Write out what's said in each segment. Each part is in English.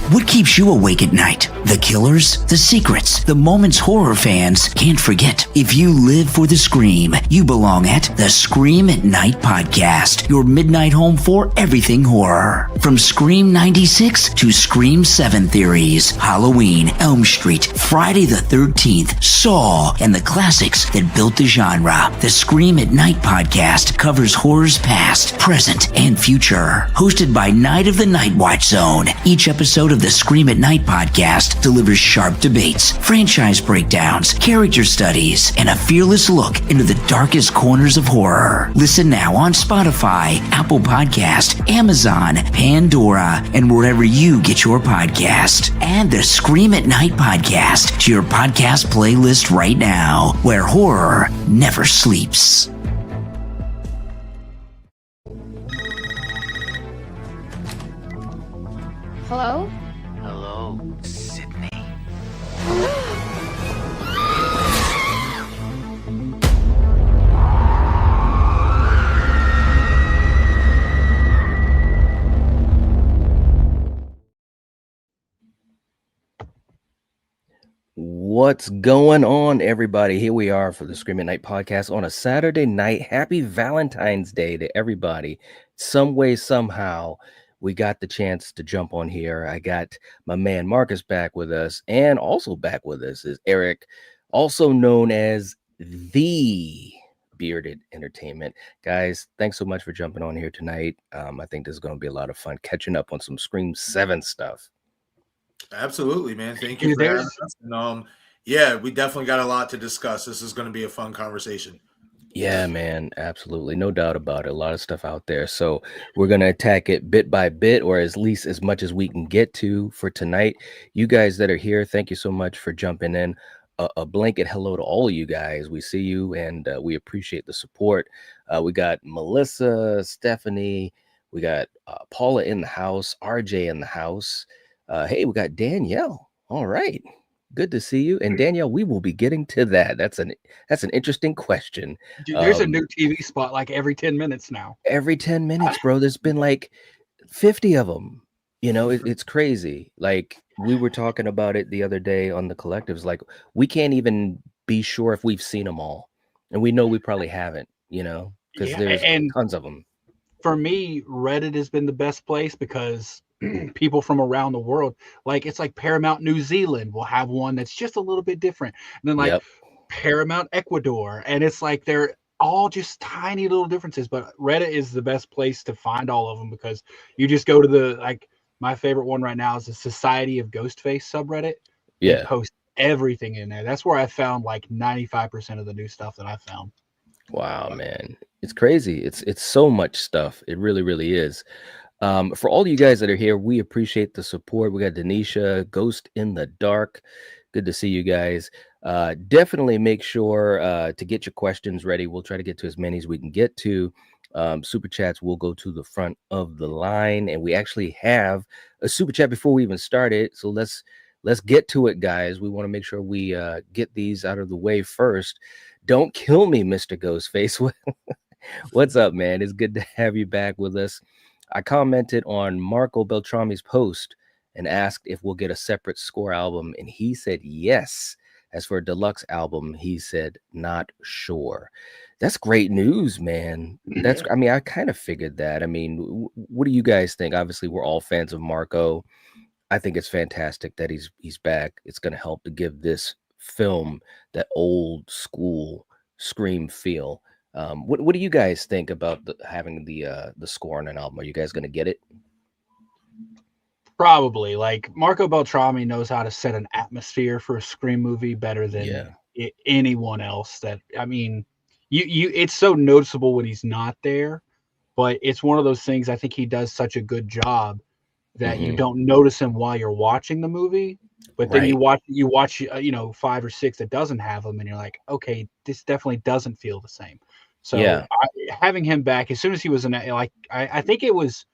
What keeps you awake at night? The killers? The secrets? The moments horror fans can't forget? If you live for the scream, you belong at the Scream at Night podcast, your midnight home for everything horror. From Scream 96 to Scream 7 theories, Halloween, Elm Street, Friday the 13th, Saw, and the classics that built the genre. The Scream at Night podcast covers horror's past, present, and future. Hosted by Night of the Night Watch Zone, each episode of the Scream at Night podcast delivers sharp debates, franchise breakdowns, character studies, and a fearless look into the darkest corners of horror. Listen now on Spotify, Apple Podcast, Amazon, Pandora, and wherever you get your podcast. Add the Scream at Night podcast to your podcast playlist right now, where horror never sleeps. Hello? Hello, Sidney. What's going on, everybody? Here we are for the Scream at Night podcast on a Saturday night. Happy Valentine's Day to everybody. Some way, somehow, we got the chance to jump on here. I got my man Marcus back with us, and also back with us is Eric, also known as The Bearded Entertainment. Guys, thanks so much for jumping on here tonight. I think this is going to be a lot of fun catching up on some Scream 7 stuff. Absolutely, man. Thank you for having us. And, yeah, we definitely got a lot to discuss. This is going to be a fun conversation. Yeah, man, absolutely. No doubt about it. A lot of stuff out there. So we're going to attack it bit by bit, or at least as much as we can get to for tonight. You guys that are here, thank you so much for jumping in. A blanket hello to all of you guys. We see you, and we appreciate the support. We got Melissa, Stephanie, we got Paula in the house, RJ in the house. Hey, we got Danielle. All right. Good to see you. And Danielle, we will be getting to that. That's an interesting question. Dude, there's a new TV spot like every 10 minutes now. Every 10 minutes, bro. There's been like 50 of them. You know, it's crazy. Like, we were talking about it the other day on the collectives. Like, we can't even be sure if we've seen them all. And we know we probably haven't, you know, because there's tons of them. For me, Reddit has been the best place because people from around the world, like it's like Paramount New Zealand will have one that's just a little bit different, and then like Paramount Ecuador, and it's like they're all just tiny little differences. But Reddit is the best place to find all of them because you just go to the, like, my favorite one right now is the Society of Ghostface subreddit. Yeah, they post everything in there. That's where I found like 95% of the new stuff that I found. Wow, man, it's crazy. It's so much stuff. It really, really is. For all you guys that are here, we appreciate the support. We got Denisha, Ghost in the Dark. Good to see you guys. Definitely make sure to get your questions ready. We'll try to get to as many as we can get to. Super chats will go to the front of the line, and we actually have a super chat before we even started. So let's get to it, guys. We want to make sure we get these out of the way first. Don't kill me, Mr. Ghostface. What's up, man? It's good to have you back with us. I commented on Marco Beltrami's post and asked if we'll get a separate score album, and he said yes. As for a deluxe album, he said not sure. That's great news, man. I mean, I kind of figured that. I mean, what do you guys think? Obviously, we're all fans of Marco. I think it's fantastic that he's back. It's going to help to give this film that old school Scream feel. What do you guys think about having the score on an album? Are you guys going to get it? Probably. Like, Marco Beltrami knows how to set an atmosphere for a Scream movie better than anyone else. That, I mean, you it's so noticeable when he's not there, but it's one of those things. I think he does such a good job that you don't notice him while you're watching the movie. But then you watch 5 or 6 that doesn't have him, and you're like, okay, this definitely doesn't feel the same. So having him back as soon as he was in, like, I think it was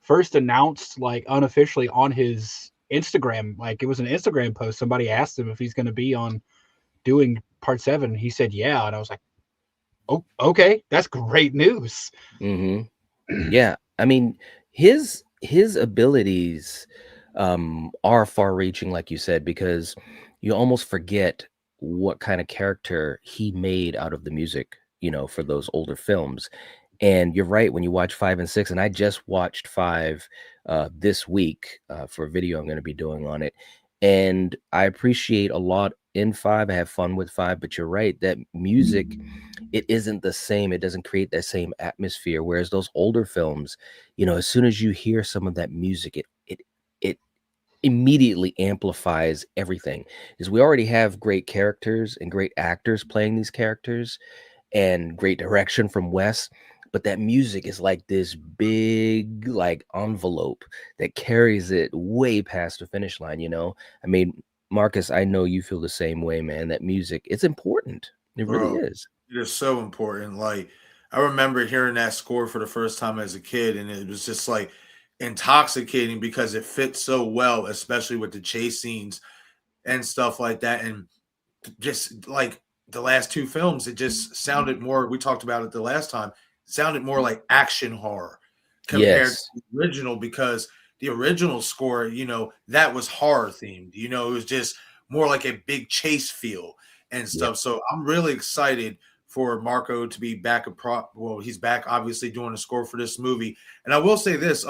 first announced like unofficially on his Instagram. Like, it was an Instagram post. Somebody asked him if he's going to be on doing part 7. He said yeah, and I was like, oh, okay, that's great news. Yeah, I mean, his abilities are far-reaching, like you said, because you almost forget what kind of character he made out of the music, for those older films. And you're right, when you watch 5 and 6, and I just watched 5 this week for a video I'm going to be doing on it. And I appreciate a lot in 5. I have fun with 5, but you're right, that music, it isn't the same. It doesn't create that same atmosphere. Whereas those older films, as soon as you hear some of that music, it immediately amplifies everything. Because we already have great characters and great actors playing these characters and great direction from Wes. But that music is like this big, like, envelope that carries it way past the finish line, I mean, Marcus, I know you feel the same way, man. That music, it's important. It really Bro, is. it is so important. Like, I remember hearing that score for the first time as a kid, and it was just like intoxicating because it fits so well, especially with the chase scenes and stuff like that. And just like the last 2 films, it just sounded more, we talked about it the last time, sounded more like action horror compared to Yes. the original, because the original score, that was horror themed. It was just more like a big chase feel and Yep. stuff. So I'm really excited for Marco to be back he's back obviously doing a score for this movie. And I will say this,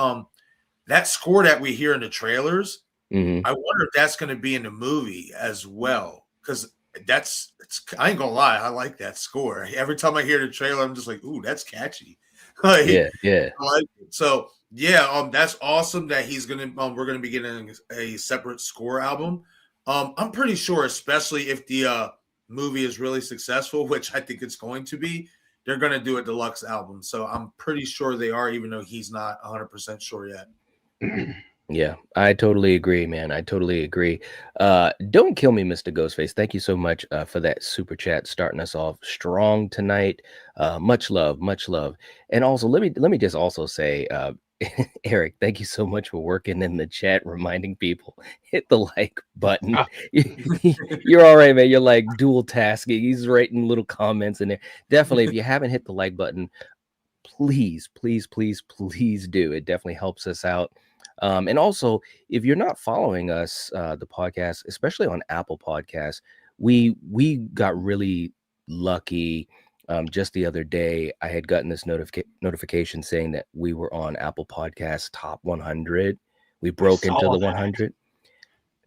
that score that we hear in the trailers, Hmm. I wonder if that's going to be in the movie as well, because I ain't gonna lie, I like that score. Every time I hear the trailer, I'm just like, ooh, that's catchy. Like, Yeah. I like it. So yeah, that's awesome that we're gonna be getting a separate score album. I'm pretty sure, especially if the movie is really successful, which I think it's going to be, they're gonna do a deluxe album. So I'm pretty sure they are, even though he's not 100% sure yet. Yeah, I totally agree, man. I totally agree. Don't kill me, Mr. Ghostface. Thank you so much for that super chat, starting us off strong tonight. Much love, much love. And also, let me just also say, Eric, thank you so much for working in the chat, reminding people hit the like button. Oh. You're all right, man. You're like dual tasking. He's writing little comments in there. Definitely, if you haven't hit the like button, please do. It definitely helps us out. And also, if you're not following us, the podcast, especially on Apple Podcasts, we got really lucky. Just the other day, I had gotten this notification saying that we were on Apple Podcasts top 100. We broke into the 100.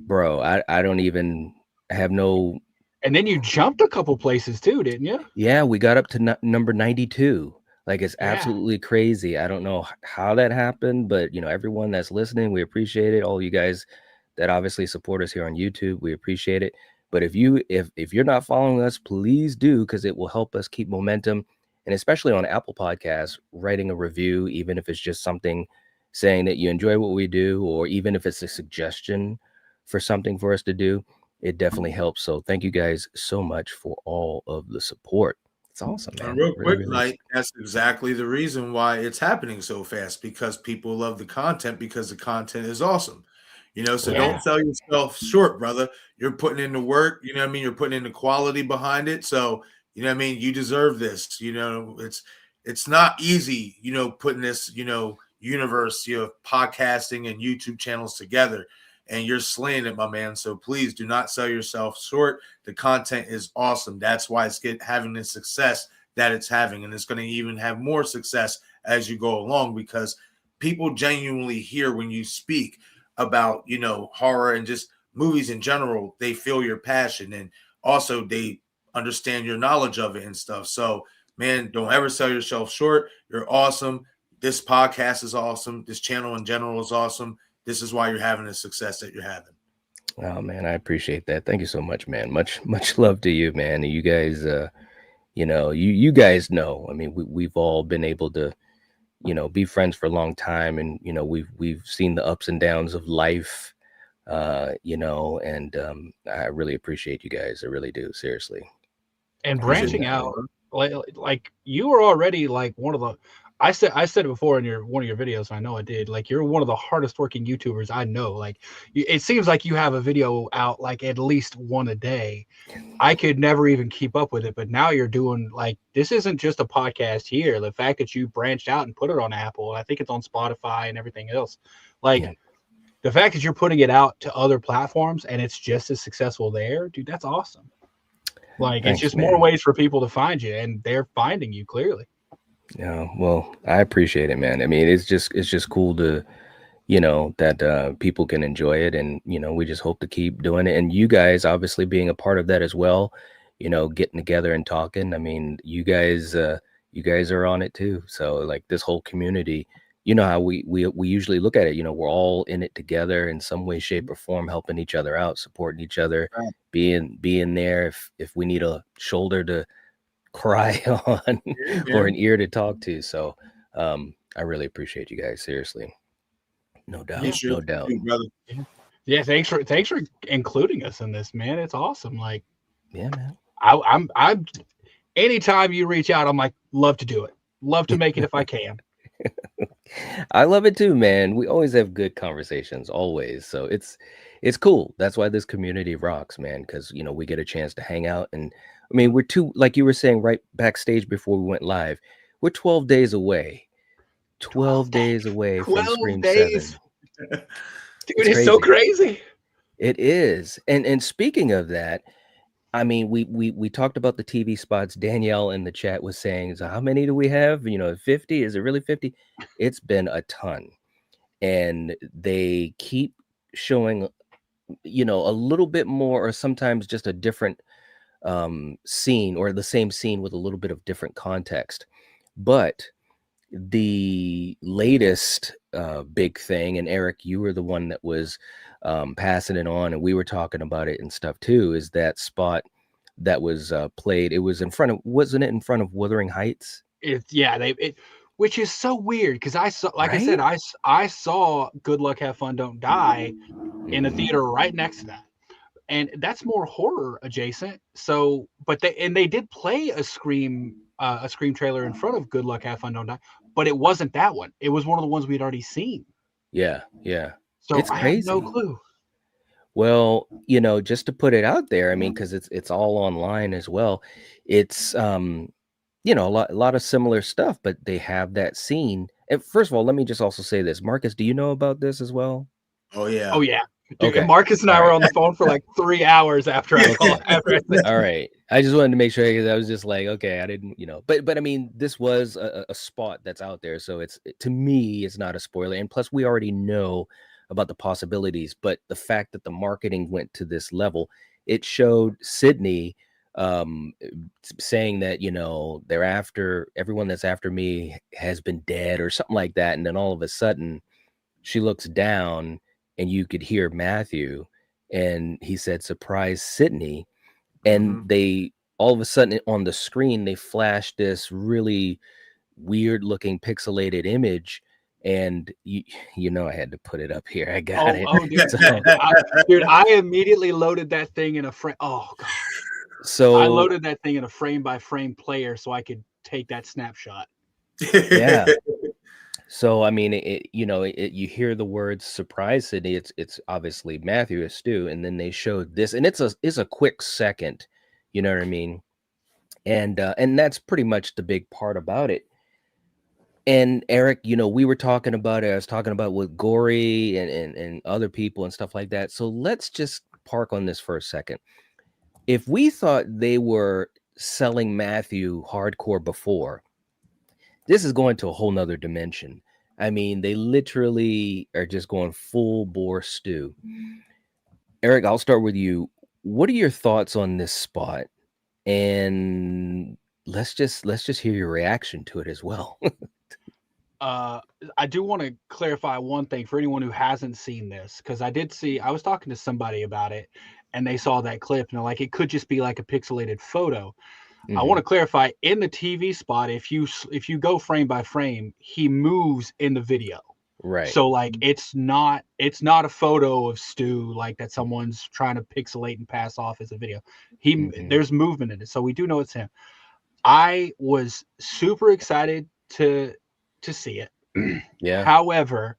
Bro, I don't even have no. And then you jumped a couple places too, didn't you? Yeah, we got up to number 92. Like, it's Yeah. absolutely crazy. I don't know how that happened, but everyone that's listening, we appreciate it. All you guys that obviously support us here on YouTube, we appreciate it. But if you're not following us, please do, because it will help us keep momentum. And especially on Apple Podcasts, writing a review, even if it's just something saying that you enjoy what we do, or even if it's a suggestion for something for us to do, it definitely helps. So thank you guys so much for all of the support. It's awesome, man. And real Really, quick, really is. Mike, that's exactly the reason why it's happening so fast, because people love the content, because the content is awesome. So Yeah. don't sell yourself short, brother. You're putting in the work, you know what I mean? You're putting in the quality behind it. So, you know what I mean? You deserve this. It's not easy, putting this, universe, podcasting and YouTube channels together. And you're slaying it, my man. So please do not sell yourself short. The content is awesome. That's why it's having the success that it's having. And it's going to even have more success as you go along, because people genuinely hear when you speak about, horror and just movies in general. They feel your passion, and also they understand your knowledge of it and stuff. So, man, don't ever sell yourself short. You're awesome. This podcast is awesome. This channel in general is awesome. This is why you're having the success that you're having. Oh, man, I appreciate that. Thank you so much, man. Much love to you, man. And you guys, you guys know. I mean, we've all been able to, be friends for a long time, and we've seen the ups and downs of life, and I really appreciate you guys. I really do, seriously. And branching out, like you were already like one of the. I said it before in one of your videos. I know I did. Like, you're one of the hardest working YouTubers I know. Like, it seems like you have a video out like at least one a day. I could never even keep up with it, but now you're doing, like, this isn't just a podcast here. The fact that you branched out and put it on Apple, I think it's on Spotify and everything else. Like, the fact that you're putting it out to other platforms and it's just as successful there, dude, that's awesome. Like, Thanks, it's just man. more ways for people to find you, and they're finding you clearly. Yeah, well, I appreciate it, man. I mean, it's just cool to, that people can enjoy it, and we just hope to keep doing it. And you guys, obviously, being a part of that as well, getting together and talking. I mean, you guys are on it too. So, like, this whole community, how we usually look at it. We're all in it together in some way, shape, or form, helping each other out, supporting each other, Right. being there if we need a shoulder to cry on Yeah. or an ear to talk to. So I really appreciate you guys, seriously. No doubt. You No should, doubt. brother. Yeah, thanks for including us in this, man. It's awesome. Like, Yeah, man. I'm anytime you reach out, I'm like, love to do it. Love to make it if I can. I love it too, man. We always have good conversations, always. So it's cool. That's why this community rocks, man, because we get a chance to hang out. And I mean, we're like you were saying right backstage before we went live, we're 12 days away. 12 days away from 12 Scream days. 7. Dude, it's so crazy. It is. And speaking of that, I mean, we talked about the TV spots. Danielle in the chat was saying, so how many do we have? 50? Is it really 50? It's been a ton. And they keep showing, a little bit more, or sometimes just a different scene, or the same scene with a little bit of different context. But the latest big thing, and Eric, you were the one that was passing it on, and we were talking about it and stuff too, is that spot that was played. It was wasn't it in front of Wuthering Heights? Which is so weird, because I saw, like Right? I said, I saw Good Luck, Have Fun, Don't Die in a theater right next to that, and that's more horror adjacent. So, but they did play a Scream trailer in front of Good Luck, Have Fun, Don't Die, but it wasn't that one. It was one of the ones we'd already seen. Yeah. So It's I crazy. had no clue. Well, just to put it out there, I mean, because it's all online as well. It's a lot of similar stuff, but they have that scene. And first of all, let me just also say this, Marcus, do you know about this as well? Oh yeah. Oh yeah. Dude, Okay. and Marcus and I All were right. on the phone for like 3 hours after I called. All right. I just wanted to make sure, because I was just like, okay, I didn't, but I mean, this was a spot that's out there. So to me, it's not a spoiler. And plus, we already know about the possibilities, but the fact that the marketing went to this level, it showed Sidney saying that, they're after, everyone that's after me has been dead or something like that. And then all of a sudden she looks down and you could hear Matthew, and he said, surprise Sidney. And they all of a sudden on the screen, they flashed this really weird looking pixelated image. And I had to put it up here. I got it. Oh, dude, dude, I immediately loaded that thing in a frame. Oh god. So I loaded that thing in a frame by frame player so I could take that snapshot. Yeah. So I mean, you hear the words "surprise Sidney." It's obviously Matthew as Stu, and then they showed this, and it's a quick second. You know what I mean? And that's pretty much the big part about it. And Eric, we were talking about it. I was talking about with Gory and other people and stuff like that. So let's just park on this for a second. If we thought they were selling Matthew hardcore before, this is going to a whole nother dimension. I mean, they literally are just going full bore Stu. Eric, I'll start with you. What are your thoughts on this spot? And let's just hear your reaction to it as well. I do want to clarify one thing for anyone who hasn't seen this, because I was talking to somebody about it, and they saw that clip, and they're like, it could just be like a pixelated photo. I want to clarify, in the TV spot, if you go frame by frame, he moves in the video. Right. So like it's not a photo of Stu like that someone's trying to pixelate and pass off as a video. There's movement in it. So we do know it's him. I was super excited to see it. Yeah. However,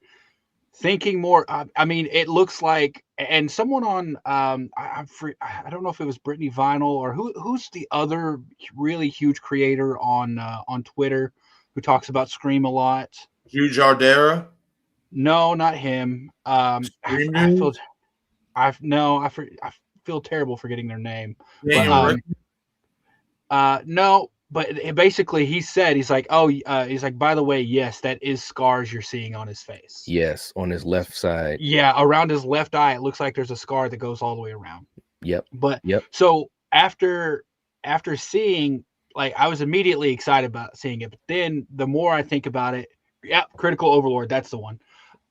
thinking more, I mean, it looks like, and someone on, I don't know if it was Brittany Vinyl or who's the other really huge creator on Twitter who talks about Scream a lot. Hugh Jardera. No, not him. Scream I feel News? I feel terrible forgetting their name. Daniel But Rick? no, but basically he said he's like, oh, he's like, by the way, yes, that is scars you're seeing on his face. Yes, on his left side. Yeah, around his left eye, it looks like there's a scar that goes all the way around. Yep. But Yep. so after seeing, like, I was immediately excited about seeing it, but then the more I think about it, yeah, Critical Overlord, that's the one.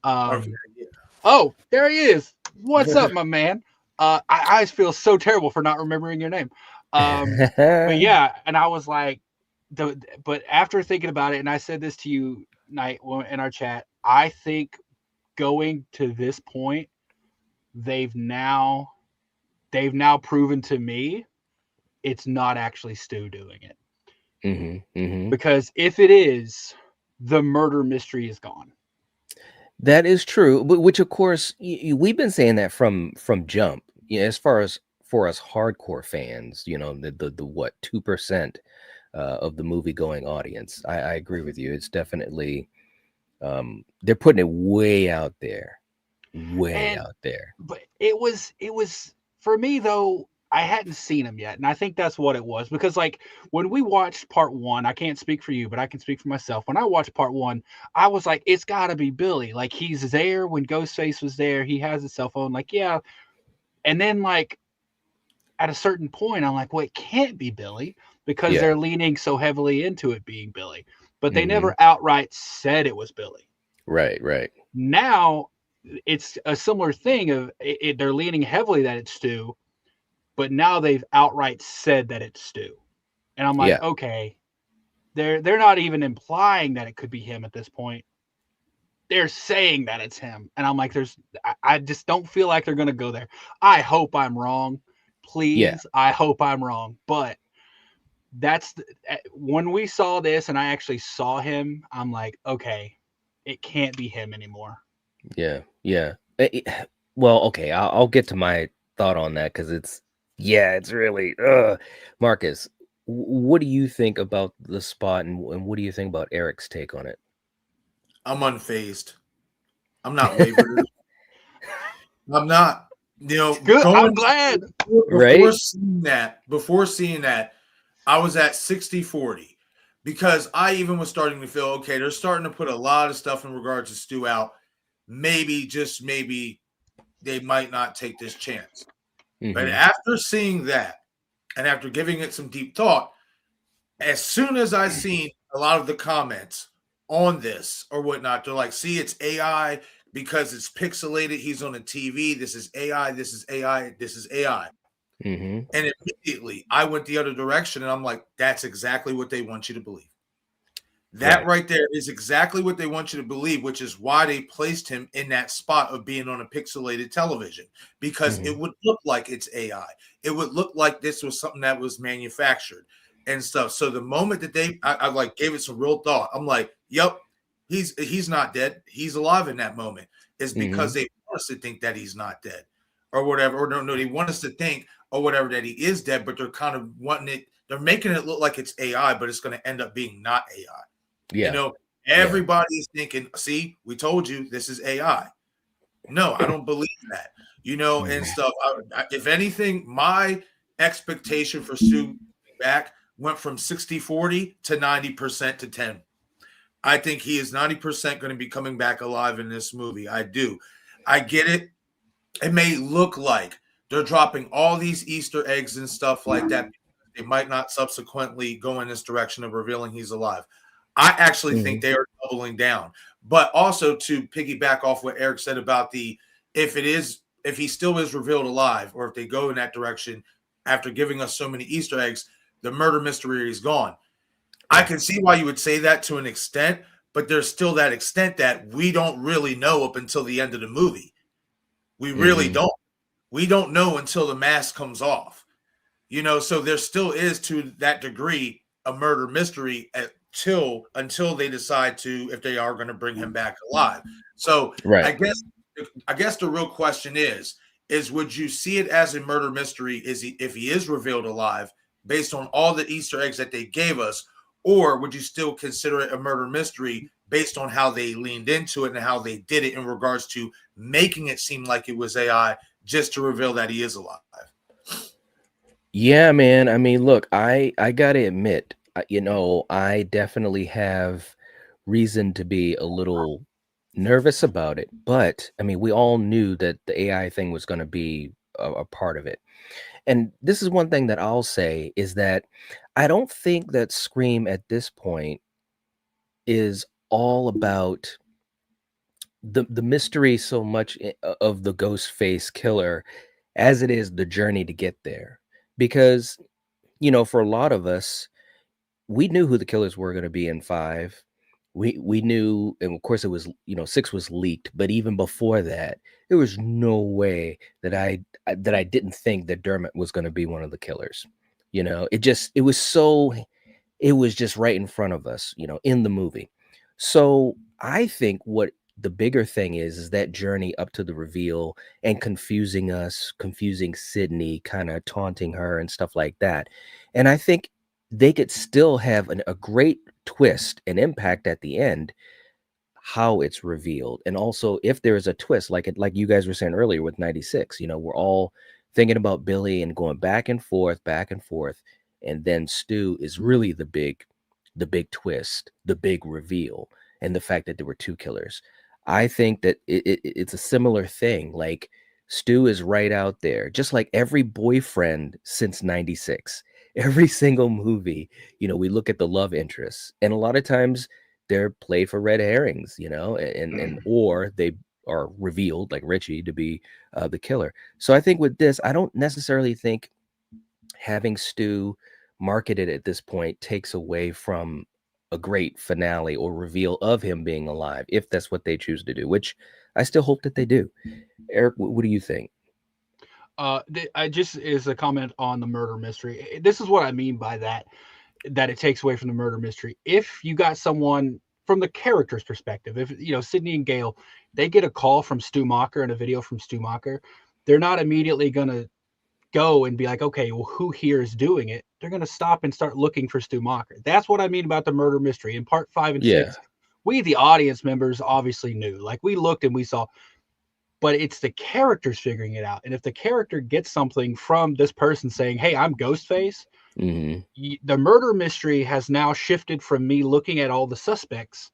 Oh, there he is. What's up, my man? I feel so terrible for not remembering your name. But yeah, and I was like, but after thinking about it, and I said this to you, Knight, in our chat, I think going to this point, they've now proven to me it's not actually Stu doing it. Because if it is, the murder mystery is gone. That is true, but which of course we've been saying that from jump. As far as for us hardcore fans, the what 2% of the movie going audience. I agree with you. It's definitely they're putting it way out there, out there. But it was for me though. I hadn't seen him yet, and I think that's what it was, because like when we watched part 1, I can't speak for you, but I can speak for myself. When I watched part 1, I was like, it's got to be Billy. Like, he's there when Ghostface was there. He has his cell phone. Like, yeah. And then like at a certain point, I'm like, well, it can't be Billy because they're leaning so heavily into it being Billy, but they never outright said it was Billy. Right. Now it's a similar thing of they're leaning heavily that it's Stu, but now they've outright said that it's Stu. And I'm like, okay, they're not even implying that it could be him at this point. They're saying that it's him. And I'm like, I just don't feel like they're going to go there. I hope I'm wrong. Please. I hope I'm wrong. But when we saw this and I actually saw him, I'm like, okay, it can't be him anymore. Yeah. Well, okay, I'll get to my thought on that, because it's really Marcus, what do you think about the spot, and what do you think about Eric's take on it? I'm unfazed. I'm not wavering. I'm not. Good. I'm glad. Before seeing that, I was at 60-40, because I even was starting to feel, okay, they're starting to put a lot of stuff in regards to Stu out. Maybe, just maybe, they might not take this chance. But after seeing that, and after giving it some deep thought, as soon as I seen a lot of the comments on this or whatnot, they're like, see, it's AI because it's pixelated. He's on a TV. This is AI. This is AI. This is AI. And immediately I went the other direction, and I'm like, that's exactly what they want you to believe. That right there is exactly what they want you to believe, which is why they placed him in that spot of being on a pixelated television, because it would look like it's AI. It would look like this was something that was manufactured and stuff. So the moment that I like gave it some real thought, I'm like, yep, he's not dead. He's alive in that moment. It's because they want us to think that he's not dead or whatever. Or no, they want us to think or whatever that he is dead, but they're kind of wanting it. They're making it look like it's AI, but it's going to end up being not AI. Everybody's thinking, see, we told you this is AI. No, I don't believe that, and stuff. If anything, my expectation for Stu back went from 60-40 to 90% to 10. I think he is 90% going to be coming back alive in this movie. I do. I get it. It may look like they're dropping all these Easter eggs and stuff like that. They might not subsequently go in this direction of revealing he's alive. I actually think they are doubling down. But also, to piggyback off what Eric said about if he still is revealed alive, or if they go in that direction after giving us so many Easter eggs, the murder mystery is gone. I can see why you would say that to an extent, but there's still that extent that we don't really know up until the end of the movie. We really don't. We don't know until the mask comes off. So there still is, to that degree, a murder mystery until they decide if they are going to bring him back alive. So I guess the real question is would you see it as a murder mystery if he is revealed alive based on all the Easter eggs that they gave us, or would you still consider it a murder mystery based on how they leaned into it and how they did it in regards to making it seem like it was AI just to reveal that he is alive. Yeah, man. I mean, look, I gotta admit, I definitely have reason to be a little nervous about it. But I mean, we all knew that the AI thing was going to be a part of it. And this is one thing that I'll say is that I don't think that Scream at this point is all about the mystery so much of the Ghostface killer as it is the journey to get there. Because, for a lot of us, we knew who the killers were going to be in 5. We knew, and of course it was, 6 was leaked, but even before that, there was no way that I didn't think that Dermot was going to be one of the killers. It was just right in front of us, in the movie. So I think what the bigger thing is that journey up to the reveal and confusing us, confusing Sidney, kind of taunting her and stuff like that. And I think they could still have a great twist and impact at the end, how it's revealed. And also if there is a twist, like you guys were saying earlier with 96, we're all thinking about Billy and going back and forth. And then Stu is really the big twist, the big reveal, and the fact that there were 2 killers. I think that it's a similar thing. Like Stu is right out there, just like every boyfriend since 96. Every single movie, we look at the love interests, and a lot of times they're played for red herrings, and or they are revealed, like Richie, to be the killer. So I think with this, I don't necessarily think having Stu marketed at this point takes away from a great finale or reveal of him being alive, if that's what they choose to do, which I still hope that they do. Eric, what do you think? I just is a comment on the murder mystery. This is what I mean by that it takes away from the murder mystery. If you got someone from the character's perspective, if Sidney and Gale, they get a call from Stu Macher and a video from Stu Macher, they're not immediately gonna go and be like, okay, well, who here is doing it? They're gonna stop and start looking for Stu Macher. That's what I mean about the murder mystery. In part 5 and 6, we the audience members obviously knew. Like we looked and we saw. But it's the characters figuring it out. And if the character gets something from this person saying, hey, I'm Ghostface, the murder mystery has now shifted from me looking at all the suspects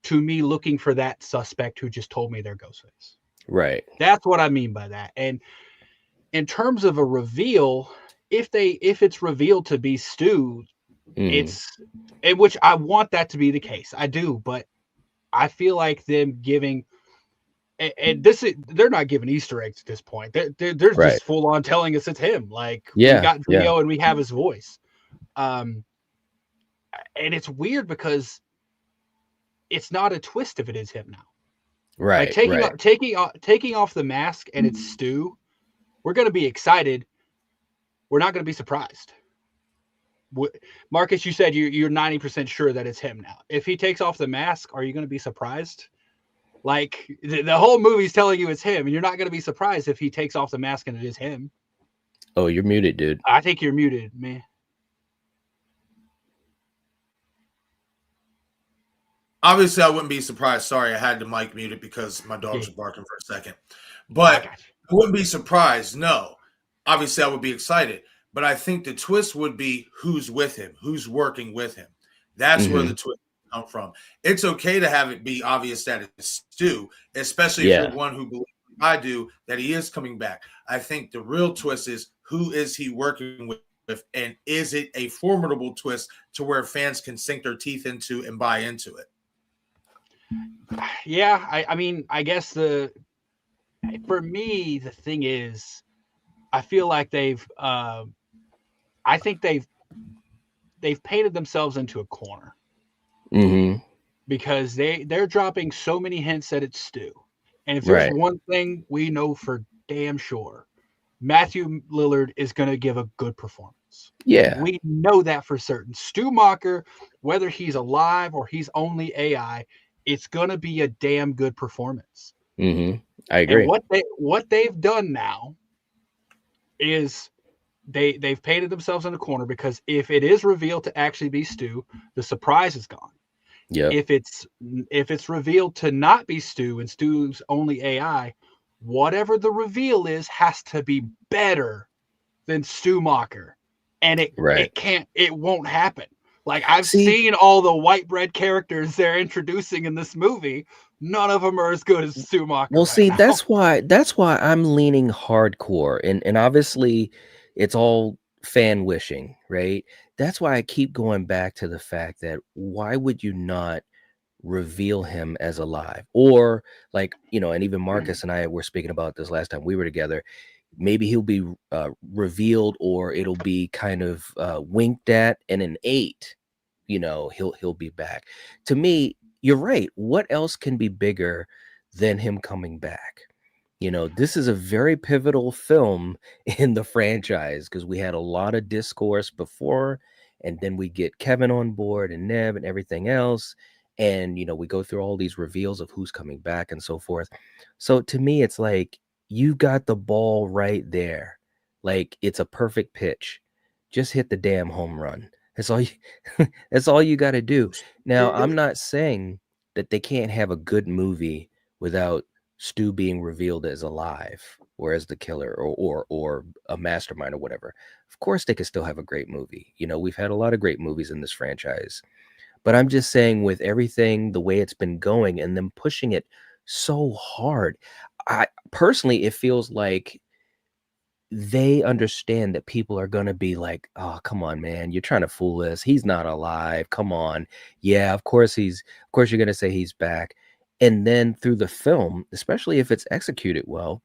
to me looking for that suspect who just told me they're Ghostface. Right. That's what I mean by that. And in terms of a reveal, if it's revealed to be Stu, which I want that to be the case. I do, but I feel like them giving... And they're not giving Easter eggs at this point. They're just full on telling us it's him. Like we got video and we have his voice. And it's weird because it's not a twist if it is him now. Right. Like taking off the mask and it's Stu, we're going to be excited. We're not going to be surprised. Marcus, you said you're 90% sure that it's him now. If he takes off the mask, are you going to be surprised? Like the whole movie's telling you it's him, and you're not going to be surprised if he takes off the mask and it is him. Oh, you're muted, dude. I think you're muted, man. Obviously, I wouldn't be surprised. Sorry, I had the mic muted because my dogs were barking for a second. But I wouldn't be surprised. No. Obviously, I would be excited. But I think the twist would be who's with him, who's working with him. That's where the twist come from. It's okay to have it be obvious that it's Stu, especially if you're one who believes, I do, that he is coming back. I think the real twist is who is he working with, and is it a formidable twist to where fans can sink their teeth into and buy into it? Yeah, I mean, I guess for me, the thing is, I feel like they've painted themselves into a corner. Because they're dropping so many hints that it's Stu. And if there's one thing we know for damn sure, Matthew Lillard is going to give a good performance. Yeah. We know that for certain. Stu Macher, whether he's alive or he's only AI, it's going to be a damn good performance. I agree. And what they've done now is they've painted themselves in a corner, because if it is revealed to actually be Stu, the surprise is gone. Yeah. If it's revealed to not be Stu and Stu's only AI, whatever the reveal is has to be better than Stu Macher. And Right. it won't happen. Like, I've See, seen all the white bread characters they're introducing in this movie. None of them are as good as Stu Macher well, right see, now. that's why I'm leaning hardcore, and obviously, it's all fan wishing, right? That's why I keep going back to the fact that why would you not reveal him as alive, or like, and even Marcus and I were speaking about this last time we were together. Maybe he'll be revealed, or it'll be kind of winked at, and in 8, he'll be back. To me, you're right. What else can be bigger than him coming back? This is a very pivotal film in the franchise, because we had a lot of discourse before, and then we get Kevin on board and Neb and everything else. And, we go through all these reveals of who's coming back and so forth. So to me, it's like, you got the ball right there. Like, it's a perfect pitch. Just hit the damn home run. That's all you, that's all you got to do. Now, I'm not saying that they can't have a good movie without Stu being revealed as alive or as the killer, or a mastermind or whatever. Of course, they could still have a great movie. We've had a lot of great movies in this franchise. But I'm just saying, with everything, the way it's been going and them pushing it so hard, I personally, it feels like they understand that people are going to be like, oh, come on, man, you're trying to fool us. He's not alive. Come on. Yeah, of course you're going to say he's back. And then through the film, especially if it's executed well,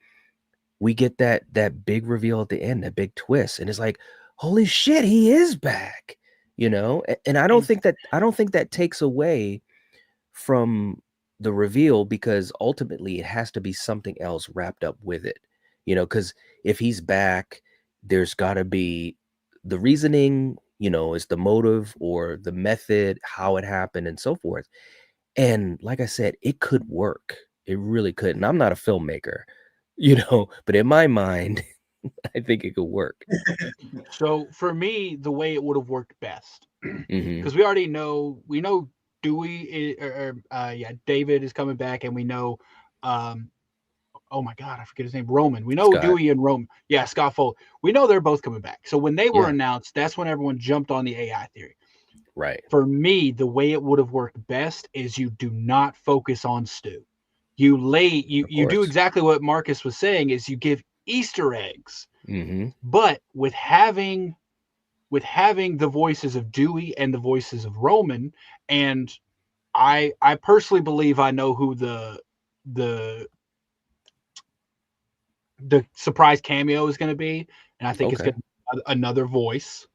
we get that big reveal at the end, that big twist. And it's like, holy shit, he is back, And I don't think that takes away from the reveal, because ultimately it has to be something else wrapped up with it, because if he's back, there's got to be the reasoning, is the motive or the method, how it happened and so forth. And like I said, it could work. It really could. And I'm not a filmmaker, but in my mind, I think it could work. So for me, the way it would have worked best, Mhm. because we know Dewey David is coming back, and we know, oh my God, I forget his name, Roman. We know Scott. Dewey and Roman. Yeah, Scott Foley. We know they're both coming back. So when they were Yeah. announced, that's when everyone jumped on the AI theory. Right. For me, the way it would have worked best is you do not focus on Stu. You do exactly what Marcus was saying, is you give Easter eggs. Mm-hmm. But with having the voices of Dewey and the voices of Roman, and I personally believe I know who the surprise cameo is going to be, and I think it's going to be another voice.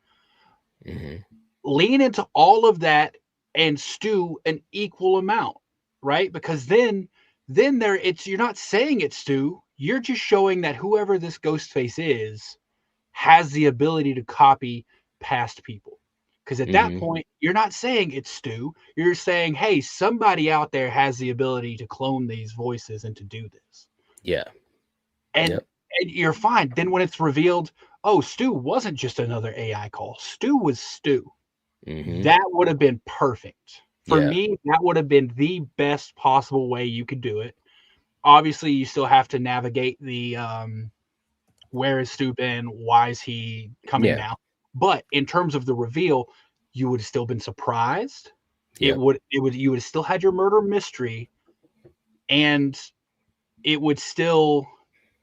Mm-hmm. Lean into all of that and Stu an equal amount, right? Because then you're not saying it's Stu, you're just showing that whoever this Ghostface is has the ability to copy past people. Because at that point, you're not saying it's Stu. You're saying, hey, somebody out there has the ability to clone these voices and to do this. Yeah. And you're fine. Then when it's revealed, oh, Stu wasn't just another AI call. Stu was Stu. Mm-hmm. That would have been perfect. For me, that would have been the best possible way you could do it. Obviously, you still have to navigate the where is Stu been? Why is he coming now? But in terms of the reveal, you would have still been surprised. You would have still had your murder mystery, and it would still,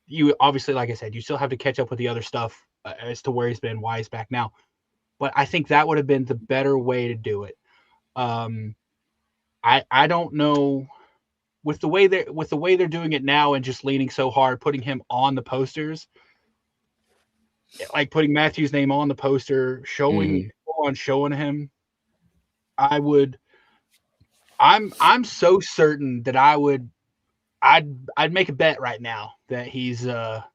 you obviously, like I said, you still have to catch up with the other stuff as to where he's been, why he's back now. But I think that would have been the better way to do it. I don't know, with the way they're doing it now and just leaning so hard, putting him on the posters, like putting Matthew's name on the poster, showing him. I'm so certain that I'd make a bet right now that he's not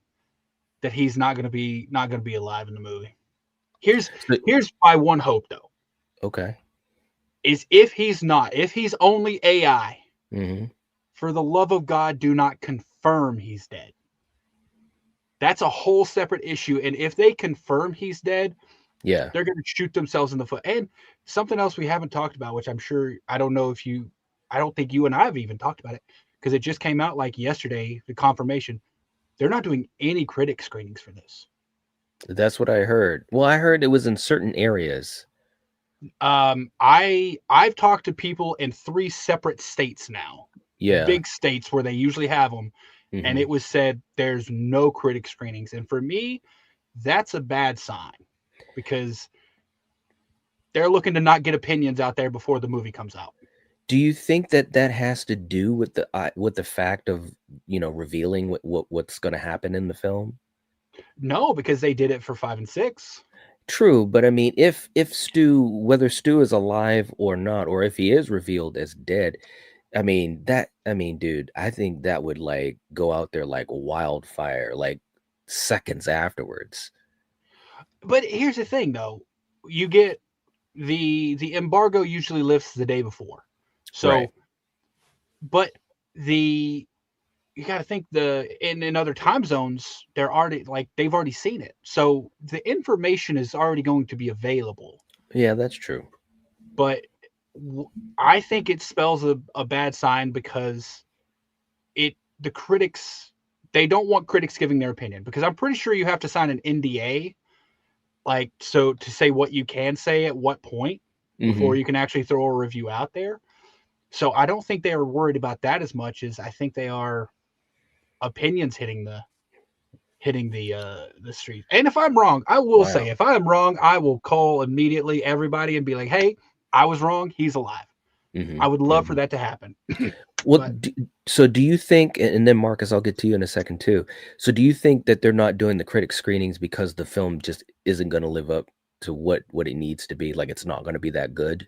going to be alive in the movie. Here's my one hope, though. Okay. Is if he's only AI, for the love of God, do not confirm he's dead. That's a whole separate issue. And if they confirm he's dead, Yeah. They're going to shoot themselves in the foot. And something else we haven't talked about, which I'm sure, I don't think you and I have even talked about it, because it just came out like yesterday, the confirmation. They're not doing any critic screenings for this. That's what I heard. Well, I heard it was in certain areas. I've talked to people in 3 separate states now. Yeah. Big states where they usually have them. Mhm. And it was said there's no critic screenings. And for me, that's a bad sign, because they're looking to not get opinions out there before the movie comes out. Do you think that has to do with the fact of, revealing what's going to happen in the film? No, because they did it for 5 and 6. True, but I mean, if whether Stu is alive or not, or if he is revealed as dead, I mean, dude, I think that would like go out there like wildfire, like seconds afterwards. But here's the thing, though. You get the embargo usually lifts the day before. So, Right. but you got to think in other time zones, they've already seen it. So the information is already going to be available. Yeah, that's true. But I think it spells a bad sign, because the critics, they don't want critics giving their opinion, because I'm pretty sure you have to sign an NDA, so to say what you can say at what point before you can actually throw a review out there. So I don't think they are worried about that as much as I think they are opinions hitting the street. And if I'm wrong, I will say, if I'm wrong, I will call immediately everybody and be like, hey, I was wrong. He's alive. I would love for that to happen. Well, so do you think, and then Marcus, I'll get to you in a second too. So do you think that they're not doing the critic screenings because the film just isn't going to live up to what it needs to be? Like, it's not going to be that good?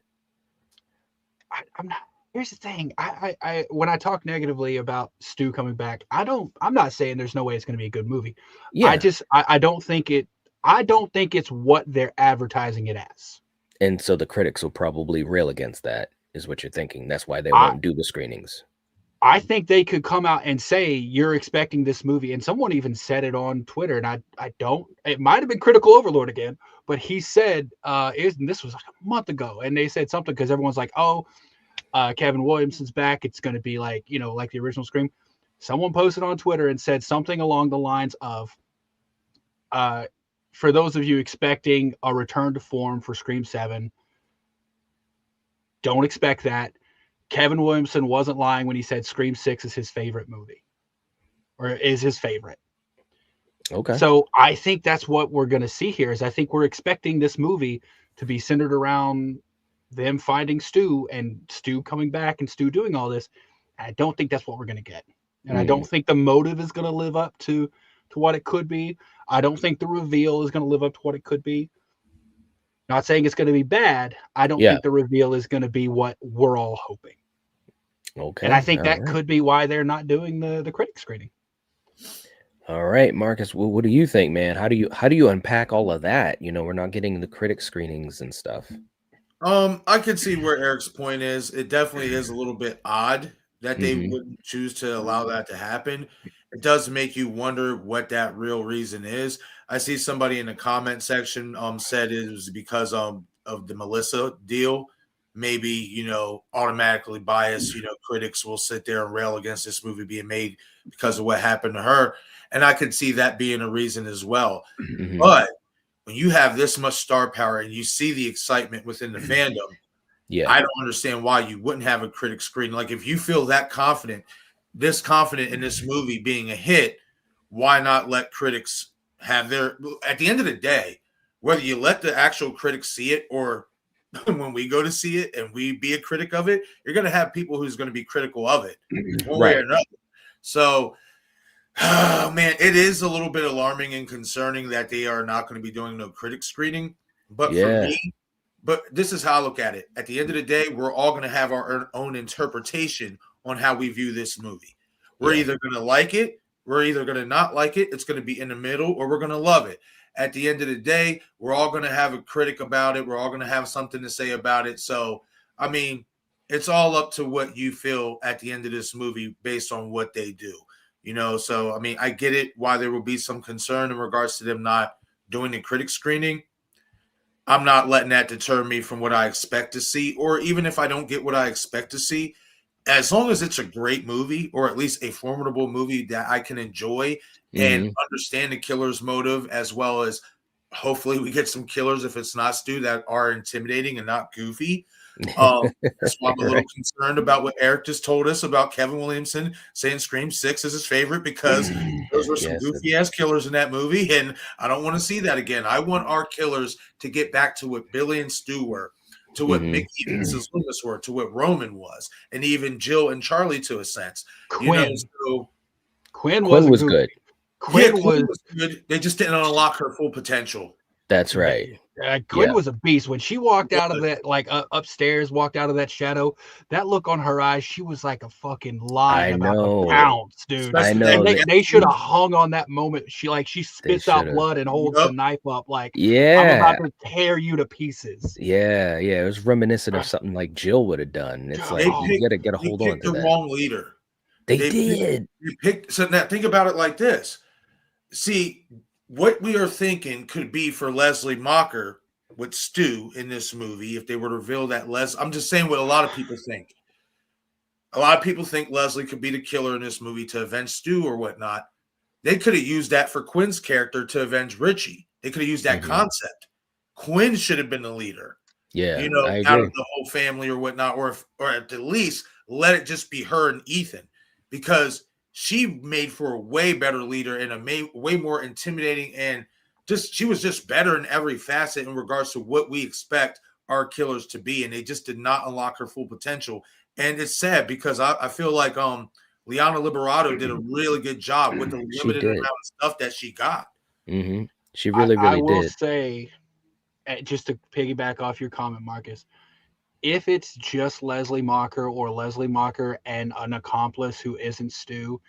I'm not. Here's the thing. I when I talk negatively about Stu coming back, I'm not saying there's no way it's going to be a good movie. Yeah. I don't think it's what they're advertising it as. And so the critics will probably rail against that, is what you're thinking. That's why they won't do the screenings. I think they could come out and say, you're expecting this movie. And someone even said it on Twitter, and it might have been Critical Overlord again, but he said, and this was like a month ago, and they said something because everyone's like, oh, Kevin Williamson's back. It's going to be like, like the original Scream. Someone posted on Twitter and said something along the lines of, for those of you expecting a return to form for Scream 7, don't expect that. Kevin Williamson wasn't lying when he said Scream 6 is his favorite movie, or is his favorite. Okay. So I think that's what we're going to see here. Is I think we're expecting this movie to be centered around them finding Stu and Stu coming back and Stu doing all this. I don't think that's what we're going to get. And I don't think the motive is going to live up to what it could be. I don't think the reveal is going to live up to what it could be. Not saying it's going to be bad. I don't think the reveal is going to be what we're all hoping. Okay. And I think that could be why they're not doing the critic screening. All right, Marcus, what do you think, man? How do you unpack all of that? We're not getting the critic screenings and stuff. I can see where Eric's point is. It definitely is a little bit odd that they wouldn't choose to allow that to happen. It does make you wonder what that real reason is. I see somebody in the comment section said it was because of the Melissa deal. Maybe, automatically biased, critics will sit there and rail against this movie being made because of what happened to her. And I could see that being a reason as well. But when you have this much star power and you see the excitement within the fandom, I don't understand why you wouldn't have a critic screen. Like, if you feel that confident in this movie being a hit, why not let critics have their, at the end of the day, whether you let the actual critics see it or when we go to see it and we be a critic of it, you're going to have people who's going to be critical of it one way or another. So, man, it is a little bit alarming and concerning that they are not going to be doing no critic screening. But for me, this is how I look at it. At the end of the day, we're all going to have our own interpretation on how we view this movie. We're either going to like it, we're either going to not like it, it's going to be in the middle, or we're going to love it. At the end of the day, we're all going to have a critic about it. We're all going to have something to say about it. So, I mean, it's all up to what you feel at the end of this movie based on what they do. So, I mean, I get it why there will be some concern in regards to them not doing the critic screening. I'm not letting that deter me from what I expect to see, or even if I don't get what I expect to see, as long as it's a great movie or at least a formidable movie that I can enjoy and understand the killer's motive, as well as hopefully we get some killers, if it's not Stu, that are intimidating and not goofy. That's why I'm a little concerned about what Eric just told us about Kevin Williamson saying Scream 6 is his favorite, because those were some goofy ass killers in that movie, and I don't want to see that again. I want our killers to get back to what Billy and Stu were, to what Mickey and Mrs. Loomis were, to what Roman was, and even Jill and Charlie to a sense. Quinn. So Quinn was good. Quinn was good. They just didn't unlock her full potential. That's right. Quinn was a beast when she walked out of that, like upstairs, walked out of that shadow. That look on her eyes, she was like a fucking lion about to pounce, dude. I know. They should have hung on that moment. She spits out blood and holds the knife up like, I'm about to tear you to pieces. Yeah. It was reminiscent of something like Jill would have done. It's like you got to get a hold on to the that. Wrong leader. They did. They picked. So now think about it like this. See, what we are thinking could be for Leslie Macher with Stu in this movie, if they were to reveal that I'm just saying what a lot of people think. A lot of people think Leslie could be the killer in this movie to avenge Stu or whatnot. They could have used that for Quinn's character to avenge Richie. They could have used that concept. Quinn should have been the leader. Yeah, out of the whole family or whatnot, or at the least let it just be her and Ethan, because she made for a way better leader and a way more intimidating, and she was just better in every facet in regards to what we expect our killers to be, and they just did not unlock her full potential. And it's sad because I feel like Liana Liberato did a really good job with the limited amount of stuff that she got. She really did. I will say, just to piggyback off your comment, Marcus, if it's just Leslie Macher or Leslie Macher and an accomplice who isn't Stu,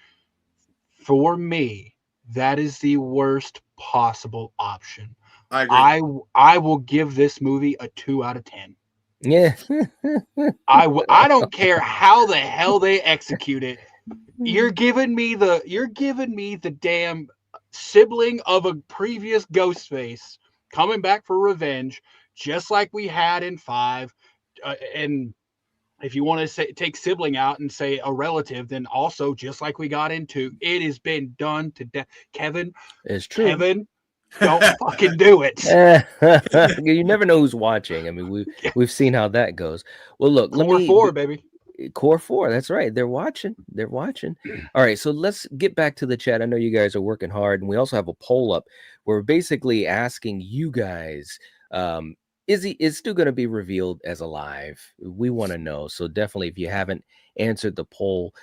for me, that is the worst possible option. I will give this movie a 2 out of 10. Yeah. I don't care how the hell they execute it. You're giving me the damn sibling of a previous Ghostface coming back for revenge, just like we had in 5. And if you want to take sibling out and say a relative, then also just like we got into, it has been done to death. Kevin, it's true. Kevin, don't fucking do it. You never know who's watching. I mean, we've seen how that goes. Well, look, Core 4, baby. Core 4. That's right. They're watching. All right. So let's get back to the chat. I know you guys are working hard, and we also have a poll up where we're basically asking you guys, is Stu going to be revealed as alive? We want to know. So definitely, if you haven't answered the poll,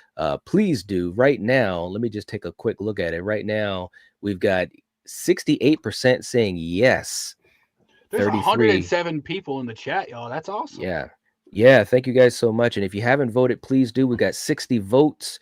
please do right now. Let me just take a quick look at it. Right now, we've got 68% saying yes. There's 107 people in the chat, y'all. That's awesome. Yeah. Thank you guys so much. And if you haven't voted, please do. We got 60 votes.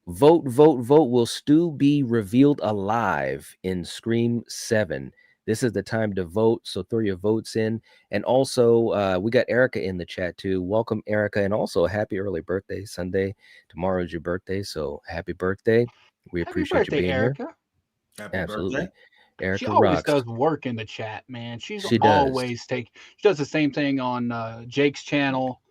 Vote. Will Stu be revealed alive in Scream 7? This is the time to vote, so throw your votes in. And also, we got Erica in the chat too. Welcome, Erica, and also a happy early birthday. Sunday, tomorrow is your birthday, so happy birthday. We appreciate you being Erica. Here. Absolutely. Birthday. Erica she always rocks. does work in the chat, man. She does. Always she does the same thing on Jake's channel.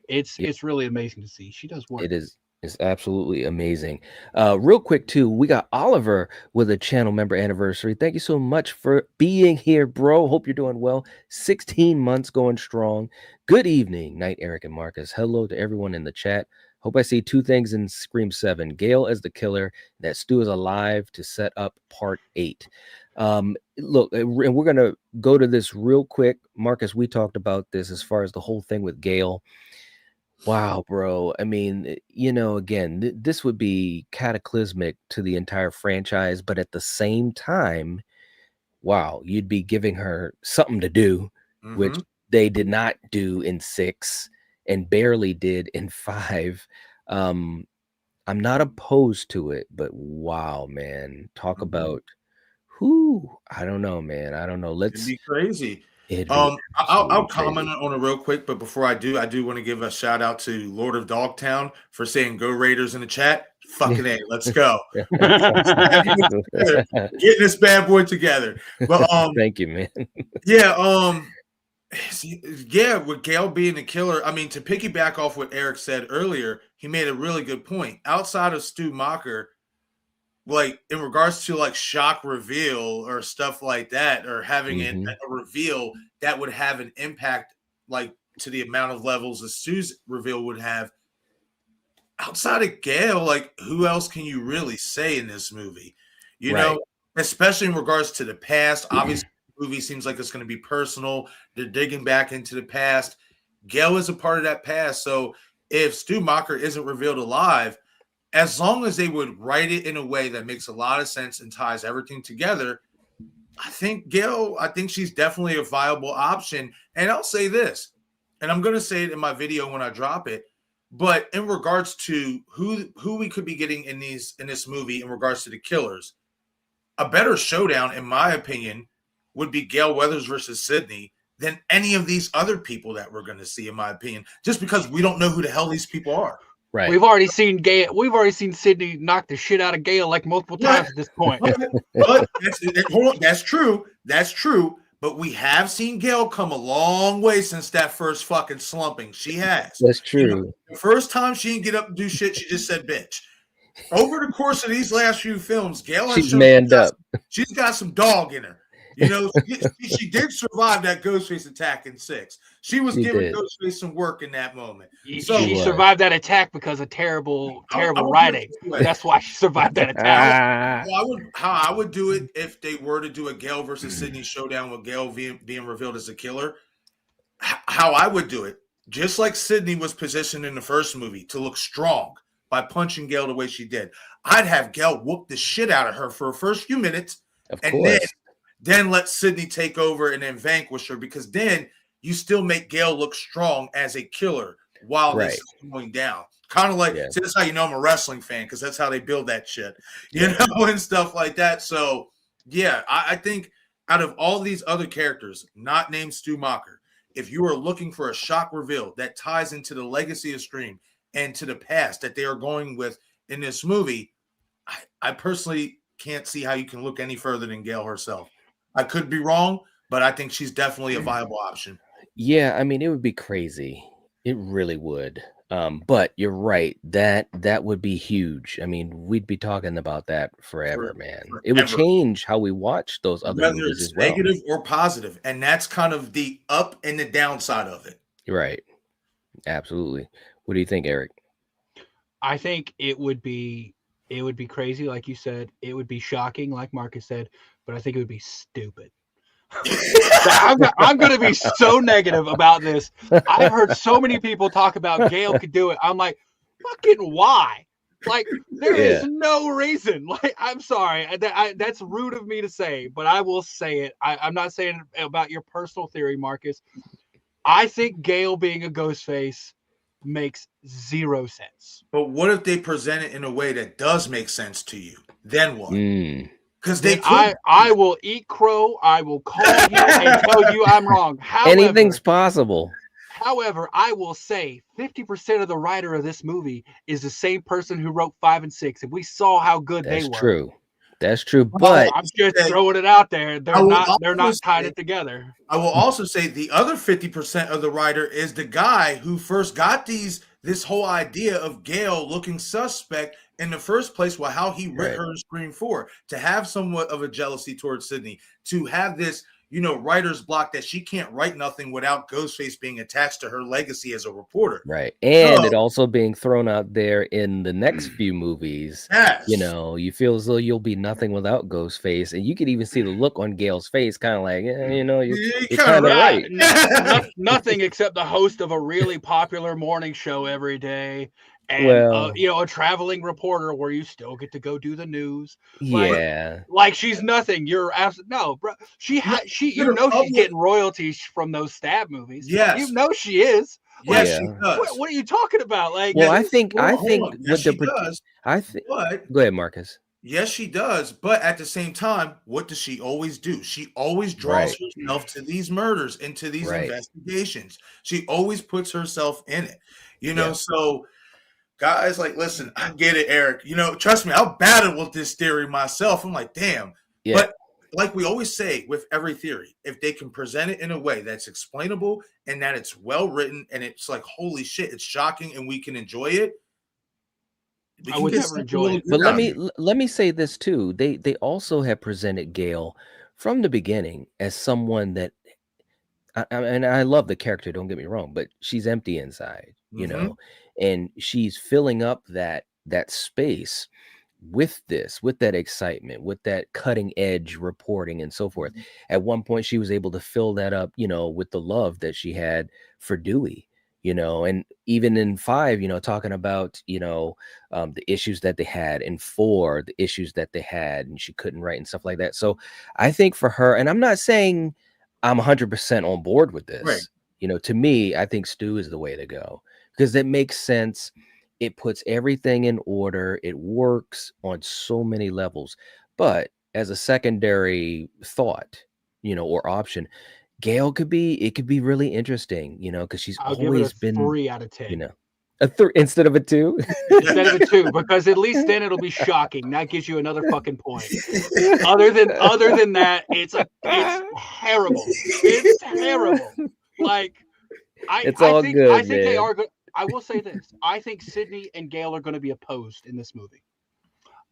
It's really amazing to see. She does work. It is. It's absolutely amazing. Real quick too, we got Oliver with a channel member anniversary. Thank you so much for being here, bro. Hope you're doing well. 16 months going strong. Good evening, Night, Eric, and Marcus. Hello to everyone in the chat. Hope I see 2 things in Scream 7. Gale as the killer, that Stu is alive to set up part 8. Look, and we're going to go to this real quick. Marcus, we talked about this as far as the whole thing with Gale. Wow, bro. I mean, again, this would be cataclysmic to the entire franchise, but at the same time, wow, you'd be giving her something to do, which they did not do in 6 and barely did in 5. I'm not opposed to it, but wow, man, talk about I don't know, man. I don't know. It'd be crazy. I'll comment on it real quick, but before I do want to give a shout out to Lord of Dogtown for saying "Go Raiders" in the chat. Fucking A, let's go. Getting this bad boy together. But thank you, man. Yeah, Yeah, with Gale being the killer, I mean, to piggyback off what Eric said earlier, he made a really good point. Outside of Stu Macher, like in regards to like shock reveal or stuff like that, or having a reveal that would have an impact like to the amount of levels a Stu's reveal would have. Outside of Gale, like who else can you really say in this movie? You know, especially in regards to the past. Obviously, the movie seems like it's going to be personal. They're digging back into the past. Gale is a part of that past. So if Stu Macher isn't revealed alive, as long as they would write it in a way that makes a lot of sense and ties everything together, I think she's definitely a viable option. And I'll say this, and I'm going to say it in my video when I drop it, but in regards to who we could be getting in this movie in regards to the killers, a better showdown, in my opinion, would be Gale Weathers versus Sidney than any of these other people that we're going to see, in my opinion, just because we don't know who the hell these people are. Right. We've already seen Gale. We've already seen Sidney knock the shit out of Gale like multiple times at this point. But that's true. That's true. But we have seen Gale come a long way since that first fucking slumping. She has. That's true. You know, the first time she didn't get up and do shit, she just said bitch. Over the course of these last few films, Gale has manned up. She's got some dog in her. You know, she did survive that Ghostface attack in 6. She was giving Ghostface some work in that moment. So she survived that attack because of terrible writing. That's why she survived that attack. How I would do it if they were to do a Gale versus Sidney showdown with Gale being revealed as a killer. How I would do it, just like Sidney was positioned in the first movie to look strong by punching Gale the way she did. I'd have Gale whoop the shit out of her for the first few minutes, then let Sidney take over and then vanquish her, because then you still make Gale look strong as a killer while this is going down. Kind of like, see, that's how you know I'm a wrestling fan, because that's how they build that shit, you know, and stuff like that. So, yeah, I think out of all these other characters, not named Stu Macher, if you are looking for a shock reveal that ties into the legacy of Scream and to the past that they are going with in this movie, I personally can't see how you can look any further than Gale herself. I could be wrong, but I think she's definitely a viable option. Yeah, I mean, it would be crazy. It really would. But you're right. That would be huge. I mean, we'd be talking about that forever, man. It would change how we watch those other movies as well. Negative or positive, and that's kind of the up and the downside of it. Right. Absolutely. What do you think, Eric? I think it would be crazy, like you said. It would be shocking, like Marcus said, but I think it would be stupid. I'm going to be so negative about this. I've heard so many people talk about Gale could do it. I'm like, fucking why? Like, there is no reason. Like, I'm sorry. That's rude of me to say, but I will say it. I'm not saying about your personal theory, Marcus. I think Gale being a Ghostface makes zero sense. But what if they present it in a way that does make sense to you? Then what? Because I will eat crow. I will call you and tell you I'm wrong. However, anything's possible. However, I will say 50% of the writer of this movie is the same person who wrote 5 and 6, and we saw how good they were. That's true. That's true. But I'm just throwing it out there. They're not tying it together. I will also say the other 50% of the writer is the guy who first got this whole idea of Gale looking suspect in the first place, well, how he writ her in Scream 4, to have somewhat of a jealousy towards Sidney, to have this, you know, writer's block that she can't write nothing without Ghostface being attached to her legacy as a reporter. Right. And it also being thrown out there in the next few movies. You know, you feel as though you'll be nothing without Ghostface. And you could even see the look on Gale's face, kind of like, you know, you're kind of right. Nothing except the host of a really popular morning show every day. And, you know, a traveling reporter where you still get to go do the news. Like she's nothing. You're absolutely no, bro. She's getting royalties from those stab movies. Yes, you know she is. Yes, she does. What are you talking about? Like, well, I think yes, go ahead, Marcus. Yes, she does. But at the same time, what does she always do? She always draws herself to these murders and to these investigations. She always puts herself in it. You know, so. Guys, like, listen, I get it, Eric. You know, trust me, I'll battle with this theory myself. I'm like, damn. But like we always say with every theory, if they can present it in a way that's explainable and that it's well written and it's like, holy shit, it's shocking and we can enjoy it. I would never enjoy it. But let me say this too. They also have presented Gale from the beginning as someone that, and I love the character, don't get me wrong, but she's empty inside, you know, and she's filling up that space with that excitement, with that cutting edge reporting and so forth. At one point she was able to fill that up, you know, with the love that she had for Dewey, you know, and even in 5, you know, talking about, you know, the issues that they had, in 4, the issues that they had, and she couldn't write and stuff like that. So I think for her, and I'm not saying I'm 100% on board with this, right. You know, to me, I think Stu is the way to go because it makes sense. It puts everything in order. It works on so many levels. But as a secondary thought, you know, or option, Gale could be really interesting, you know, because she's always been 3 out of 10. You know, a 3 instead of a 2. Instead of a 2, because at least then it'll be shocking. That gives you another fucking point. Other than that, it's terrible. It's terrible. Like I think they are good. I will say this. I think Sidney and Gale are going to be opposed in this movie.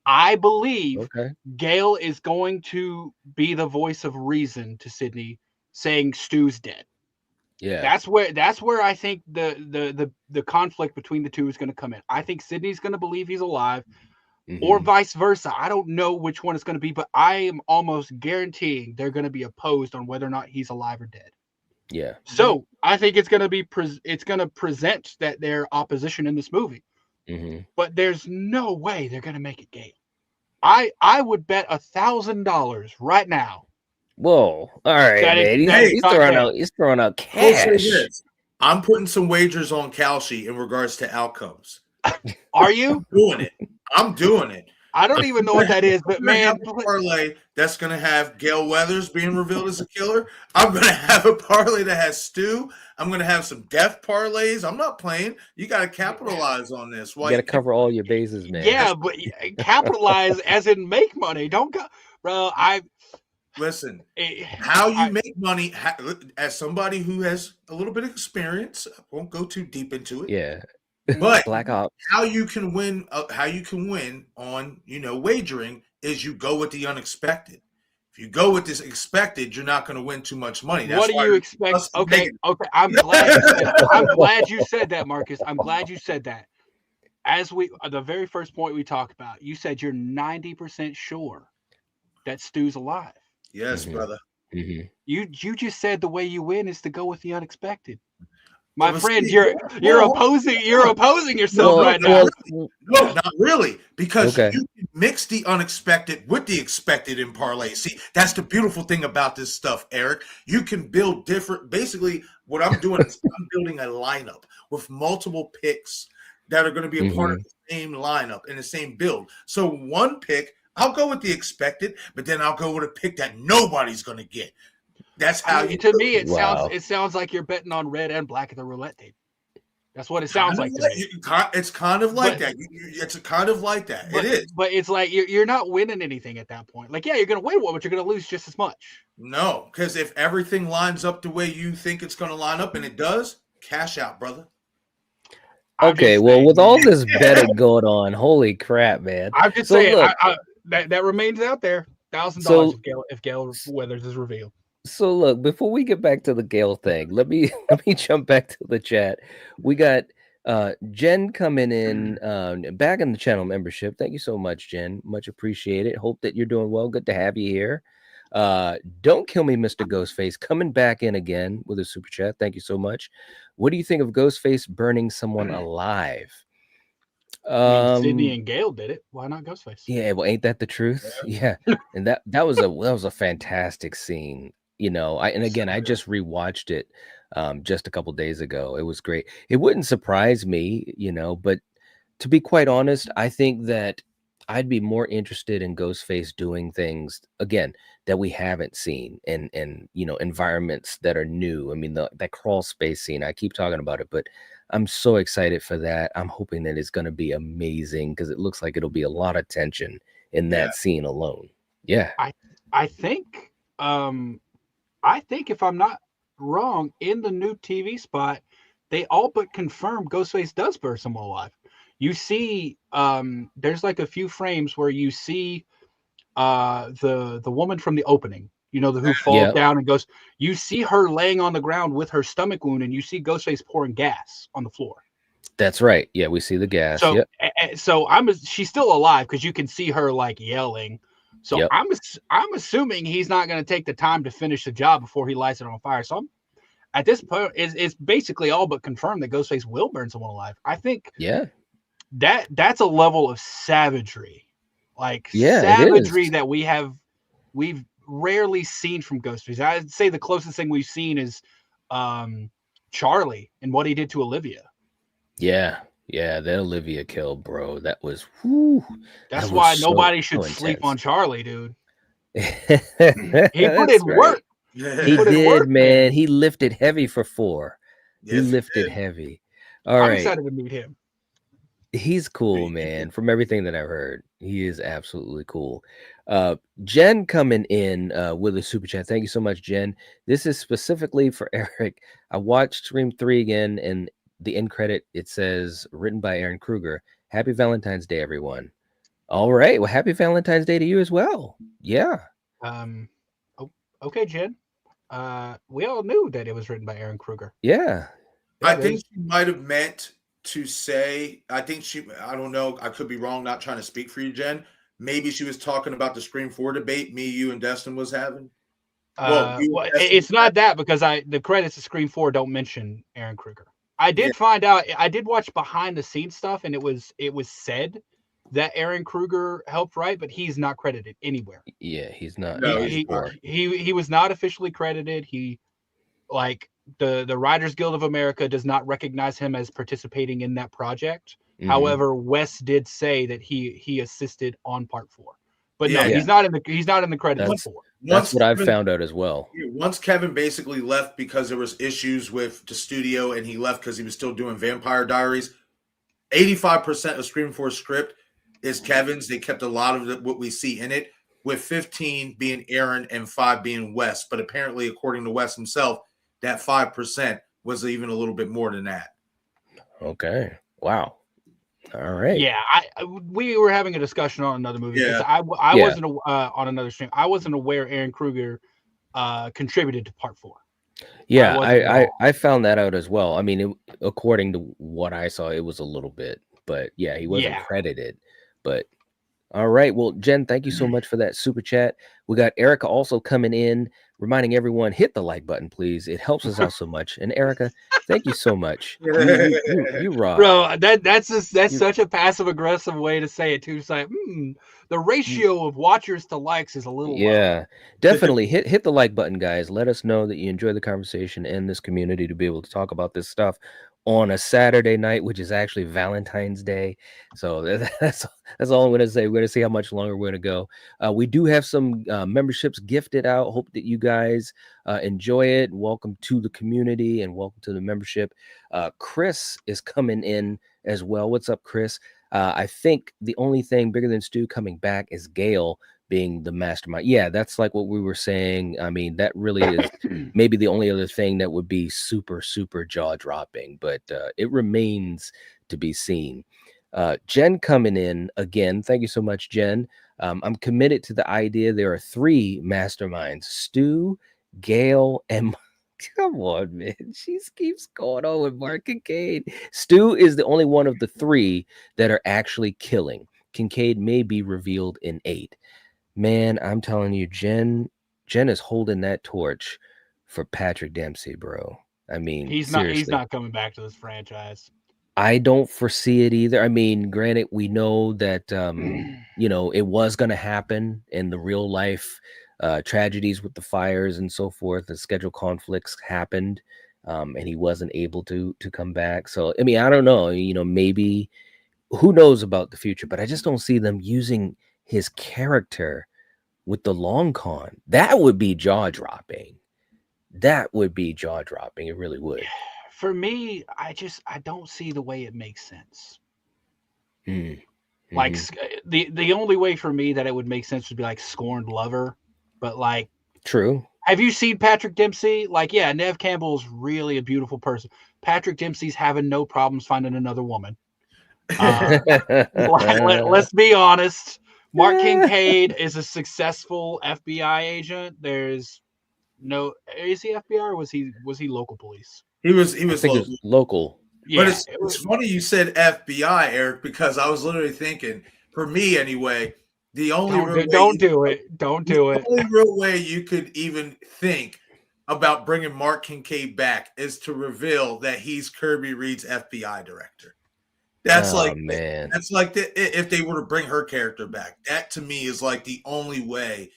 I believe Gale is going to be the voice of reason to Sidney, saying Stu's dead. Yeah. That's where I think the conflict between the two is going to come in. I think Sidney's going to believe he's alive, or vice versa. I don't know which one it's going to be, but I am almost guaranteeing they're going to be opposed on whether or not he's alive or dead. Yeah. So I think it's going to present that their opposition in this movie, but there's no way they're going to make it Gale. I would bet $1,000 right now. Whoa! All right, man. He's throwing out cash. I'm putting some wagers on Kalshi in regards to outcomes. Are you I'm doing it. I don't even know what that is, but man, a parlay that's going to have Gale Weathers being revealed as a killer. I'm going to have a parlay that has Stu. I'm going to have some death parlays. I'm not playing. You got to capitalize on this. You got to cover all your bases, man. Yeah, but capitalize as in make money. Don't go, bro. Listen, how you make money as somebody who has a little bit of experience. I won't go too deep into it. Yeah. But Black Ops. how you can win on, you know, wagering is you go with the unexpected. If you go with this expected, you're not going to win too much money. What do you expect? Okay. I'm glad you said that, Marcus. I'm glad you said that. As the very first point we talked about, you said you're 90% sure that Stu's alive. Yes, brother. You just said the way you win is to go with the unexpected. My friend, you're opposing yourself right now. No, not really, because you can mix the unexpected with the expected in parlay. See, that's the beautiful thing about this stuff, Eric. You can build different. Basically, what I'm doing is I'm building a lineup with multiple picks that are going to be a part of the same lineup in the same build. So one pick, I'll go with the expected, but then I'll go with a pick that nobody's going to get. That's how to me it sounds like you're betting on red and black at the roulette table. That's what it sounds like to me. It's kind of like that. It's kind of like that. It is. But it's like you're not winning anything at that point. Like, yeah, you're going to win one, but you're going to lose just as much. No, because if everything lines up the way you think it's going to line up, and it does, cash out, brother. Okay, well, with all this betting going on, holy crap, man. I'm just saying, that remains out there. $1,000 if Gale Weathers is revealed. So look, before we get back to the Gale thing, let me jump back to the chat. We got Jen coming in back in the channel membership. Thank you so much, Jen. Much appreciated. Hope that you're doing well. Good to have you here. Don't kill me, Mr. Ghostface, coming back in again with a super chat. Thank you so much. What do you think of Ghostface burning someone alive? Sidney and Gale did it. Why not Ghostface? Yeah, well, ain't that the truth? Yeah. And that was a fantastic scene. You know, I just rewatched it just a couple days ago. It was great. It wouldn't surprise me, you know, but to be quite honest, I think that I'd be more interested in Ghostface doing things again that we haven't seen and you know, environments that are new. I mean, that crawl space scene, I keep talking about it, but I'm so excited for that. I'm hoping that it's going to be amazing because it looks like it'll be a lot of tension in that scene alone. Yeah. I think if I'm not wrong, in the new TV spot, they all but confirmed Ghostface does burn someone alive. You see, there's like a few frames where you see the woman from the opening, who falls down and goes. You see her laying on the ground with her stomach wound, and you see Ghostface pouring gas on the floor. That's right. Yeah, we see the gas. So, Yep. so she's still alive because you can see her like yelling. So Yep. I'm assuming he's not going to take the time to finish the job before he lights it on fire. So at this point, it's basically all but confirmed that Ghostface will burn someone alive. I think that's a level of savagery, savagery that we've rarely seen from Ghostface. I'd say the closest thing we've seen is Charlie and what he did to Olivia. Yeah, that Olivia kill, bro. That was whew, That's why nobody should sleep on Charlie, dude. He put in work. He did, man. He lifted heavy for 4. Yes, he lifted heavy. I'm excited to meet him. He's cool, man. From everything that I've heard, he is absolutely cool. Jen coming in with a super chat. Thank you so much, Jen. This is specifically for Eric. I watched Scream 3 again, and the end credit, it says written by Aaron Kruger. Happy Valentine's Day, everyone. All right. Well, happy Valentine's Day to you as well. Yeah. Okay, Jen. We all knew that it was written by Aaron Kruger. Yeah. I think she might have meant to say, I don't know, I could be wrong, not trying to speak for you, Jen. Maybe she was talking about the Scream 4 debate me, you, and Destin was having. It's not that, because the credits of Scream 4 don't mention Aaron Kruger. I did find out, I did watch behind the scenes stuff, and it was said that Aaron Kruger helped write, but he's not credited anywhere. Yeah, he's not. No, he was not officially credited. He, like, the Writers Guild of America does not recognize him as participating in that project. Mm-hmm. However, Wes did say that he assisted on part 4. But he's not in the credits for. That's what I've found out as well. Once Kevin basically left because there was issues with the studio, and he left because he was still doing Vampire Diaries. 85% of Scream 4 script is Kevin's. They kept a lot of what we see in it, with 15 being Aaron and 5 being Wes. But apparently, according to Wes himself, that 5% was even a little bit more than that. Okay. Wow. All right. Yeah, we were having a discussion on another movie. Yeah. I wasn't on another stream. I wasn't aware Aaron Kruger contributed to part 4. Yeah, I found that out as well. I mean, according to what I saw, it was a little bit, but yeah, he wasn't credited. But all right, well, Jen, thank you so much for that super chat. We got Erica also coming in, reminding everyone, hit the like button, please. It helps us out so much. And Erica, thank you so much. You rock, bro. That's such a passive aggressive way to say it too. It's like, the ratio of watchers to likes is a little low. Definitely hit the like button, guys. Let us know that you enjoy the conversation and this community to be able to talk about this stuff on a Saturday night, which is actually Valentine's Day. So that's all I'm going to say. We're going to see how much longer we're going to go. We do have some memberships gifted out. Hope that you guys enjoy it. Welcome to the community and welcome to the membership. Chris is coming in as well. What's up, Chris? I think the only thing bigger than Stu coming back is Gale being the mastermind. Yeah, that's like what we were saying. I mean, that really is maybe the only other thing that would be super, super jaw-dropping, but it remains to be seen. Jen coming in again. Thank you so much, Jen. I'm committed to the idea there are 3 masterminds, Stu, Gale, and come on, man. She keeps going on with Mark Kincaid. Stu is the only one of the 3 that are actually killing. Kincaid may be revealed in 8. Man, I'm telling you, Jen is holding that torch for Patrick Dempsey, bro. I mean, he's not coming back to this franchise. I don't foresee it either. I mean, granted, we know that it was going to happen in the real life tragedies with the fires and so forth. The schedule conflicts happened, and he wasn't able to come back. So, I mean, I don't know. Maybe who knows about the future, but I just don't see them using his character with the long con. That would be jaw-dropping. It really would. For me, I don't see the way it makes sense. Mm-hmm. Like the only way for me that it would make sense would be like Scorned Lover, But like, True. have you seen Patrick Dempsey? Like, yeah, Nev Campbell's really a beautiful person. Patrick Dempsey's having no problems finding another woman. Let's be honest. Mark Kincaid is a successful FBI agent. There's no, is he FBI or was he local police? He was local. Yeah, but it's funny you said FBI, Eric, because I was literally thinking, for me anyway, the only don't do it. The only real way you could even think about bringing Mark Kincaid back is to reveal that he's Kirby Reed's FBI director. That's if they were to bring her character back, that to me is like the only way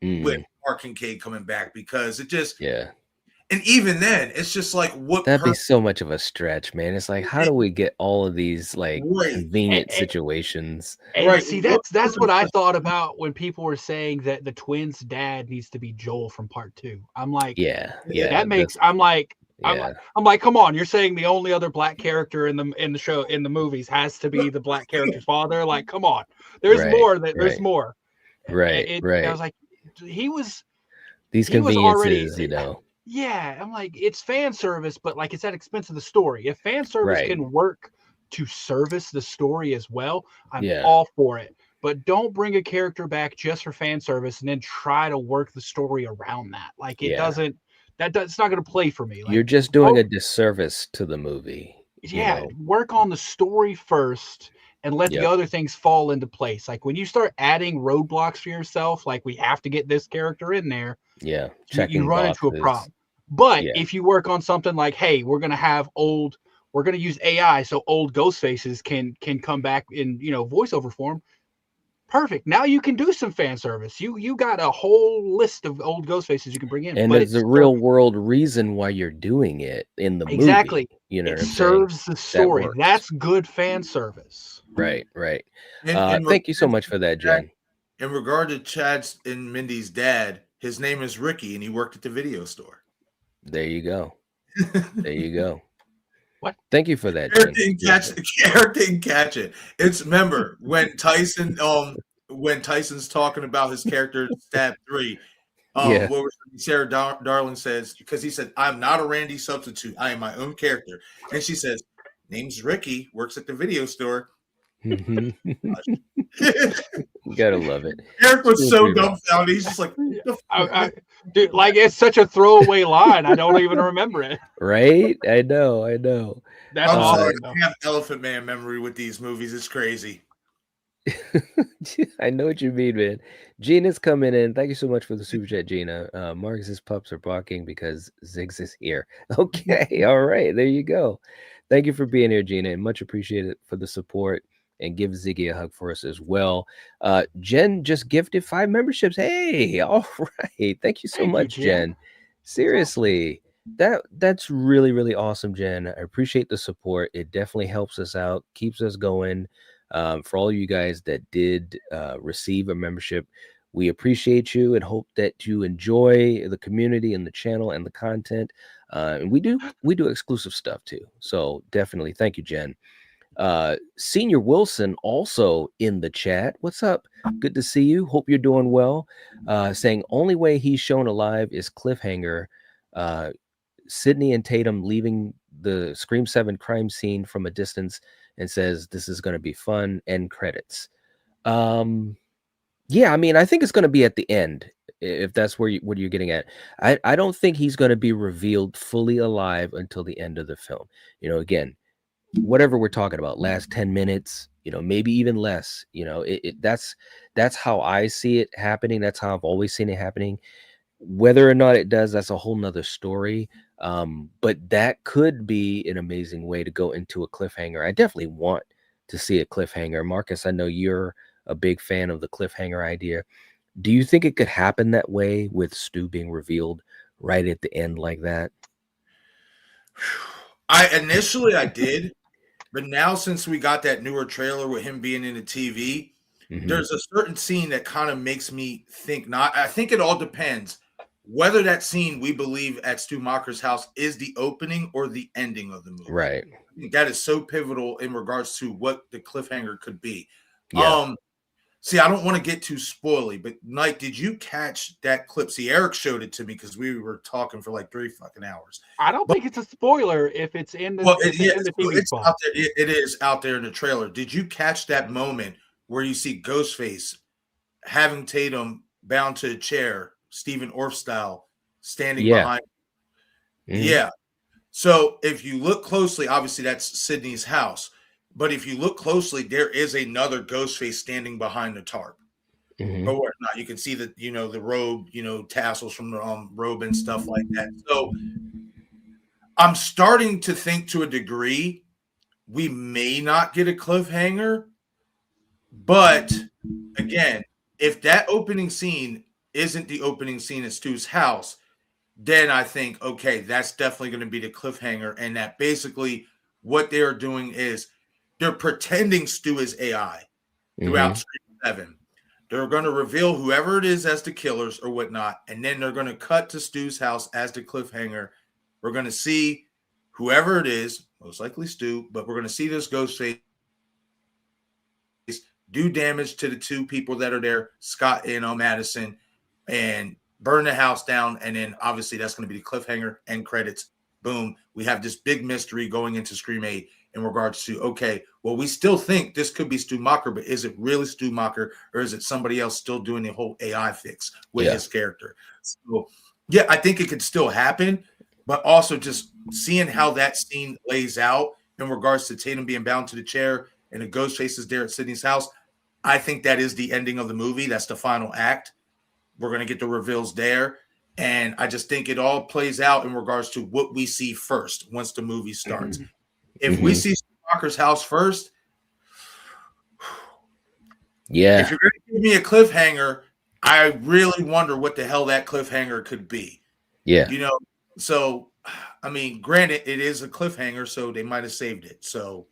with Mark Kincaid coming back, because it just And even then, it's just like that'd be so much of a stretch, man. It's like, how do we get all of these like convenient situations? And see, that's what I thought about when people were saying that the twins' dad needs to be Joel from part 2. I'm like, that makes. I'm like, come on, you're saying the only other black character in the movies has to be the black character's father? Like, come on, there's more. There's more. Right. I was like, he was. These conveniences, Yeah, I'm like, it's fan service, but like it's at expense of the story. If fan service can work to service the story as well, I'm all for it. But don't bring a character back just for fan service and then try to work the story around that. Like it doesn't. It's not going to play for me. Like, you're just doing a disservice to the movie. Yeah, work on the story first and let the other things fall into place. Like when you start adding roadblocks for yourself, like we have to get this character in there. Yeah, you run into a problem. But if you work on something like, hey, we're going to use AI so old ghost faces can come back in, voiceover form. Perfect. Now you can do some fan service. You got a whole list of old ghost faces you can bring in. And there's a real world reason why you're doing it in the movie. Exactly. It serves the story. That's good fan service. Right. Thank you so much for that, Jen. In regard to Chad's and Mindy's dad, his name is Ricky, and he worked at the video store. There you go. What? Thank you for that. Eric didn't catch it. It's remember when Tyson when Tyson's talking about his character Stab 3. What was Sarah Darling says, because he said, I'm not a Randy substitute. I am my own character. And she says, name's Ricky, works at the video store. You gotta love it. Eric was so dumbfounded. He's just like, dude, like it's such a throwaway line. I don't even remember it. Right? I know. That's I'm sorry. I have Elephant Man memory with these movies. It's crazy. I know what you mean, man. Gina's coming in. Thank you so much for the super chat, Gina. Marcus's pups are barking because Ziggs is here. Okay, all right, there you go. Thank you for being here, Gina, and much appreciated for the support. And give Ziggy a hug for us as well. Jen just gifted 5 memberships. Hey, all right. Thank you so much, Jen. Seriously, that's really, really awesome, Jen. I appreciate the support. It definitely helps us out, keeps us going. For all you guys that did receive a membership, we appreciate you and hope that you enjoy the community and the channel and the content. And we do exclusive stuff too. So definitely thank you, Jen. Senior Wilson also in the chat. What's up? Good to see you. Hope you're doing well. Saying only way he's shown alive is cliffhanger. Sidney and Tatum leaving the Scream 7 crime scene from a distance and says this is going to be fun. End credits. Yeah, I mean, I think it's going to be at the end, if that's what you're getting at. I don't think he's going to be revealed fully alive until the end of the film. Again, whatever we're talking about, last 10 minutes, maybe even less, that's how I see it happening. That's how I've always seen it happening. Whether or not it does, that's a whole nother story. But that could be an amazing way to go into a cliffhanger. I definitely want to see a cliffhanger. Marcus, I know you're a big fan of the cliffhanger idea. Do you think it could happen that way with Stu being revealed right at the end like that? I did. But now, since we got that newer trailer with him being in the TV, there's a certain scene that kind of makes me think not. I think it all depends whether that scene we believe at Stu Macher's house is the opening or the ending of the movie. Right. I think that is so pivotal in regards to what the cliffhanger could be. Yeah. See, I don't want to get too spoily, but Mike, did you catch that clip? See, Eric showed it to me because we were talking for like 3 fucking hours. I don't think it's a spoiler if it's in the, Well, if it's in the TV it's spot. out there. It is out there in the trailer. Did you catch that moment where you see Ghostface having Tatum bound to a chair, Stephen Orff style, standing behind? Mm-hmm. Yeah. So if you look closely, obviously that's Sidney's house. But if you look closely, there is another Ghostface standing behind the tarp. Mm-hmm. Or whatnot. You can see that, the robe, tassels from the robe and stuff like that. So I'm starting to think to a degree we may not get a cliffhanger. But again, if that opening scene isn't the opening scene at Stu's house, then I think, okay, that's definitely going to be the cliffhanger. And that basically what they're doing is they're pretending Stu is AI throughout Scream 7. They're going to reveal whoever it is as the killers or whatnot, and then they're going to cut to Stu's house as the cliffhanger. We're going to see whoever it is, most likely Stu, but we're going to see this Ghostface do damage to the two people that are there, Scott and Madison, and burn the house down. And then obviously that's going to be the cliffhanger, end credits. Boom. We have this big mystery going into Scream 8 in regards to, okay, well, we still think this could be Stu Macher, but is it really Stu Macher, or is it somebody else still doing the whole AI fix with his character? So, yeah, I think it could still happen, but also just seeing how that scene lays out in regards to Tatum being bound to the chair and the Ghostface is there at Sidney's house, I think that is the ending of the movie. That's the final act. We're going to get the reveals there. And I just think it all plays out in regards to what we see first once the movie starts. If we see Macher's house first, if you're going to give me a cliffhanger, I really wonder what the hell that cliffhanger could be. Yeah. So, I mean, granted, it is a cliffhanger, so they might have saved it. So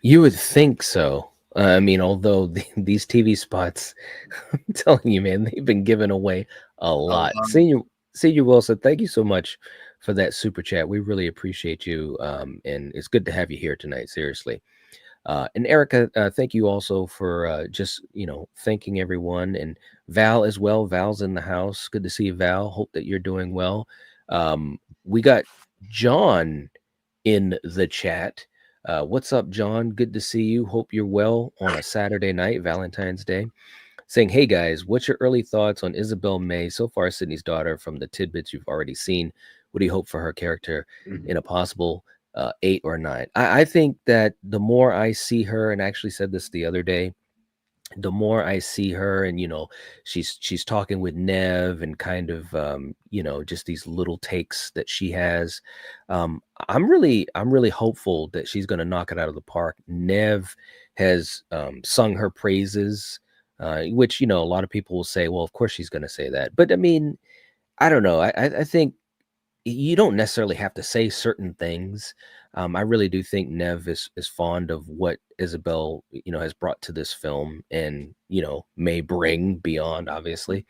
you would think so. I mean, although these TV spots, I'm telling you, man, they've been giving away a lot. Senior Wilson, thank you so much for that super chat. We really appreciate you, and it's good to have you here tonight. Seriously, and Erica, thank you also for just thanking everyone, and Val as well. Val's in the house. Good to see you, Val. Hope that you're doing well. We got John in the chat. What's up, John? Good to see you. Hope you're well on a Saturday night, Valentine's Day. Saying, hey guys, what's your early thoughts on Isabel May? So far, Sidney's daughter, from the tidbits you've already seen. What do you hope for her character in a possible 8 or 9? I think that the more I see her, and I actually said this the other day, the more I see her, and she's talking with Nev, and kind of just these little takes that she has. I'm really hopeful that she's going to knock it out of the park. Nev has sung her praises, which a lot of people will say, well, of course she's going to say that. But I mean, I don't know. I think you don't necessarily have to say certain things. I really do think Nev is fond of what Isabel, has brought to this film, and, may bring beyond, obviously.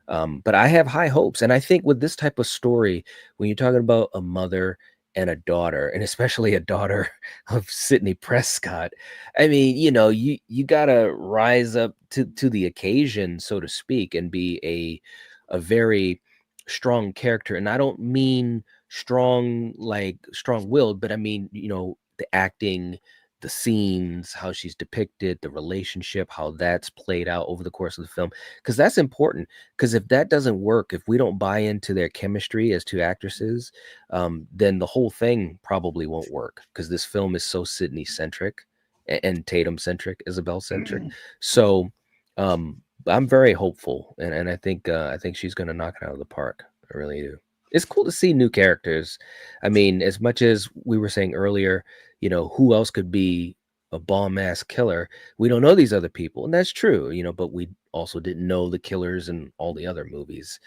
But I have high hopes. And I think with this type of story, when you're talking about a mother and a daughter, and especially a daughter of Sidney Prescott, I mean, you got to rise up to the occasion, so to speak, and be a very strong character. And I don't mean strong-willed, but I mean, the acting, the scenes, how she's depicted, the relationship, how that's played out over the course of the film, because that's important. Because if that doesn't work, if we don't buy into their chemistry as two actresses, then the whole thing probably won't work, because this film is so Sidney-centric and Tatum-centric, Isabel-centric. So I'm very hopeful, and I think she's going to knock it out of the park. I really do. It's cool to see new characters. I mean, as much as we were saying earlier, who else could be a bomb-ass killer? We don't know these other people, and that's true, but we also didn't know the killers in all the other movies.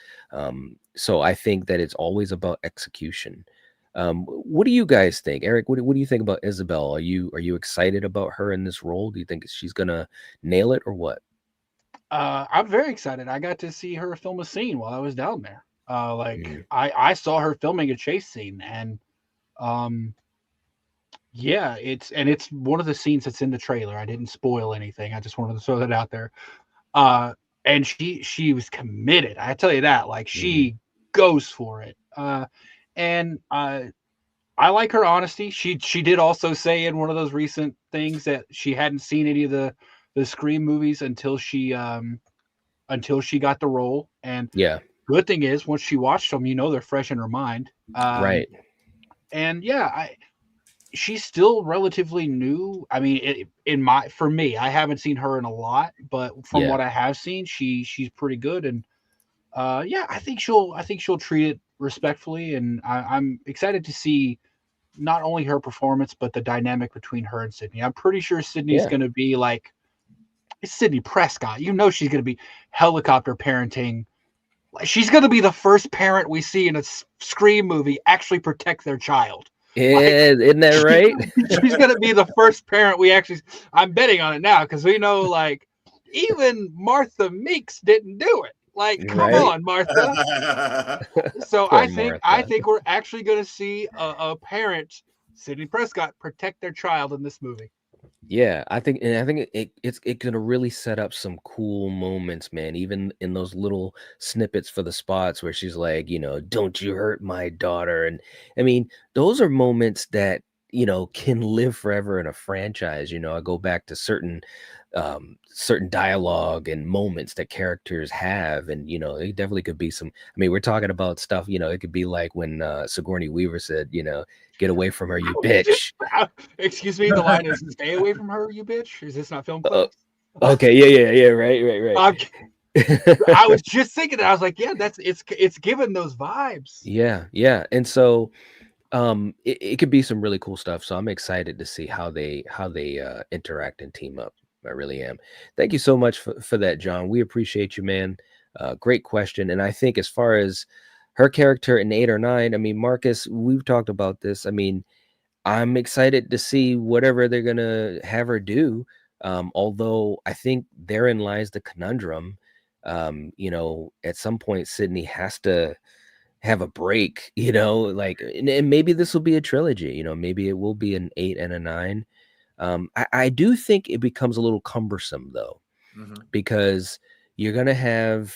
So I think that it's always about execution. What do you guys think? Eric, what do you think about Isabel? Are you excited about her in this role? Do you think she's going to nail it, or what? I'm very excited. I got to see her film a scene while I was down there. I saw her filming a chase scene, and Yeah, it's one of the scenes that's in the trailer. I didn't spoil anything. I just wanted to throw that out there. And she was committed. I tell you that. Like she goes for it. And I like her honesty. She did also say in one of those recent things that she hadn't seen any of the Scream movies until she got the role. And Yeah. good thing is once she watched them, they're fresh in her mind. Right. And yeah, she's still relatively new. I mean, for me, I haven't seen her in a lot, but from what I have seen, she's pretty good. And yeah, I think she'll treat it respectfully, and I'm excited to see not only her performance but the dynamic between her and Sidney. I'm pretty sure Sidney's going to be like it's Sidney Prescott. She's going to be helicopter parenting. She's going to be the first parent we see in a Scream movie actually protect their child. Yeah, isn't that right? She's going to be the first parent we actually. I'm betting on it now because we know, like, even Martha Meeks didn't do it. Like, come on, Martha. So I think we're actually going to see a parent, Sidney Prescott, protect their child in this movie. Yeah, I think it's gonna really set up some cool moments, man. Even in those little snippets for the spots where she's like, don't you hurt my daughter. And I mean, those are moments that can live forever in a franchise. I go back to certain dialogue and moments that characters have, and it definitely could be some. I mean, we're talking about stuff. It could be like when Sigourney Weaver said, "Get away from her, you bitch." Excuse me, the line is "Stay away from her, you bitch." Is this not film clips? Okay, yeah, right. I was just thinking that. I was like, yeah, it's given those vibes. Yeah, and so it could be some really cool stuff. So I'm excited to see how they interact and team up. I really am. Thank you so much for that, John. We appreciate you, man. Great question. And I think as far as her character in 8 or 9, I mean, Marcus, we've talked about this. I mean, I'm excited to see whatever they're going to have her do. Although I think therein lies the conundrum. At some point, Sidney has to have a break, like, and maybe this will be a trilogy, maybe it will be an 8 and a 9. I do think it becomes a little cumbersome, though, because you're going to have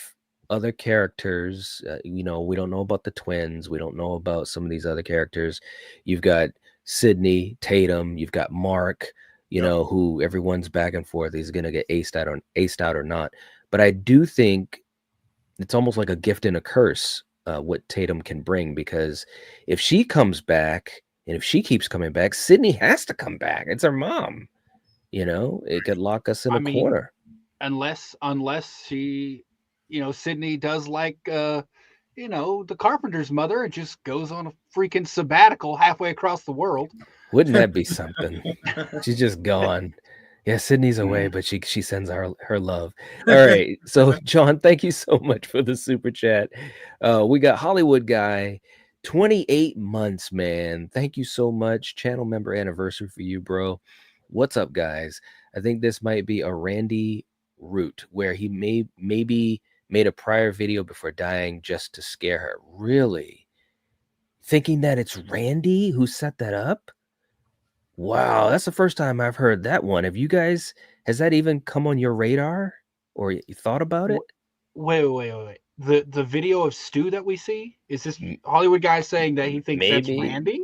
other characters. We don't know about the twins. We don't know about some of these other characters. You've got Sidney, Tatum. You've got Mark, who everyone's back and forth. He's going to get aced out or not. But I do think it's almost like a gift and a curse, what Tatum can bring, because if she comes back, and if she keeps coming back, Sidney has to come back. It's her mom. It could lock us in a corner. Unless she, Sidney does like, the carpenter's mother and just goes on a freaking sabbatical halfway across the world. Wouldn't that be something? She's just gone. Yeah, Sydney's away, but she sends her love. All right. So, John, thank you so much for the super chat. We got Hollywood Guy. 28 months, man. Thank you so much. Channel member anniversary for you, bro. What's up, guys? I think this might be a Randy route where he maybe made a prior video before dying just to scare her. Really? Thinking that it's Randy who set that up? Wow, that's the first time I've heard that one. Have you guys, has that even come on your radar or you thought about it? Wait. The video of Stu that we see, is this Hollywood Guy saying that he thinks that's Randy?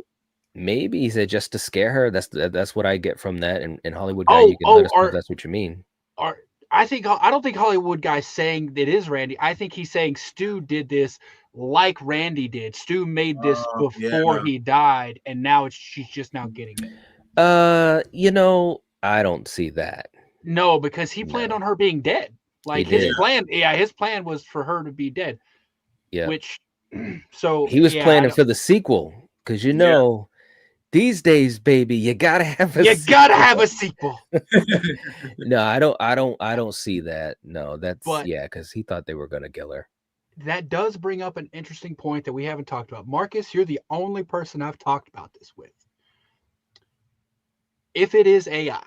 Maybe he said just to scare her. That's what I get from that. And Hollywood Guy, you can let us know if that's what you mean. I don't think Hollywood Guy saying it is Randy. I think he's saying Stu did this like Randy did. Stu made this before he died, and now she's just now getting it. I don't see that. No, because he planned on her being dead. Like his plan was for her to be dead. Yeah. Which so he was planning for the sequel, because these days, baby, you gotta have a sequel. No, I don't see that. No, that's because he thought they were gonna kill her. That does bring up an interesting point that we haven't talked about. Marcus, you're the only person I've talked about this with. If it is AI,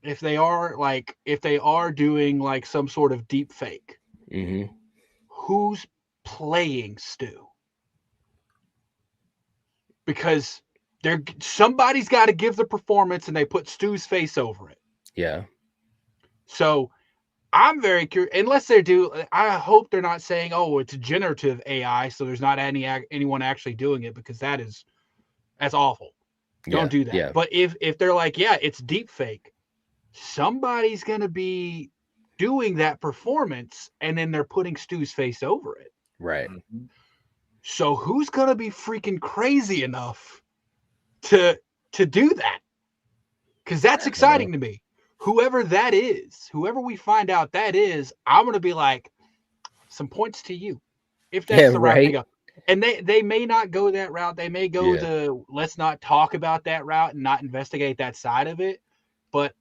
if they are doing like some sort of deep fake, who's playing Stu? Because somebody's got to give the performance, and they put Stu's face over it. Yeah. So I'm very curious. Unless they do, I hope they're not saying, "Oh, it's generative AI," so there's not anyone actually doing it, because that's awful. Don't do that. Yeah. But if they're like, "Yeah, it's deep fake," somebody's gonna be doing that performance, and then they're putting Stu's face over it. Right. So who's gonna be freaking crazy enough to do that? Because that's exciting to me. Whoever that is, whoever we find out that is, I'm gonna be like, some points to you, if that's the route they go. And they may not go that route. They may go the let's not talk about that route and not investigate that side of it. But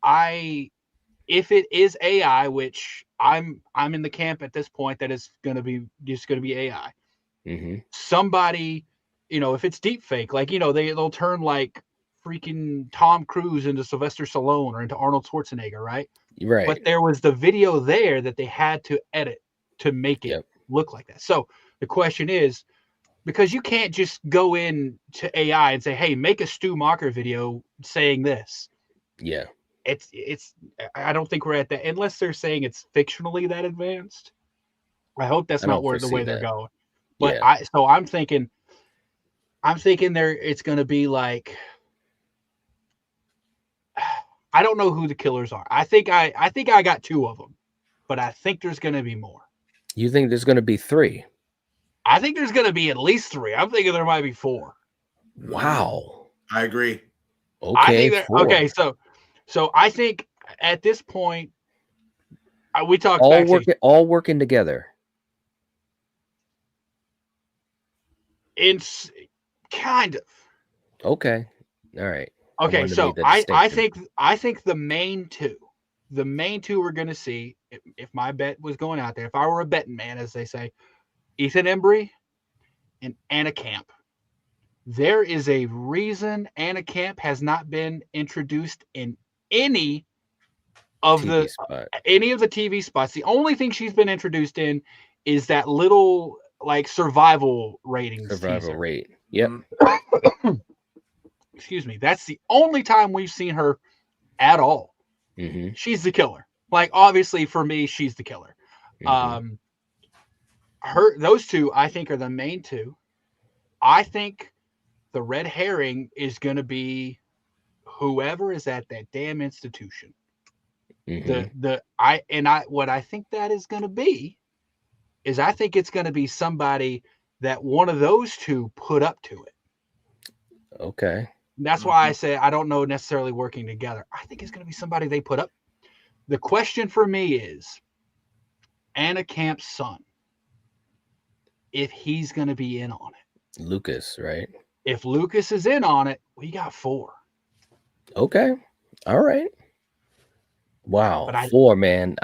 if it is AI, which I'm in the camp at this point that is gonna be just gonna be AI. Somebody, if it's deep fake, like they'll turn like freaking Tom Cruise into Sylvester Stallone or into Arnold Schwarzenegger, right? Right. But there was the video there that they had to edit to make it look like that. So the question is, because you can't just go in to AI and say, "Hey, make a Stu Macher video saying this." Yeah. It's I don't think we're at that, unless they're saying it's fictionally that advanced. I hope that's not the way they're going. But I'm thinking it's going to be like, I don't know who the killers are. I think I got 2 of them, but I think there's going to be more. You think there's going to be 3? I think there's going to be at least 3. I'm thinking there might be 4. Wow. I agree. Okay. Okay. So I think at this point, we talked all working together. It's kind of. Okay. All right. Okay, so I think the main 2 we're going to see, if my bet was going out there, if I were a betting man, as they say, Ethan Embry and Anna Camp. There is a reason Anna Camp has not been introduced in any of the TV spots. The only thing she's been introduced in is that little like survival ratings. Survival rate. Yep. Excuse me. That's the only time we've seen her at all. She's the killer. Like, obviously for me, she's the killer. Those 2 I think are the main 2. I think the red herring is going to be whoever is at that damn institution. What I think that is going to be is, I think it's going to be somebody that one of those 2 put up to it. Okay. That's why I say I don't know necessarily working together. I think it's going to be somebody they put up. The question for me is Anna Camp's son, if he's going to be in on it. Lucas, right? If Lucas is in on it, we got 4. Okay. All right. Wow. 4, man.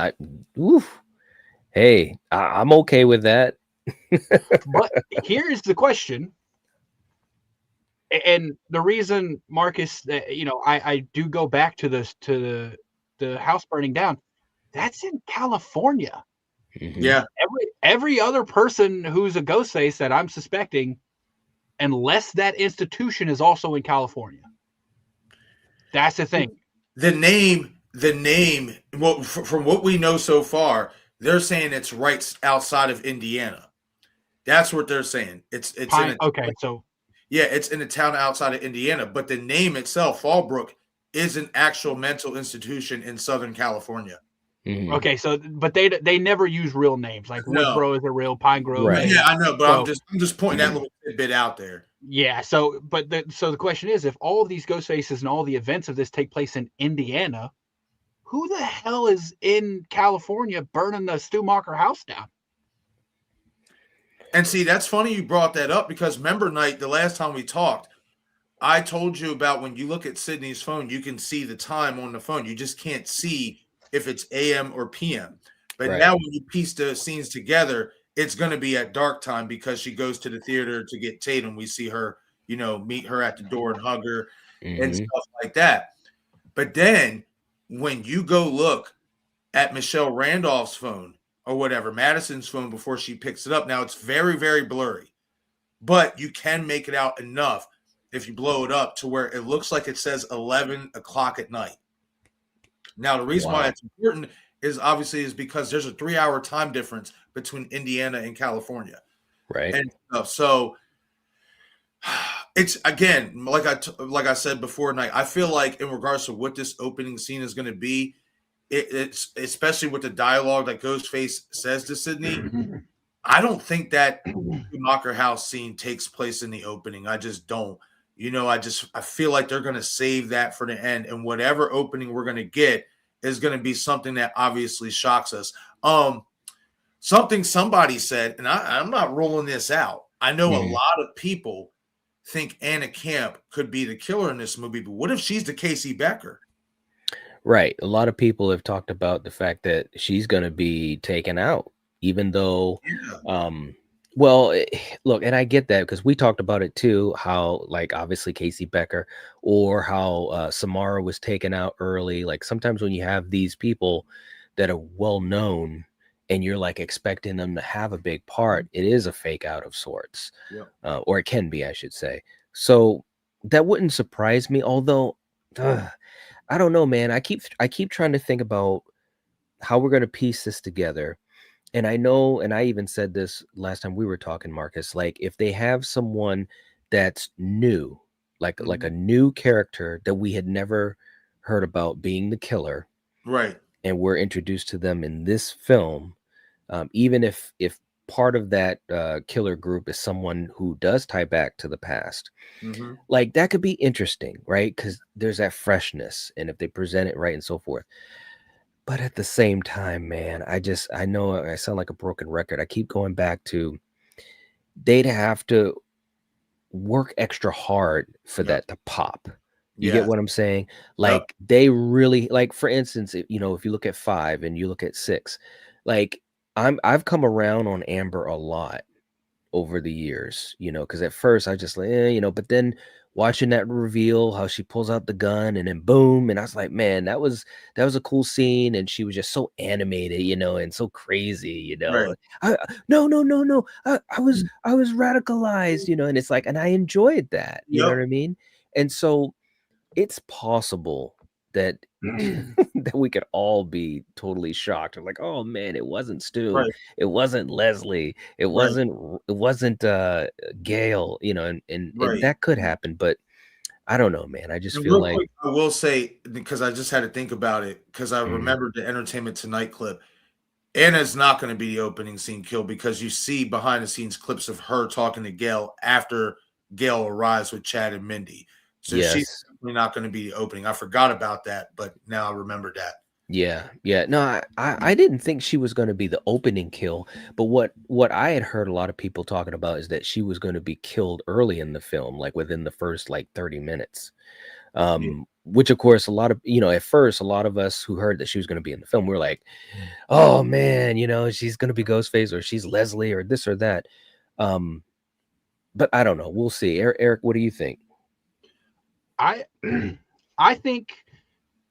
Hey, I'm okay with that. But here's the question. And the reason, Marcus, that I do go back to the house burning down. That's in California. Yeah. Every other person who's a Ghostface that I'm suspecting, unless that institution is also in California. That's the thing. The name. Well, from what we know so far, they're saying it's right outside of Indiana. That's what they're saying. It's it's in a town outside of Indiana, but the name itself, Fallbrook, is an actual mental institution in Southern California. Okay, so but they never use real names, like Woodboro is a real, Pine Grove. Right. Yeah, I know, but I'm just pointing that little bit out there. Yeah. So the question is, if all of these Ghostfaces and all the events of this take place in Indiana, who the hell is in California burning the Stu Macher house down? And see, that's funny you brought that up, because remember, Knight, the last time we talked, I told you about when you look at Sydney's phone, you can see the time on the phone. You just can't see if it's AM or PM. But now when you piece the scenes together, it's going to be at dark time, because she goes to the theater to get Tatum. We see her, meet her at the door and hug her and stuff like that. But then when you go look at Michelle Randolph's phone, or whatever, Madison's phone, before she picks it up. Now, it's very, very blurry, but you can make it out enough. if you blow it up to where it looks like it says 11 o'clock at night. Now, the reason why it's important is because there's a 3-hour time difference between Indiana and California. Right. And so it's, again, like I said before tonight, I feel like in regards to what this opening scene is going to be, it's especially with the dialogue that Ghostface says to Sidney, I don't think that Macher house scene takes place in the opening. I just don't. I feel like they're going to save that for the end, and whatever opening we're going to get is going to be something that obviously shocks us. Something somebody said, and I'm not rolling this out. I know a lot of people think Anna Camp could be the killer in this movie, but what if she's the Casey Becker? Right. A lot of people have talked about the fact that she's going to be taken out, even though, look, and I get that because we talked about it too, how like obviously Casey Becker or how Samara was taken out early. Like sometimes when you have these people that are well known and you're like expecting them to have a big part, it is a fake out of sorts, or it can be, I should say. So that wouldn't surprise me. Although, I don't know, man. I keep trying to think about how we're going to piece this together. And I know, and I even said this last time we were talking, Marcus, like if they have someone that's new, like a new character that we had never heard about being the killer, right? And we're introduced to them in this film, even if part of that killer group is someone who does tie back to the past, like that could be interesting, right? Because there's that freshness, and if they present it right and so forth. But at the same time, man, I know I sound like a broken record. I keep going back to they'd have to work extra hard for that to pop. You get what I'm saying? Like they really, like for instance, if you look at 5 and you look at 6, like I've come around on Amber a lot over the years, because at first I just like, but then watching that reveal, how she pulls out the gun and then boom, and I was like, man, that was a cool scene, and she was just so animated, and so crazy, Right. No, I was radicalized, and it's like, and I enjoyed that, you know what I mean? And so it's possible that that we could all be totally shocked. Like, oh man, it wasn't Stu, it wasn't Leslie, it wasn't Gale, and that could happen, but I don't know, man. I just feel like quick, I will say, because I just had to think about it, because I remembered the Entertainment Tonight clip. Anna's not going to be the opening scene kill, because you see behind the scenes clips of her talking to Gale after Gale arrives with Chad and Mindy. So she's definitely not going to be the opening. I forgot about that, but now I remember that. Yeah. No, I didn't think she was going to be the opening kill, but what I had heard a lot of people talking about is that she was going to be killed early in the film, like within the first like 30 minutes. Which of course a lot of, at first a lot of us who heard that she was going to be in the film, we were like, oh man, she's going to be Ghostface, or she's Leslie, or this or that. But I don't know. We'll see. Eric, what do you think? I think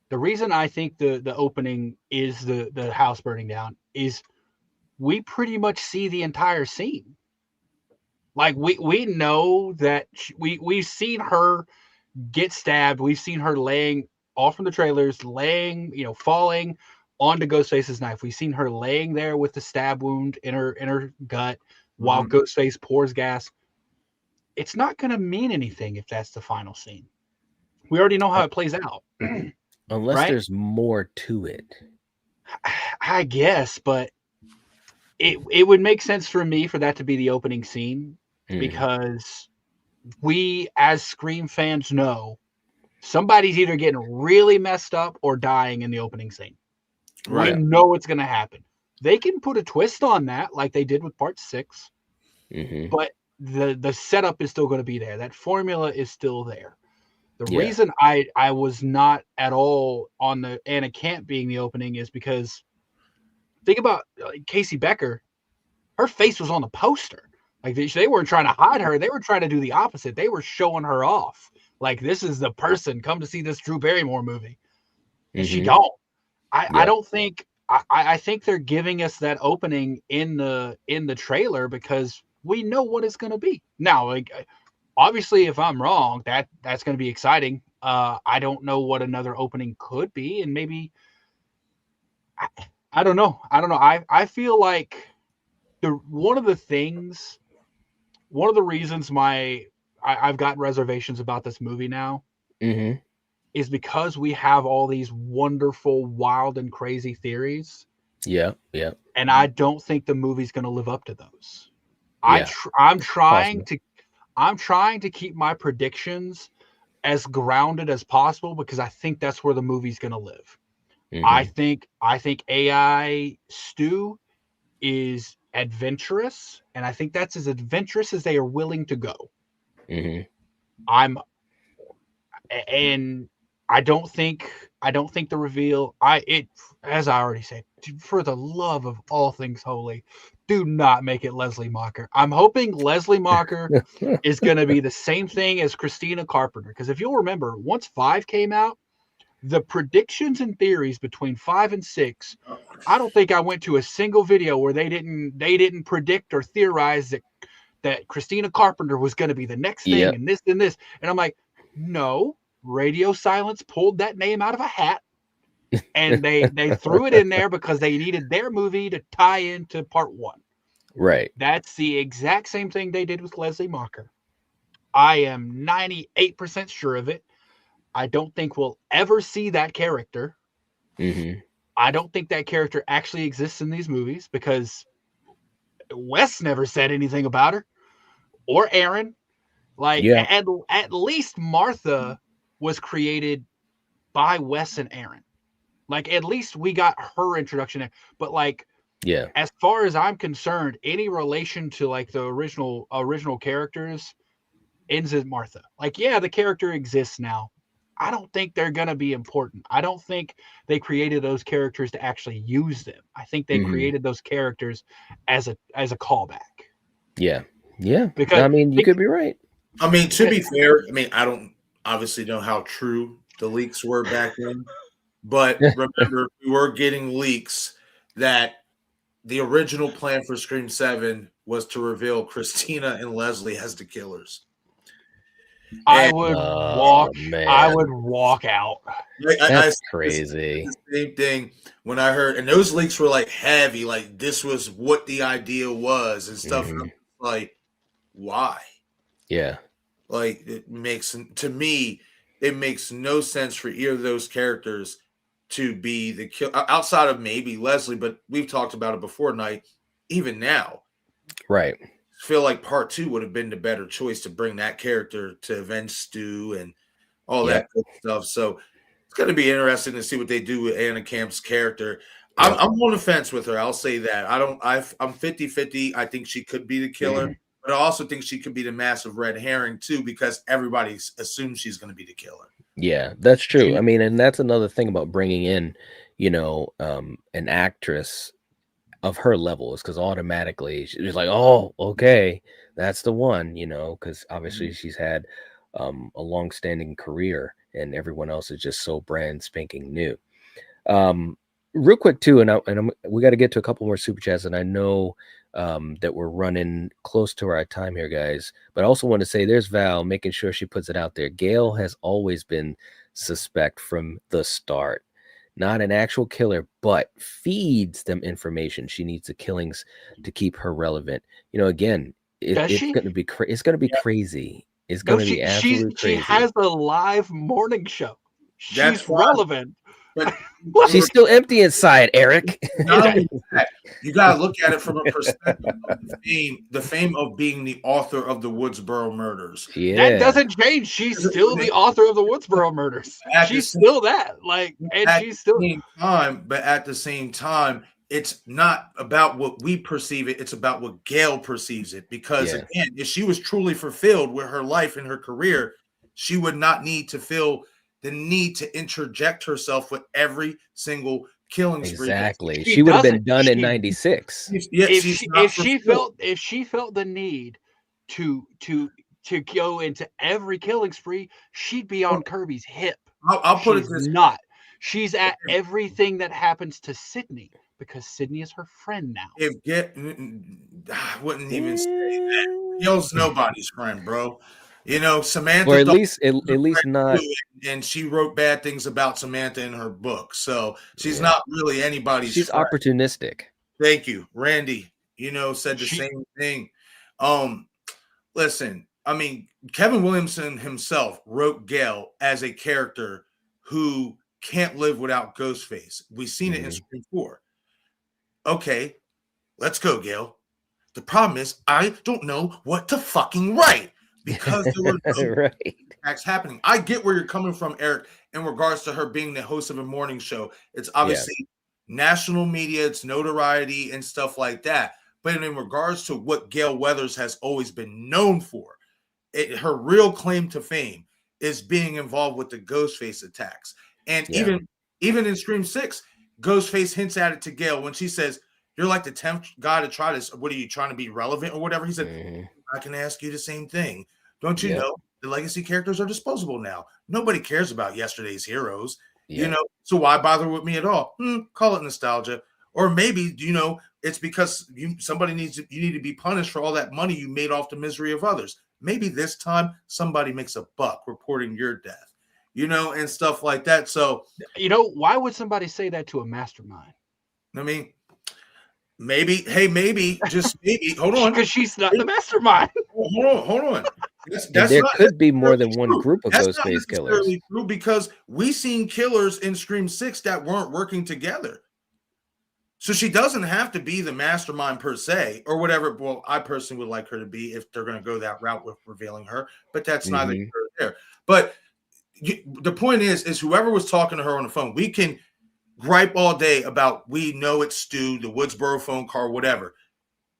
the reason I think the opening is the house burning down is we pretty much see the entire scene. Like we know that we've seen her get stabbed. We've seen her laying all from the trailers, falling onto Ghostface's knife. We've seen her laying there with the stab wound in her gut while Ghostface pours gas. It's not going to mean anything if that's the final scene. We already know how it plays out. Unless there's more to it. I guess, but it would make sense for me for that to be the opening scene, because we as Scream fans know somebody's either getting really messed up or dying in the opening scene. We know what's going to happen. They can put a twist on that like they did with part 6, but the setup is still going to be there. That formula is still there. The reason I was not at all on the Anna Camp being the opening is because think about Casey Becker. Her face was on the poster. Like they weren't trying to hide her. They were trying to do the opposite. They were showing her off. Like, this is the person. Come to see this Drew Barrymore movie. And she don't. I don't think. I think they're giving us that opening in the trailer because we know what it's going to be. Now, like, obviously, if I'm wrong, that's going to be exciting. I don't know what another opening could be, and maybe I don't know. I feel like one of the reasons I've got reservations about this movie now Mm-hmm. is because we have all these wonderful, wild, and crazy theories. Yeah. Yeah. And I don't think the movie's going to live up to those. Yeah. I'm trying Possible. to keep my predictions as grounded as possible because I think that's where the movie's going to live. Mm-hmm. I think AI Stu is adventurous, and I think that's as adventurous as they are willing to go. Mm-hmm. I don't think the reveal. As I already said, for the love of all things holy, do not make it Leslie Mocker. I'm hoping Leslie Mocker is going to be the same thing as Christina Carpenter, because if you'll remember, once 5 came out, the predictions and theories between 5 and 6, I don't think I went to a single video where they didn't predict or theorize that Christina Carpenter was going to be the next thing Yep. and this and this. And I'm like, no, Radio Silence pulled that name out of a hat and they threw it in there because they needed their movie to tie into part 1. Right. That's the exact same thing they did with Leslie Mocker. I am 98% sure of it. I don't think we'll ever see that character. Mm-hmm. I don't think that character actually exists in these movies because Wes never said anything about her, or Aaron. Like, Yeah. at least Martha was created by Wes and Aaron. Like, at least we got her introduction there. But like, Yeah. as far as I'm concerned, any relation to like the original characters ends at Martha. Like, yeah, the character exists now. I don't think they're going to be important. I don't think they created those characters to actually use them. I think they created those characters as a callback. Yeah. Yeah. Because I mean, you could be right. I mean, to be fair, I mean, I don't obviously know how true the leaks were back then, but remember, we were getting leaks that the original plan for Scream 7 was to reveal Christina and Leslie as the killers. I would walk out. That's crazy. The same thing when I heard, and those leaks were like heavy, like this was what the idea was and stuff. Mm-hmm. Like, why? Yeah. Like, it makes no sense for either of those characters to be the kill outside of maybe Leslie, but we've talked about it before, Night. Even now, Right. I feel like part 2 would have been the better choice to bring that character to avenge Stu and all that good stuff. So it's going to be interesting to see what they do with Anna Camp's character. Yep. I'm on the fence with her. I'll say that. I'm 50-50. I think she could be the killer, but I also think she could be the massive red herring too, because everybody assumes she's going to be the killer. Yeah, that's true. I mean, and that's another thing about bringing in, an actress of her level, is because automatically she's like, oh, okay, that's the one, because obviously she's had a long-standing career and everyone else is just so brand spanking new. Real quick too, we got to get to a couple more super chats, and I know that we're running close to our time here, guys, but I also want to say there's Val making sure she puts it out there. Gale has always been suspect from the start. Not an actual killer, but feeds them information. She needs the killings to keep her relevant. Again, it's going to be it's going to be crazy. It's going to be absolutely crazy. She has a live morning show. She's relevant. But she's still empty inside, Eric. Not only that, you got to look at it from a perspective of the fame of being the author of the Woodsboro murders. Yeah, that doesn't change. She's still the author of the Woodsboro murders. She's still that. But at the same time, it's not about what we perceive it. It's about what Gale perceives it. Because again, if she was truly fulfilled with her life and her career, she would not need to feel the need to interject herself with every single killing spree. Exactly. She would have been done in 96. If she felt the need to go into every killing spree, she'd be on Kirby's hip. I'll put it this way. She's at everything that happens to Sidney because Sidney is her friend now. I wouldn't even say that. Gale's nobody's friend, bro. You know, Samantha or at thought least at least not. and she wrote bad things about Samantha in her book. So she's Yeah, not really anybody's she's friend. opportunistic. Thank you. Randy, said the She- same thing. Listen, I mean, Kevin Williamson himself wrote Gale as a character who can't live without Ghostface. We've seen it in Scream 4. Okay, let's go, Gale. The problem is I don't know what to fucking write because there were no Right. acts happening. I get where you're coming from, Eric, in regards to her being the host of a morning show. It's obviously national media, it's notoriety and stuff like that. But in regards to what Gale Weathers has always been known for, her real claim to fame is being involved with the Ghostface attacks. And even in Scream 6, Ghostface hints at it to Gale when she says, "You're like the 10th guy to try this. What are you trying to be relevant or whatever?" He said, "I can ask you the same thing. Don't you know the legacy characters are disposable now? Nobody cares about yesterday's heroes. So why bother with me at all? Call it nostalgia. Or maybe, it's because you need to be punished for all that money you made off the misery of others. Maybe this time somebody makes a buck reporting your death, and stuff like that." So, why would somebody say that to a mastermind? I mean, maybe, just maybe. Hold on, because she's not the mastermind. Hold on. There could be more than one group of Ghostface killers. True, because we seen killers in Scream 6 that weren't working together. So she doesn't have to be the mastermind per se, or whatever. Well, I personally would like her to be if they're going to go that route with revealing her, but that's neither here nor there. But the point is whoever was talking to her on the phone, we can gripe all day about, we know it's Stu, the Woodsboro phone call, whatever.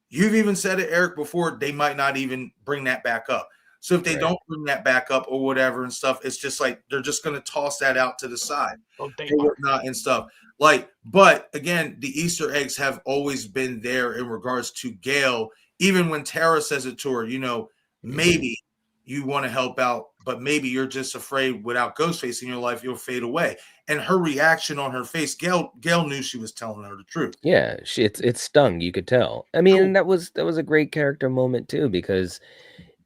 You've even said it, Eric, before. They might not even bring that back up. So if they don't bring that back up or whatever and stuff, it's just like they're just going to toss that out to the side or whatnot and stuff. But again, the Easter eggs have always been there in regards to Gale. Even when Tara says it to her, maybe you want to help out, but maybe you're just afraid without Ghostface in your life, you'll fade away. And her reaction on her face, Gale knew she was telling her the truth. Yeah, it stung. You could tell. I mean, that was a great character moment too, because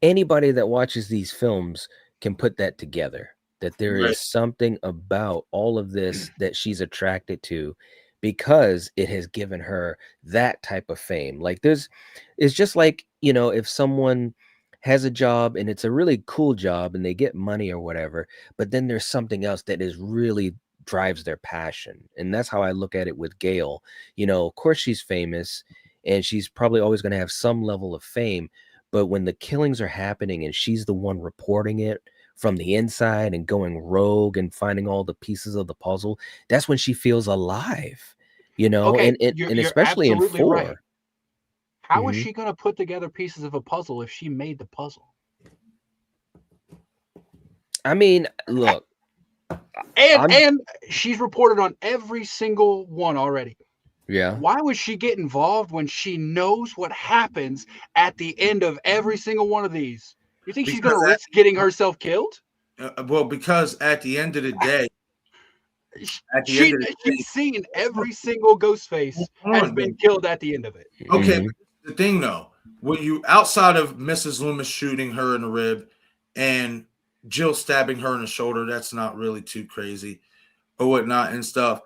anybody that watches these films can put that together, that there is something about all of this that she's attracted to because it has given her that type of fame. Like it's just like, if someone has a job and it's a really cool job and they get money or whatever, but then there's something else that is really drives their passion. And that's how I look at it with Gale. Of course she's famous and she's probably always going to have some level of fame, but when the killings are happening and she's the one reporting it from the inside and going rogue and finding all the pieces of the puzzle, that's when she feels alive, and especially in 4. Right. How is she going to put together pieces of a puzzle if she made the puzzle? I mean, look. And she's reported on every single one already. Yeah. Why would she get involved when she knows what happens at the end of every single one of these? You think she's going to risk getting herself killed? Well, because at the end of the day, she's seen every single Ghostface has been killed at the end of it. Okay, the thing though, when you outside of Mrs. Loomis shooting her in the rib and Jill stabbing her in the shoulder, that's not really too crazy or whatnot and stuff.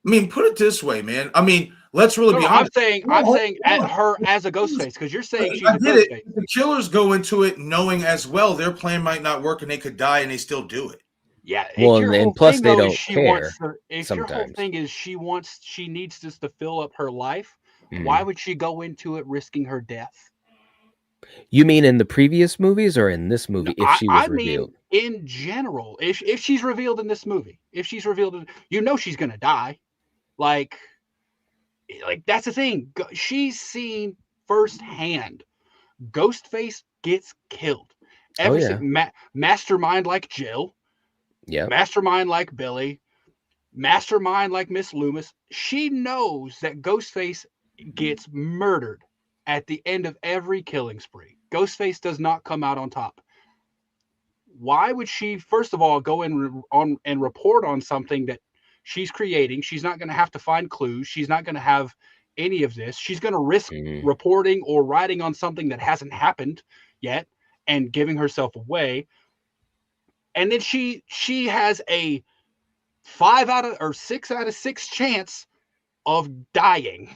I mean, put it this way, man. I mean, let's really be honest. I'm saying at her as a Ghostface, because you're saying she's a Ghostface. The killers go into it knowing as well their plan might not work and they could die and they still do it. Yeah. Well, and plus they don't care. If sometimes. your whole thing is she needs this to fill up her life, why would she go into it risking her death? You mean in the previous movies or in this movie? If she was revealed, in general, if she's revealed in this movie, she's going to die. Like that's the thing. She's seen firsthand. Ghostface gets killed. Mastermind like Jill. Yeah. Mastermind like Billy. Mastermind like Miss Loomis. She knows that Ghostface gets murdered at the end of every killing spree. Ghostface does not come out on top. Why would she, first of all, go in on and report on something that she's creating? She's not going to have to find clues. She's not going to have any of this. She's going to risk reporting or writing on something that hasn't happened yet. and giving herself away. And then she has a 6 out of 6 chance of dying.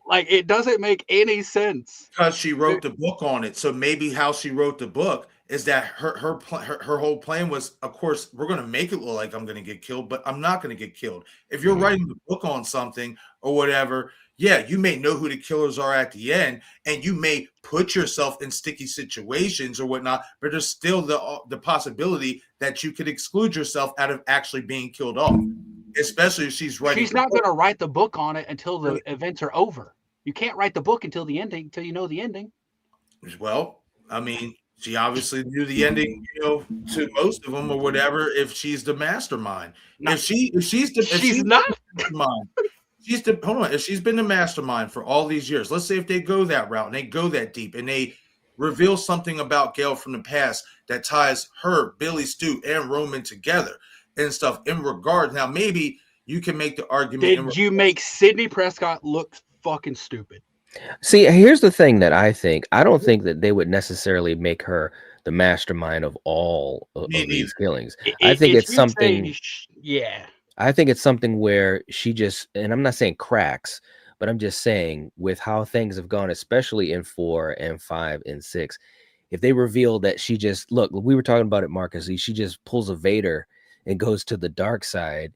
Like, it doesn't make any sense. Because she wrote the book on it. So maybe how she wrote the book is that her whole plan was, of course, we're going to make it look like I'm going to get killed, but I'm not going to get killed. If you're writing the book on something or whatever, yeah, you may know who the killers are at the end, and you may put yourself in sticky situations or whatnot, but there's still the possibility that you could exclude yourself out of actually being killed off, especially if she's writing. She's not going to write the book on it until the events are over. You can't write the book until the ending, until you know the ending. Well, I mean, she obviously knew the ending, to most of them or whatever. If she's the mastermind, if she's not the mastermind, if she's been the mastermind for all these years, let's say if they go that route and they go that deep and they reveal something about Gale from the past that ties her, Billy, Stu, and Roman together and stuff in regard. Now, maybe you can make the argument. Did you make Sidney Prescott look fucking stupid? See, here's the thing that I think. I don't think that they would necessarily make her the mastermind of all of these killings. I think it's something. I think it's something where she just, and I'm not saying cracks, but I'm just saying with how things have gone, especially in 4 and 5 and 6, if they reveal that she just, look, we were talking about it, Marcus, she just pulls a Vader and goes to the dark side,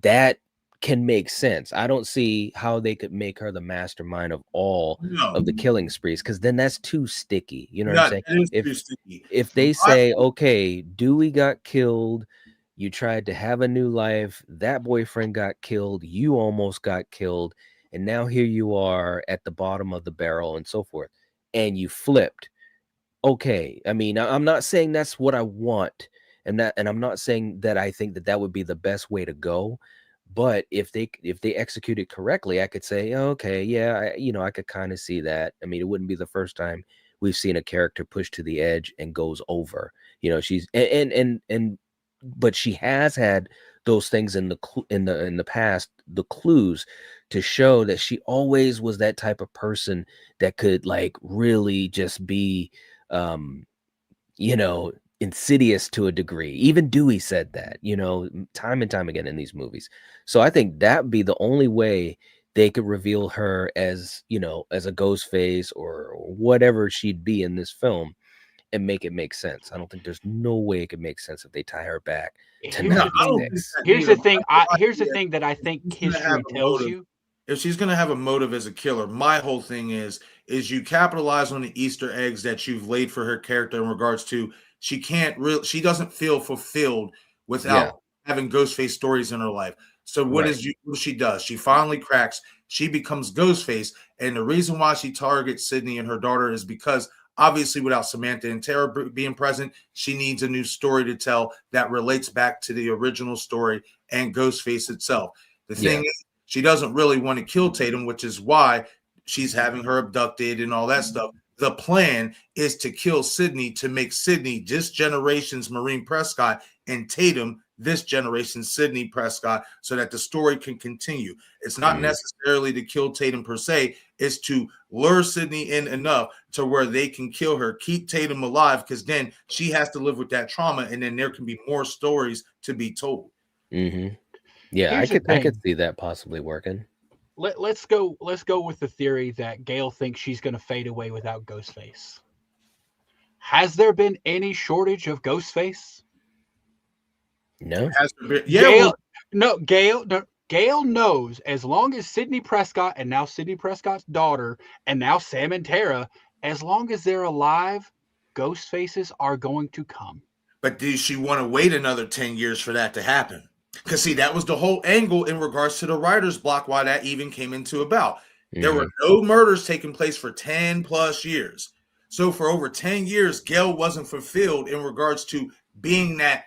that can make sense. I don't see how they could make her the mastermind of all of the killing sprees, because then that's too sticky. You know what I'm saying? If they say, okay, Dewey got killed, you tried to have a new life, that boyfriend got killed, you almost got killed, and now here you are at the bottom of the barrel and so forth, and you flipped. Okay, I mean, I'm not saying that's what I want, and I'm not saying that I think that would be the best way to go, but if they execute it correctly, I could say, okay, yeah, I could kind of see that. I mean, it wouldn't be the first time we've seen a character pushed to the edge and goes over. She's but she has had those things in the past, the clues to show that she always was that type of person that could like really just be insidious to a degree. Even Dewey said that, time and time again in these movies. So I think that'd be the only way they could reveal her as a Ghostface or whatever she'd be in this film and make it make sense. I don't think there's no way it could make sense if they tie her back to 96. Here's the thing that I think history tells you. If she's going to have a motive as a killer, my whole thing is you capitalize on the Easter eggs that you've laid for her character in regards to she doesn't feel fulfilled without having Ghostface stories in her life. So what she does? She finally cracks. She becomes Ghostface. And the reason why she targets Sidney and her daughter is because obviously without Samantha and Tara being present, she needs a new story to tell that relates back to the original story and Ghostface itself. The thing is, she doesn't really want to kill Tatum, which is why she's having her abducted and all that stuff. The plan is to kill Sidney to make Sidney this generation's Maureen Prescott and Tatum this generation's Sidney Prescott so that the story can continue. It's not necessarily to kill Tatum per se. It's to lure Sidney in enough to where they can kill her, keep Tatum alive, because then she has to live with that trauma, and then there can be more stories to be told. Mm-hmm. Yeah, I could see that possibly working. Let's go with the theory that Gale thinks she's going to fade away without Ghostface. Has there been any shortage of Ghostface? No. Gale knows as long as Sidney Prescott and now Sidney Prescott's daughter and now Sam and Tara, as long as they're alive, Ghostfaces are going to come. But does she want to wait another 10 years for that to happen? Because, see, that was the whole angle in regards to the writer's block, why that even came into about. Mm-hmm. There were no murders taking place for 10 plus years. So for over 10 years, Gale wasn't fulfilled in regards to being that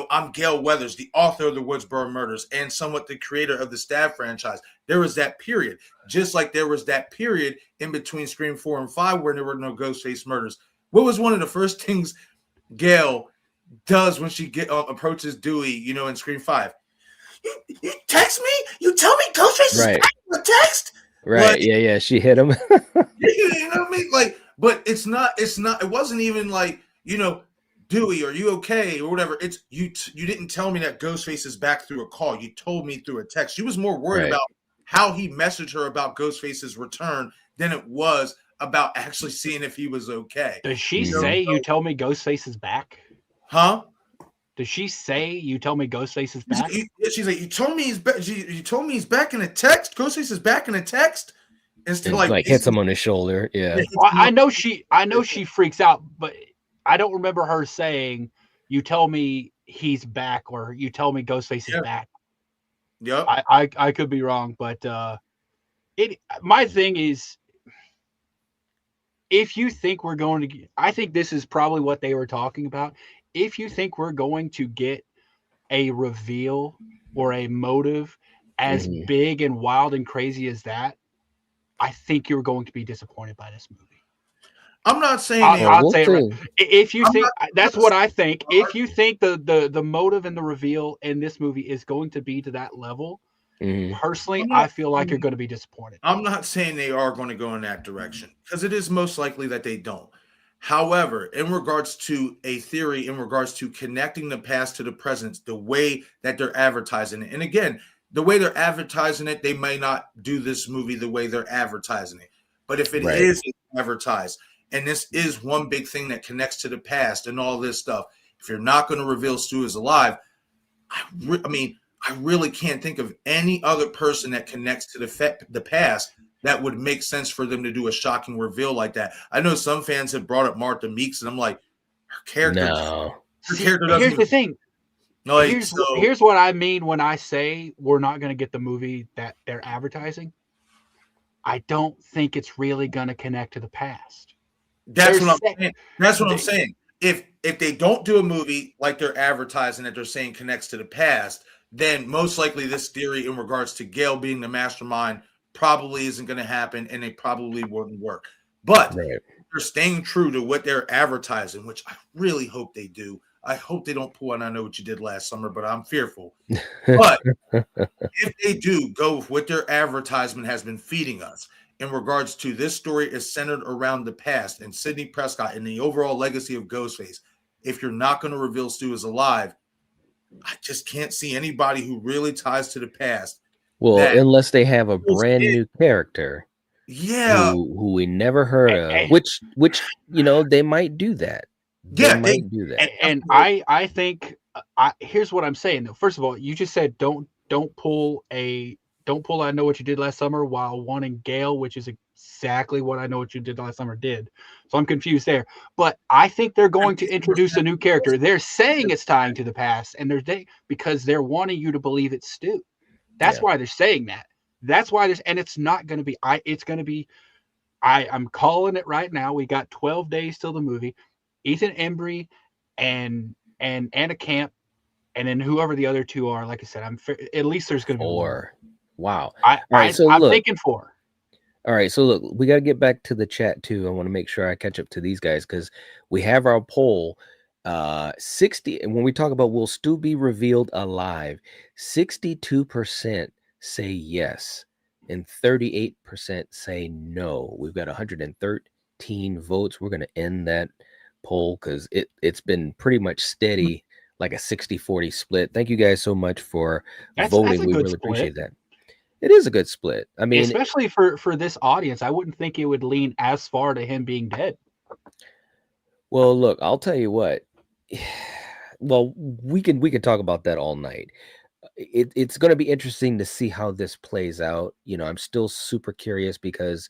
I'm Gale Weathers, the author of the Woodsboro murders and somewhat the creator of the Stab franchise. There was that period, just like there was that period in between Scream 4 and 5 where there were no Ghostface murders. What was one of the first things Gale does when she approaches Dewey, in Scream 5? You text me? You tell me Ghostface is back in the text? Right. Like, yeah. She hit him. You know what I mean? Like, but it wasn't even like, Dewey, are you okay or whatever. It's you didn't tell me that Ghostface is back through a call. You told me through a text. She was more worried about how he messaged her about Ghostface's return than it was about actually seeing if he was okay. Does she say you tell me Ghostface is back? Huh? Does she say you tell me Ghostface is back? She's like, you told me he's back. You told me he's back in a text. Ghostface is back in a text. Instead of like hits him on his shoulder. Yeah. Well, I know she freaks out, but I don't remember her saying, you tell me he's back, or you tell me Ghostface is back. Yep. I could be wrong, but my thing is, if you think we're going to, I think this is probably what they were talking about. If you think we're going to get a reveal or a motive as big and wild and crazy as that, I think you're going to be disappointed by this movie. I'm not saying I'll say it right. If you think that's what I think, if you think the motive and the reveal in this movie is going to be to that level, personally, I feel like you're going to be disappointed. I'm not saying they are going to go in that direction, because it is most likely that they don't. However, in regards to a theory, in regards to connecting the past to the present, the way that they're advertising it, and again, the way they're advertising it, they may not do this movie the way they're advertising it. But if it is advertised, and this is one big thing that connects to the past and all this stuff, if you're not going to reveal Stu is alive, I really can't think of any other person that connects to the past that would make sense for them to do a shocking reveal like that. I know some fans have brought up Martha Meeks, and I'm like, her character. No. Here's the thing. Here's what I mean when I say we're not going to get the movie that they're advertising. I don't think it's really going to connect to the past. That's what I'm saying. That's what I'm saying. If they don't do a movie like they're advertising that they're saying connects to the past, then most likely this theory in regards to Gale being the mastermind probably isn't going to happen, and it probably wouldn't work. But they're staying true to what they're advertising, which I really hope they do. I hope they don't pull on I Know What You Did Last Summer, but I'm fearful. But if they do go with what their advertisement has been feeding us in regards to this story is centered around the past and Sidney Prescott and the overall legacy of Ghostface, if you're not going to reveal Stu is alive, I just can't see anybody who really ties to the past. Well, unless they have a brand new character. Yeah. Who we never heard of, which they might do that. They might do that. And I think here's what I'm saying though. First of all, you just said don't pull I Know What You Did Last Summer while wanting Gale, which is exactly what I Know What You Did Last Summer did. So I'm confused there. But I think they're going to introduce a new character. They're saying it's tying to the past, and because they're wanting you to believe it's Stu. That's why they're saying that. That's why and it's not going to be it's going to be I'm calling it right now. We got 12 days till the movie. Ethan Embry and Anna Camp, and then whoever the other two are. Like I said, at least there's going to be 4. Wow. I'm thinking 4. All right. So look, we got to get back to the chat too. I want to make sure I catch up to these guys because we have our poll. 60. And when we talk about will Stu be revealed alive, 62% say yes, and 38% say no. We've got 113 votes. We're going to end that poll because it's been pretty much steady, like a 60-40 split. Thank you guys so much for voting. We really appreciate that. It is a good split. I mean, especially for this audience, I wouldn't think it would lean as far to him being dead. Well, look, I'll tell you what. Well, we can talk about that all night. It's going to be interesting to see how this plays out. I'm still super curious because,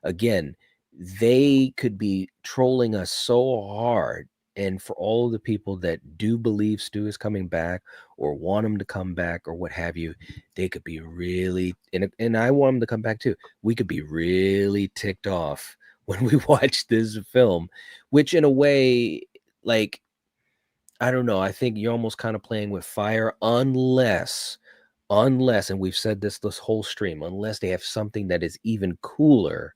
again, they could be trolling us so hard. And for all of the people that do believe Stu is coming back or want him to come back or what have you, they could be really, and I want him to come back too. We could be really ticked off when we watch this film, which in a way, like, I don't know. I think you're almost kind of playing with fire unless, and we've said this whole stream, unless they have something that is even cooler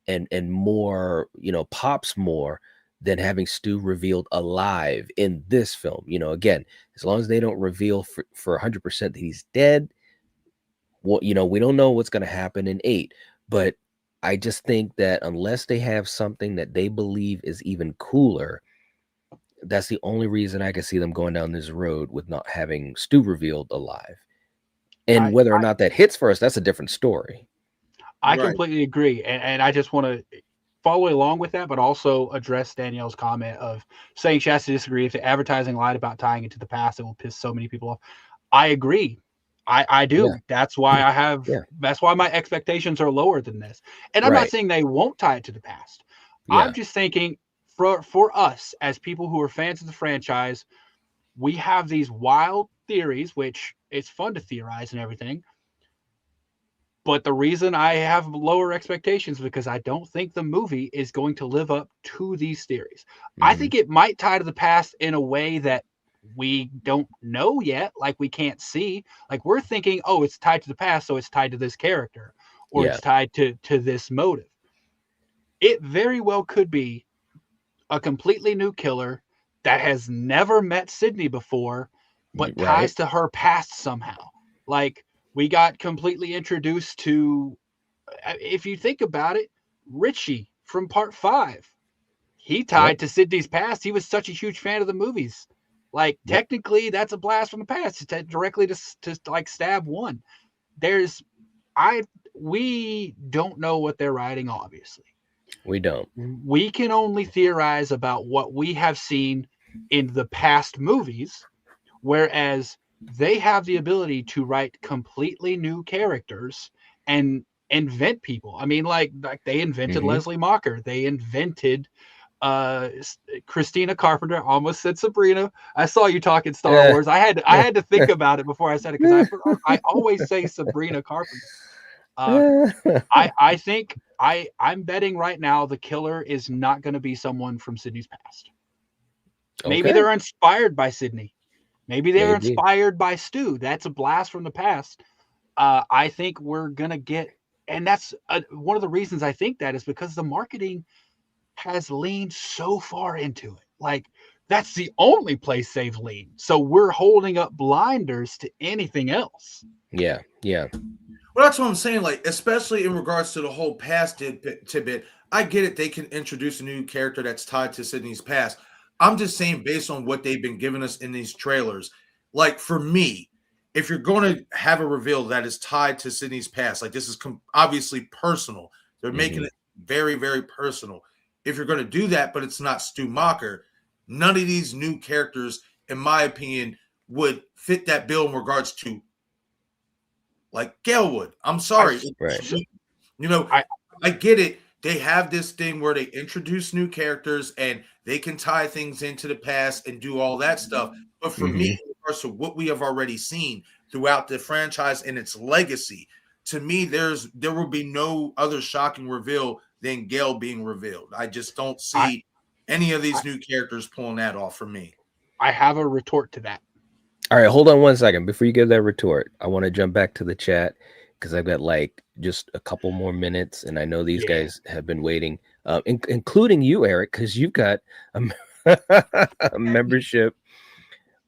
and more, pops more than having Stu revealed alive in this film. Again, as long as they don't reveal for 100% that he's dead, well, we don't know what's going to happen in 8, but I just think that unless they have something that they believe is even cooler, that's the only reason I can see them going down this road with not having Stu revealed alive. And whether or not that hits for us, that's a different story. I completely agree. And I just want to follow along with that, but also address Danielle's comment of saying she has to disagree. If the advertising lied about tying it to the past, it will piss so many people off. I agree. I do. Yeah. That's why I have, that's why my expectations are lower than this. And I'm not saying they won't tie it to the past. I'm just thinking for us as people who are fans of the franchise, we have these wild theories, which it's fun to theorize and everything. But the reason I have lower expectations is because I don't think the movie is going to live up to these theories. I think it might tie to the past in a way that we don't know yet, like we can't see. Like we're thinking, oh, it's tied to the past, so it's tied to this character, or it's tied to this motive. It very well could be a completely new killer that has never met Sidney before, but ties to her past somehow. Like we got completely introduced to, if you think about it, Richie from part 5. He tied to Sidney's past. He was such a huge fan of the movies. Like technically that's a blast from the past to directly to like stab one. We don't know what they're writing, obviously. We don't. We can only theorize about what we have seen in the past movies, whereas they have the ability to write completely new characters and invent people. I mean, like they invented Leslie Macher. They invented Christina Carpenter. Almost said Sabrina. I saw you talking Star Wars. I had to think about it before I said it because I always say Sabrina Carpenter. I think I'm betting right now the killer is not going to be someone from Sidney's past. Maybe they're inspired by Sidney. Maybe they're inspired by Stu. That's a blast from the past. I think we're going to get, and that's one of the reasons I think that is because the marketing has leaned so far into it. Like that's the only place they've leaned. So we're holding up blinders to anything else. Yeah. Yeah. Well, that's what I'm saying. Like, especially in regards to the whole past tidbit, I get it. They can introduce a new character that's tied to Sidney's past. I'm just saying, based on what they've been giving us in these trailers, like for me, if you're going to have a reveal that is tied to Sidney's past, like this is obviously personal. They're making it very, very personal. If you're going to do that, but it's not Stu Macher, none of these new characters, in my opinion, would fit that bill in regards to like Gale would. I'm sorry. You know, I get it. They have this thing where they introduce new characters and they can tie things into the past and do all that stuff. But for me, in regards to what we have already seen throughout the franchise and its legacy, to me, there will be no other shocking reveal than Gale being revealed. I just don't see any of these new characters pulling that off for me. I have a retort to that. All right, hold on one second. Before you give that retort, I want to jump back to the chat because I've got like just a couple more minutes, and I know these guys have been waiting, including you, Eric, because you've got a membership.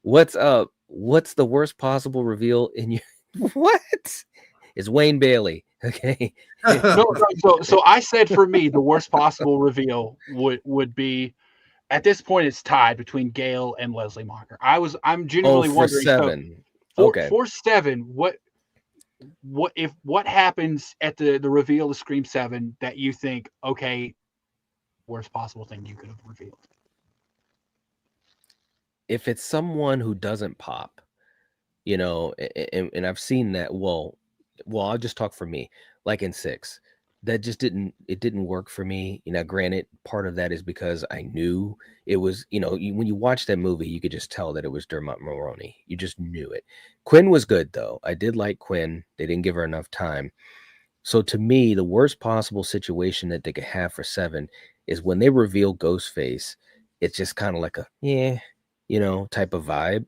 What's up? What's the worst possible reveal in you? What? It's Wayne Bailey. Okay. So I said for me, the worst possible reveal would be. At this point, it's tied between Gale and Leslie Macher. I'm genuinely wondering. 7. For 7, what happens at the reveal of Scream 7 that you think, okay, worst possible thing you could have revealed? If it's someone who doesn't pop, you know, and I've seen that. Well, I'll just talk for me. Like in 6. That just didn't work for me. You know, granted, part of that is because I knew it was, you know, when you watch that movie, you could just tell that it was Dermot Mulroney. You just knew it. Quinn was good, though. I did like Quinn. They didn't give her enough time. So to me, the worst possible situation that they could have for 7 is when they reveal Ghostface, it's just kind of like a, type of vibe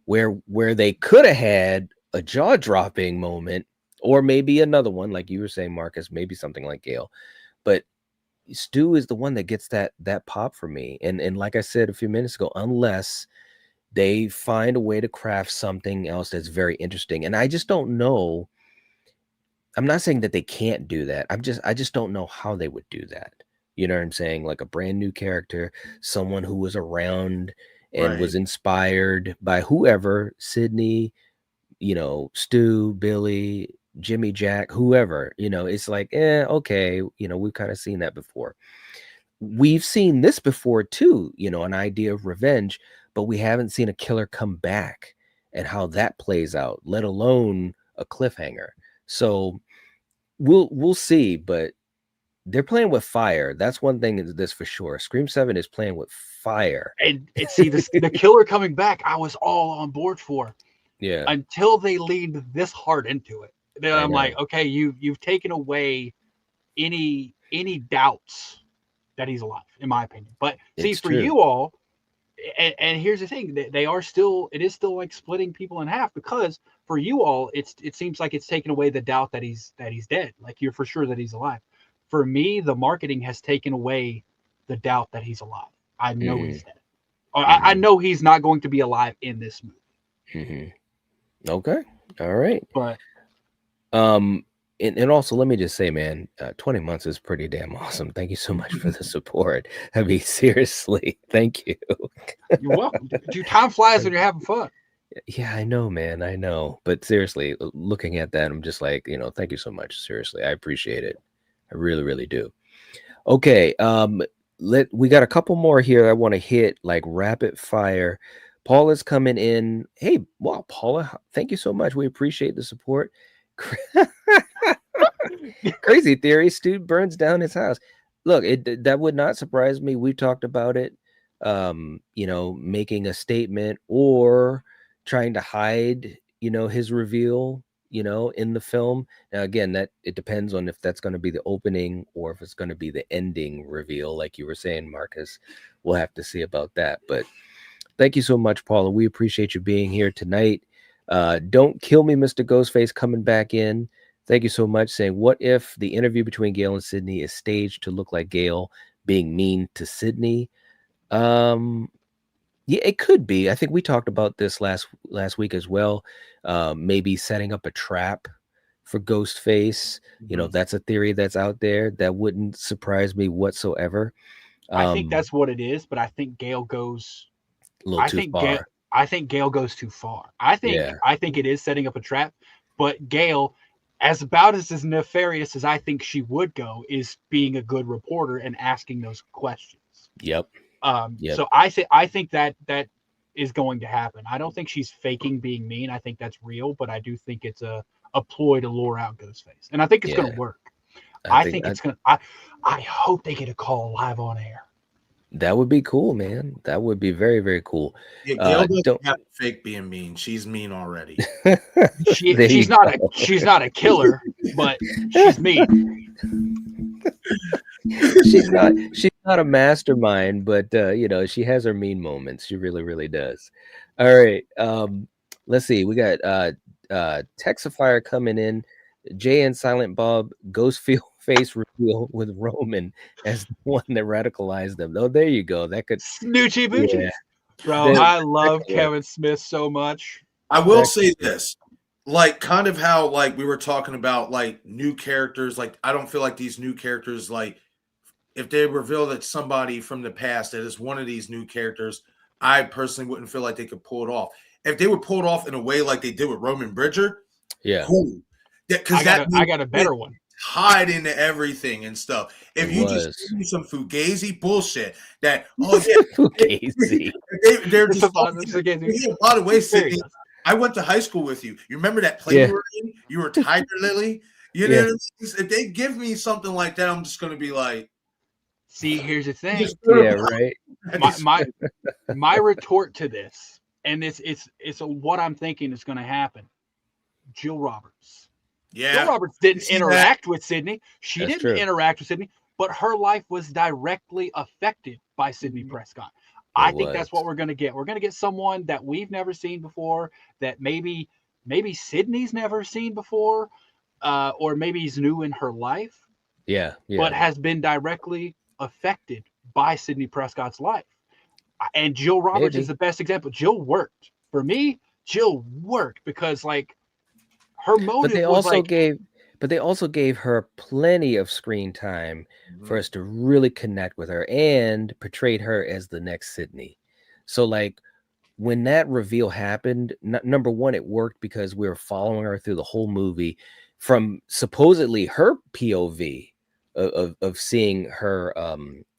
where they could have had a jaw-dropping moment. Or maybe another one, like you were saying, Marcus, maybe something like Gale. But Stu is the one that gets that pop for me. And like I said a few minutes ago, unless they find a way to craft something else that's very interesting. And I just don't know I'm not saying that they can't do that. I just don't know how they would do that. You know what I'm saying? Like a brand new character, someone who was around and was inspired by whoever, Sidney, Stu, Billy, Jimmy, Jack, whoever, it's like, okay, we've kind of seen that before. We've seen this before too, an idea of revenge, but we haven't seen a killer come back and how that plays out, let alone a cliffhanger. So we'll see, but they're playing with fire. That's one thing that's for sure. Scream 7 is playing with fire. And see, the killer coming back, I was all on board for. Yeah. Until they leaned this hard into it. Then I'm like, okay, you've taken away any doubts that he's alive, in my opinion. But see, for you all, and here's the thing, it is still like splitting people in half, because for you all, it seems like it's taken away the doubt that he's dead. Like, you're for sure that he's alive. For me, the marketing has taken away the doubt that he's alive. I know he's dead. I know he's not going to be alive in this movie. Okay. All right. But and also, let me just say, man, 20 months is pretty damn awesome. Thank you so much for the support. I mean, seriously, thank you. You're welcome. Dude, time flies when you're having fun. Yeah, I know, man. I know. But seriously, looking at that, I'm just like, thank you so much. Seriously, I appreciate it. I really, really do. Okay. We got a couple more here I want to hit, like rapid fire. Paula's coming in. Hey, wow, Paula, thank you so much. We appreciate the support. Crazy theory. Stu burns down his house. Look, that would not surprise me. We talked about it. Making a statement or trying to hide, his reveal, in the film. Now, again, that it depends on if that's going to be the opening or if it's going to be the ending reveal, like you were saying, Marcus. We'll have to see about that. But thank you so much, Paula. We appreciate you being here tonight. Don't kill me, Mr. Ghostface, coming back in. Thank you so much. Saying, what if the interview between Gale and Sidney is staged to look like Gale being mean to Sidney? Yeah, it could be. I think we talked about this last week as well. Maybe setting up a trap for Ghostface. That's a theory that's out there. That wouldn't surprise me whatsoever. I think that's what it is, but I think Gale goes a little too far. I think Gale goes too far. I think it is setting up a trap, but Gale, as nefarious as I think she would go, is being a good reporter and asking those questions. Yep. So I think that is going to happen. I don't think she's faking being mean. I think that's real, but I do think it's a ploy to lure out Ghostface, and I think it's going to work. I think it's going to. I hope they get a call live on air. That would be cool, man. That would be very, very cool. Yeah, Gale doesn't have to fake being mean. She's mean already. She's not a killer, but she's mean. She's not a mastermind, but she has her mean moments. She really, really does. All right. Let's see. We got Texafire coming in. Jay and Silent Bob face reveal with Roman as the one that radicalized them. Oh, there you go. That could Snoochie Boochie. Yeah. Bro, I love Kevin Smith so much. I will say this. Like, kind of how, like, we were talking about, like, new characters. Like, I don't feel like these new characters, like, if they reveal that somebody from the past that is one of these new characters, I personally wouldn't feel like they could pull it off. If they would pull it off in a way like they did with Roman Bridger, cool. Because I got a better one. Hide into everything and stuff. If you just give me some Fugazi bullshit, that Fugazi, they're just by the way, Sidney, I went to high school with you. You remember that play you were in? You were Tiger Lily. You know, if they give me something like that, I'm just gonna be like, see, here's the thing. Yeah, right. My retort to this, and it's what I'm thinking is going to happen. Jill Roberts. Yeah. Jill Roberts didn't interact with Sidney. She didn't interact with Sidney, but her life was directly affected by Sidney Prescott. I think that's what we're going to get. We're going to get someone that we've never seen before, that maybe Sidney's never seen before, or maybe he's new in her life. Yeah. But has been directly affected by Sidney Prescott's life. And Jill Roberts is the best example. Jill worked. For me, Jill worked because, like, her motive but they was also like, gave But they also gave her plenty of screen time for us to really connect with her and portrayed her as the next Sidney. So like when that reveal happened, number one, it worked because we were following her through the whole movie from supposedly her POV of seeing her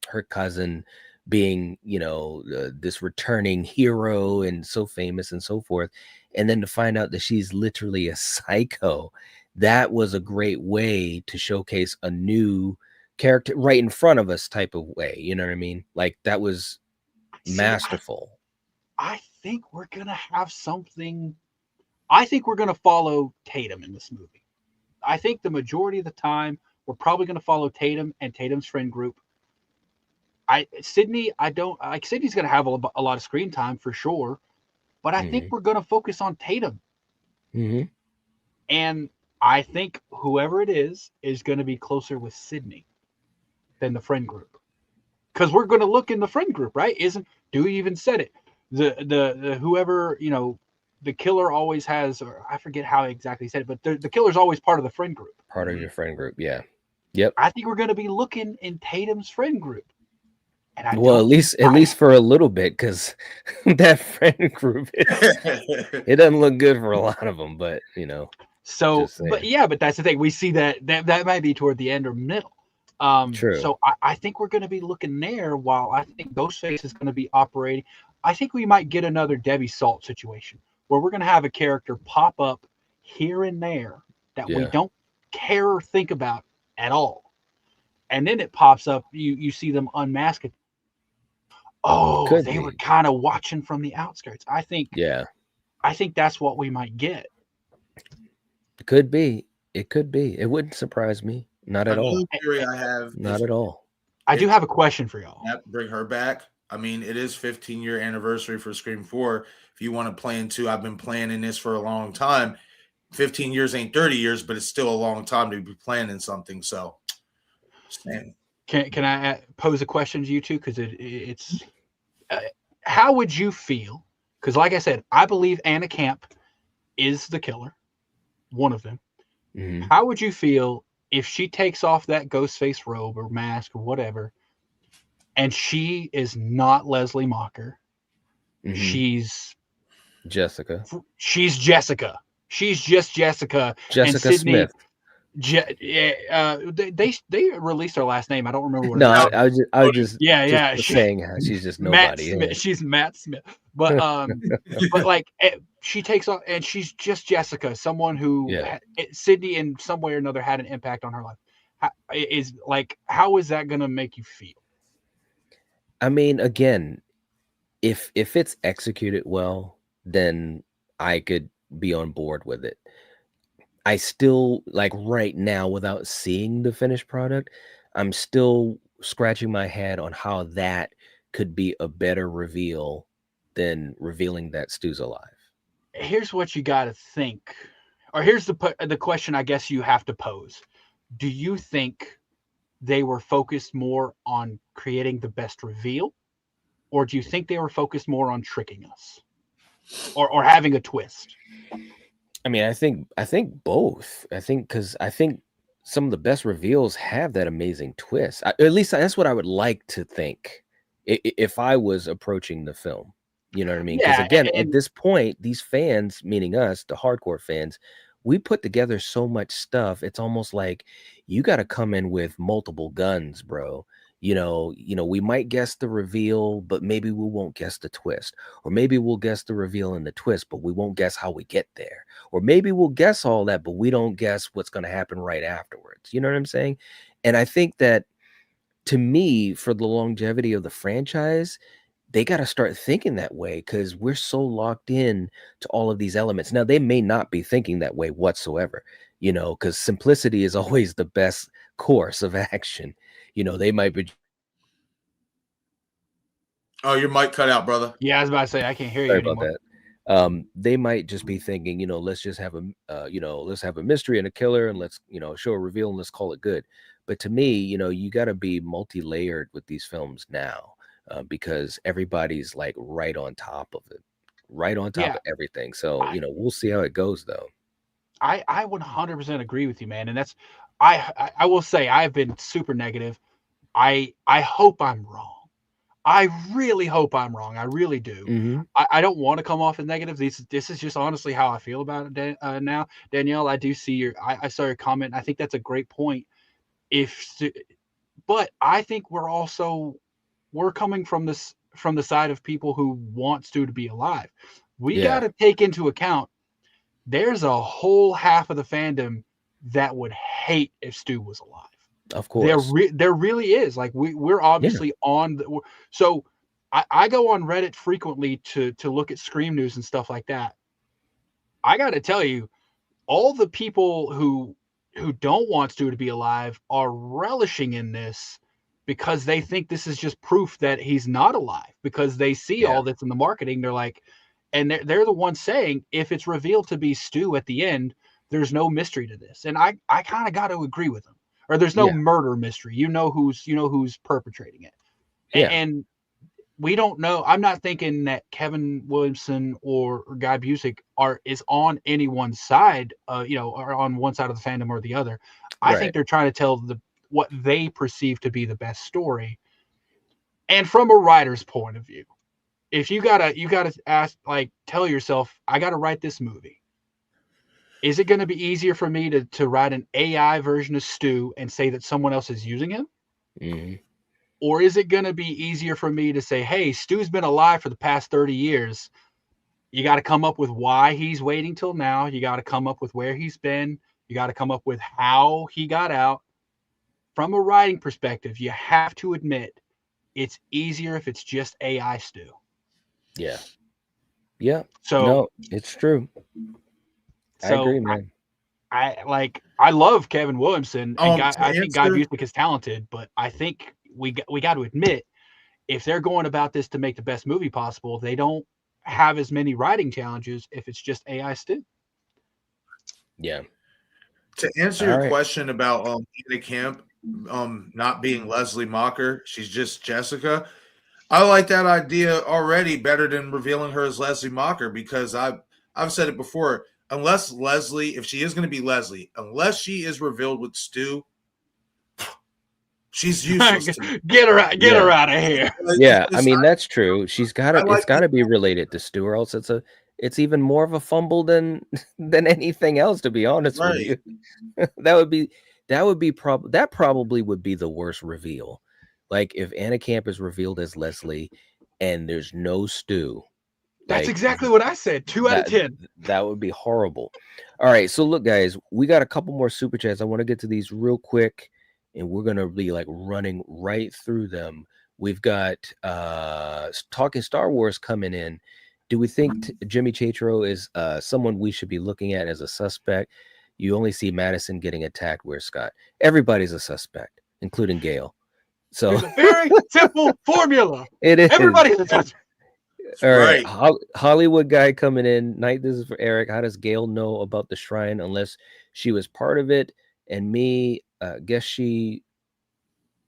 her cousin being, you know, this returning hero and so famous and so forth, and then to find out that she's literally a psycho. That was a great way to showcase a new character right in front of us type of way. You know what I mean? Like that was masterful. I think we're gonna have something. I think we're gonna follow Tatum in this movie. I think the majority of the time we're probably gonna follow Tatum and Tatum's friend group. Sidney, I don't like. Sidney's gonna have a lot of screen time for sure, but I think we're gonna focus on Tatum. And I think whoever it is going to be closer with Sidney than the friend group, because we're going to look in the friend group, right? Dewey even said it. The whoever, you know, the killer always has, or I forget how exactly he said it, but the killer's always part of the friend group. Part of your friend group, yeah. Yep. I think we're going to be looking in Tatum's friend group. And at least for a little bit, because that friend group, it doesn't look good for a lot of them, but you know. So, but that's the thing. We see that might be toward the end or middle. True. So I think we're going to be looking there, while I think Ghostface is going to be operating. I think we might get another Debbie Salt situation where we're going to have a character pop up here and there that we don't care or think about at all. And then it pops up, you see them unmask it. Oh, they were kind of watching from the outskirts. I think that's what we might get. It could be. It could be. It wouldn't surprise me. Not at all. Theory I have. Not at all. I do have a question for y'all. Bring her back. I mean, it is 15-year anniversary for Scream 4. If you want to play into, I've been planning this for a long time. 15 years ain't 30 years, but it's still a long time to be planning something. So, can I pose a question to you two? Because it's how would you feel? Because like I said, I believe Anna Camp is the killer. One of them. How would you feel if she takes off that Ghostface robe or mask or whatever, and she is not Leslie Mocker? She's Jessica. She's Jessica. She's just Jessica. Jessica and Sidney, Smith. They released her last name. I don't remember what. No, I was just saying she's just nobody. She's Matt Smith, but but like she takes off and she's just Jessica, someone who Sidney in some way or another had an impact on her life. How is that going to make you feel? I mean, again, if it's executed well, then I could be on board with it. I still, like right now, without seeing the finished product, I'm still scratching my head on how that could be a better reveal than revealing that Stu's alive. Here's what you got to think, or here's the question I guess you have to pose. Do you think they were focused more on creating the best reveal, or do you think they were focused more on tricking us, or having a twist? I mean, I think both. I think some of the best reveals have that amazing twist. At least that's what I would like to think if I was approaching the film. You know what I mean? Because again, at this point, these fans, meaning us, the hardcore fans, we put together so much stuff. It's almost like you got to come in with multiple guns, bro. You know, we might guess the reveal, but maybe we won't guess the twist. Or maybe we'll guess the reveal and the twist, but we won't guess how we get there. Or maybe we'll guess all that, but we don't guess what's going to happen right afterwards. You know what I'm saying? And I think that, to me, for the longevity of the franchise, they got to start thinking that way, because we're so locked in to all of these elements. Now, they may not be thinking that way whatsoever, you know, because simplicity is always the best course of action. You know, they might be. Oh, your mic cut out, brother. Yeah, I was about to say I can't hear Sorry you anymore. about that. They might just be thinking, you know, let's just have let's have a mystery and a killer, and let's, you know, show a reveal and let's call it good. But to me, you know, you got to be multi-layered with these films now, because everybody's like right on top of it, right on top of everything. So, you know, we'll see how it goes, though. I 100% agree with you, man. And that's I will say I've been super negative. I hope I'm wrong. I really hope I'm wrong. I really do. Mm-hmm. I don't want to come off as negative. This is just honestly how I feel about it now. Danielle, I do see I saw your comment. I think that's a great point. But I think we're coming from the side of people who want Stu to be alive. We got to take into account there's a whole half of the fandom that would hate if Stu was alive. Of course. There really is. Like we're obviously on so I go on Reddit frequently to look at Scream news and stuff like that. I got to tell you, all the people who don't want Stu to be alive are relishing in this because they think this is just proof that he's not alive, because they see all this in the marketing. They're like, and they're the ones saying if it's revealed to be Stu at the end, there's no mystery to this. And I kind of got to agree with them. Or there's no murder mystery. You know who's perpetrating it. Yeah. And we don't know. I'm not thinking that Kevin Williamson or Guy Busick is on anyone's side, or on one side of the fandom or the other. I think they're trying to tell what they perceive to be the best story. And from a writer's point of view, if you gotta ask, like, tell yourself, I gotta write this movie. Is it going to be easier for me to write an AI version of Stu and say that someone else is using him? Mm-hmm. Or is it going to be easier for me to say, hey, Stu's been alive for the past 30 years. You got to come up with why he's waiting till now. You got to come up with where he's been. You got to come up with how he got out. From a writing perspective, you have to admit it's easier if it's just AI Stu. Yeah. Yeah. So no, it's true. I agree, man. I love Kevin Williamson, and I think Guy Busick is talented, but I think we got to admit, if they're going about this to make the best movie possible, they don't have as many writing challenges if it's just AI Stu. Yeah. To answer your question about Anna Camp not being Leslie Mocker, she's just Jessica. I like that idea already better than revealing her as Leslie Mocker, because I've said it before. Unless Leslie, if she is going to be Leslie, unless she is revealed with Stu, she's useless. Get her out of here. Yeah, I mean, that's true. It's got to be related to Stu, or else it's even more of a fumble than anything else, to be honest with you. that probably would be the worst reveal. Like if Anna Camp is revealed as Leslie and there's no Stu. That's exactly what I said. 2 out of 10. That would be horrible. All right. So look, guys, we got a couple more super chats. I want to get to these real quick, and we're going to be like running right through them. We've got Talking Star Wars coming in. Do we think Jimmy Chatro is someone we should be looking at as a suspect? You only see Madison getting attacked. Where's Scott? Everybody's a suspect, including Gale. So there's a very simple formula. It is. Everybody's a suspect. All right. Hollywood guy coming in. Night, this is for Eric. How does Gale know about the shrine unless she was part of it? And me, guess she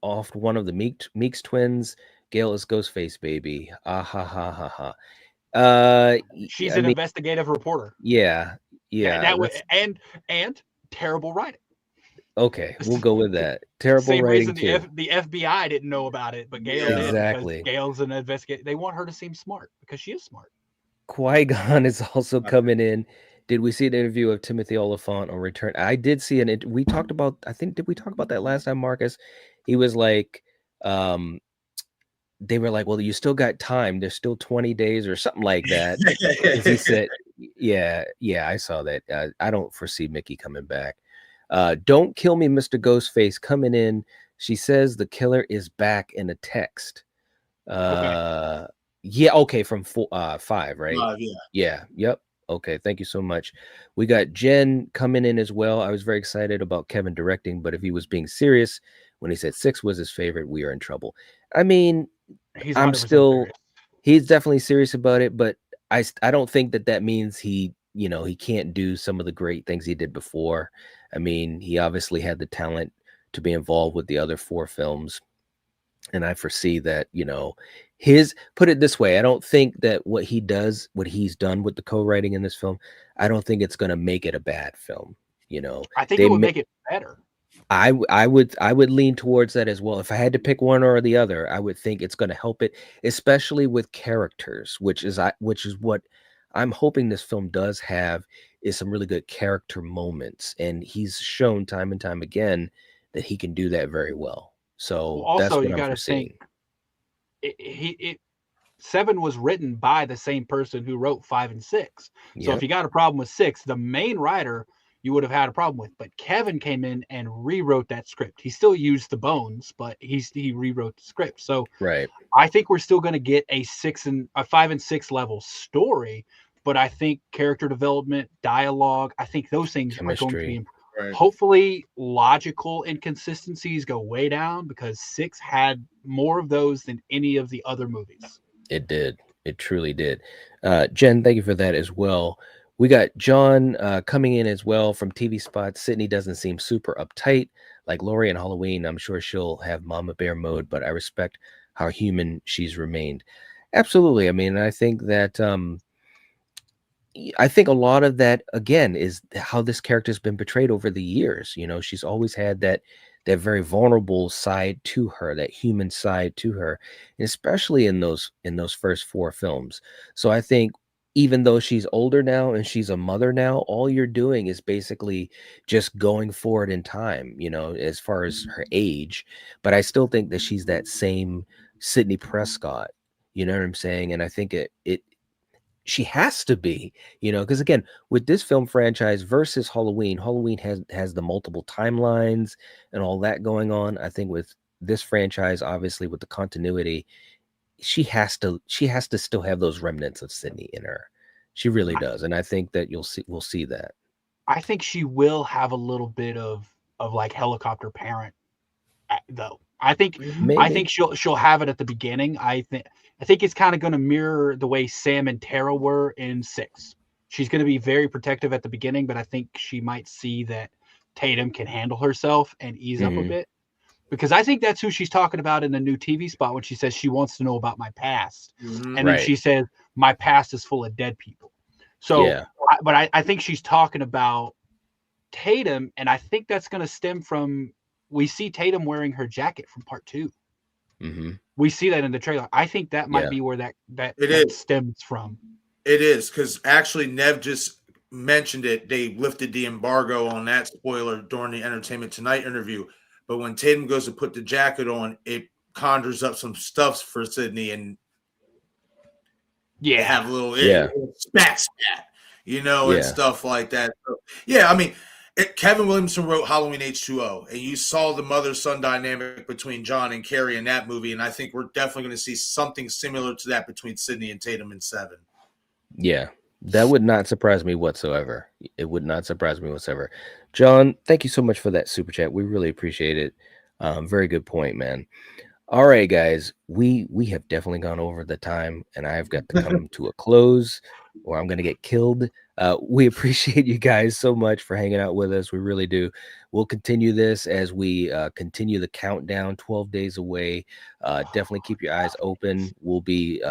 offed one of the Meeks twins. Gale is Ghostface, baby. Ah ha ha ha ha. She's an investigative reporter. Yeah. And terrible writing. Okay, we'll go with that. Terrible Same writing reason too. The FBI didn't know about it, but Gale did. Exactly. Gale's an investigator. They want her to seem smart because she is smart. Qui-Gon is also coming in. Did we see an interview of Timothy Oliphant on Return? I did see we talked about, I think, did we talk about that last time, Marcus? He was like, they were like, well, you still got time. There's still 20 days or something like that. He said, yeah, I saw that. I don't foresee Mickey coming back. Don't kill me, Mr. Ghostface coming in. She says the killer is back in a text. Okay. Yeah, okay, from 5, right? Yeah, yep. Okay, thank you so much. We got Jen coming in as well. I was very excited about Kevin directing, but if he was being serious when he said 6 was his favorite, we are in trouble. I mean, he's definitely serious about it, but I don't think that means he can't do some of the great things he did before. I mean, he obviously had the talent to be involved with the other 4 films. And I foresee that, put it this way, I don't think that what he's done with the co-writing in this film, I don't think it's going to make it a bad film. I think it would make it better. I would lean towards that as well. If I had to pick one or the other, I would think it's going to help it, especially with characters, which is what I'm hoping this film does have, is some really good character moments, and he's shown time and time again that he can do that very well. So also, that's what you I'm got to foreseeing. think 7 was written by the same person who wrote 5 and 6. So Yep. if you got a problem with 6, the main writer you would have had a problem with, but Kevin came in and rewrote that script. He still used the bones, but he rewrote the script. So Right. I think we're still going to get a 5 and 6 level story, but I think character development, dialogue, I think those things are going to be Right. hopefully logical inconsistencies go way down, because 6 had more of those than any of the other movies. It did. It truly did. Jen, thank you for that as well. We got John coming in as well from TV Spot. Sydney doesn't seem super uptight like Lori in Halloween. I'm sure she'll have Mama Bear mode, but I respect how human she's remained. Absolutely. I mean, I think that I think a lot of that, again, is how this character has been portrayed over the years. She's always had that very vulnerable side to her, that human side to her, and especially in those first 4 films. So I think even though she's older now and she's a mother now, all you're doing is basically just going forward in time, as far as her age. But I still think that she's that same Sidney Prescott. You know what I'm saying? And I think she has to be, because again, with this film franchise versus Halloween has the multiple timelines and all that going on. I think with this franchise, obviously with the continuity, she has to still have those remnants of Sydney in her. She really does. And I think that we'll see that. I think she will have a little bit of like helicopter parent though. I think she'll have it at the beginning. I think it's kind of going to mirror the way Sam and Tara were in 6. She's going to be very protective at the beginning, but I think she might see that Tatum can handle herself and ease up a bit, because I think that's who she's talking about in the new TV spot when she says she wants to know about my past. And then she says, my past is full of dead people. So, I think she's talking about Tatum, and I think that's going to stem from, we see Tatum wearing her jacket from part 2. We see that in the trailer. I think that might be where that stems from. It is, because actually Nev just mentioned it. They lifted the embargo on that spoiler during the Entertainment Tonight interview. But when Tatum goes to put the jacket on, it conjures up some stuff for Sydney, and they have a little spat, and stuff like that. So, I mean, Kevin Williamson wrote Halloween H2O, and you saw the mother-son dynamic between John and Carrie in that movie, and I think we're definitely going to see something similar to that between Sydney and Tatum in 7. Yeah, that would not surprise me whatsoever. It would not surprise me whatsoever. John, thank you so much for that super chat. We really appreciate it. Very good point, man. All right, guys, we have definitely gone over the time, and I've got to come to a close, or I'm going to get killed. We appreciate you guys so much for hanging out with us. We really do. We'll continue this as we continue the countdown, 12 days away. Definitely keep your eyes open. We'll be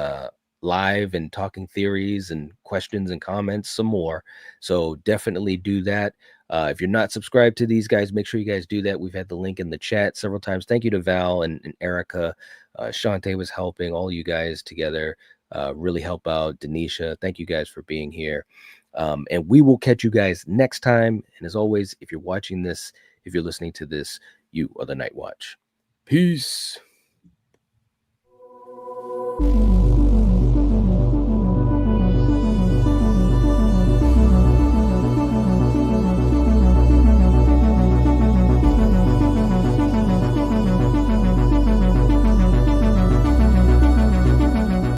live and talking theories and questions and comments some more. So definitely do that. If you're not subscribed to these guys, make sure you guys do that. We've had the link in the chat several times. Thank you to Val and Erica. Shantae was helping all you guys together. Really help out. Denisha, thank you guys for being here. And we will catch you guys next time. And as always, if you're watching this, if you're listening to this, you are the Night Watch. Peace.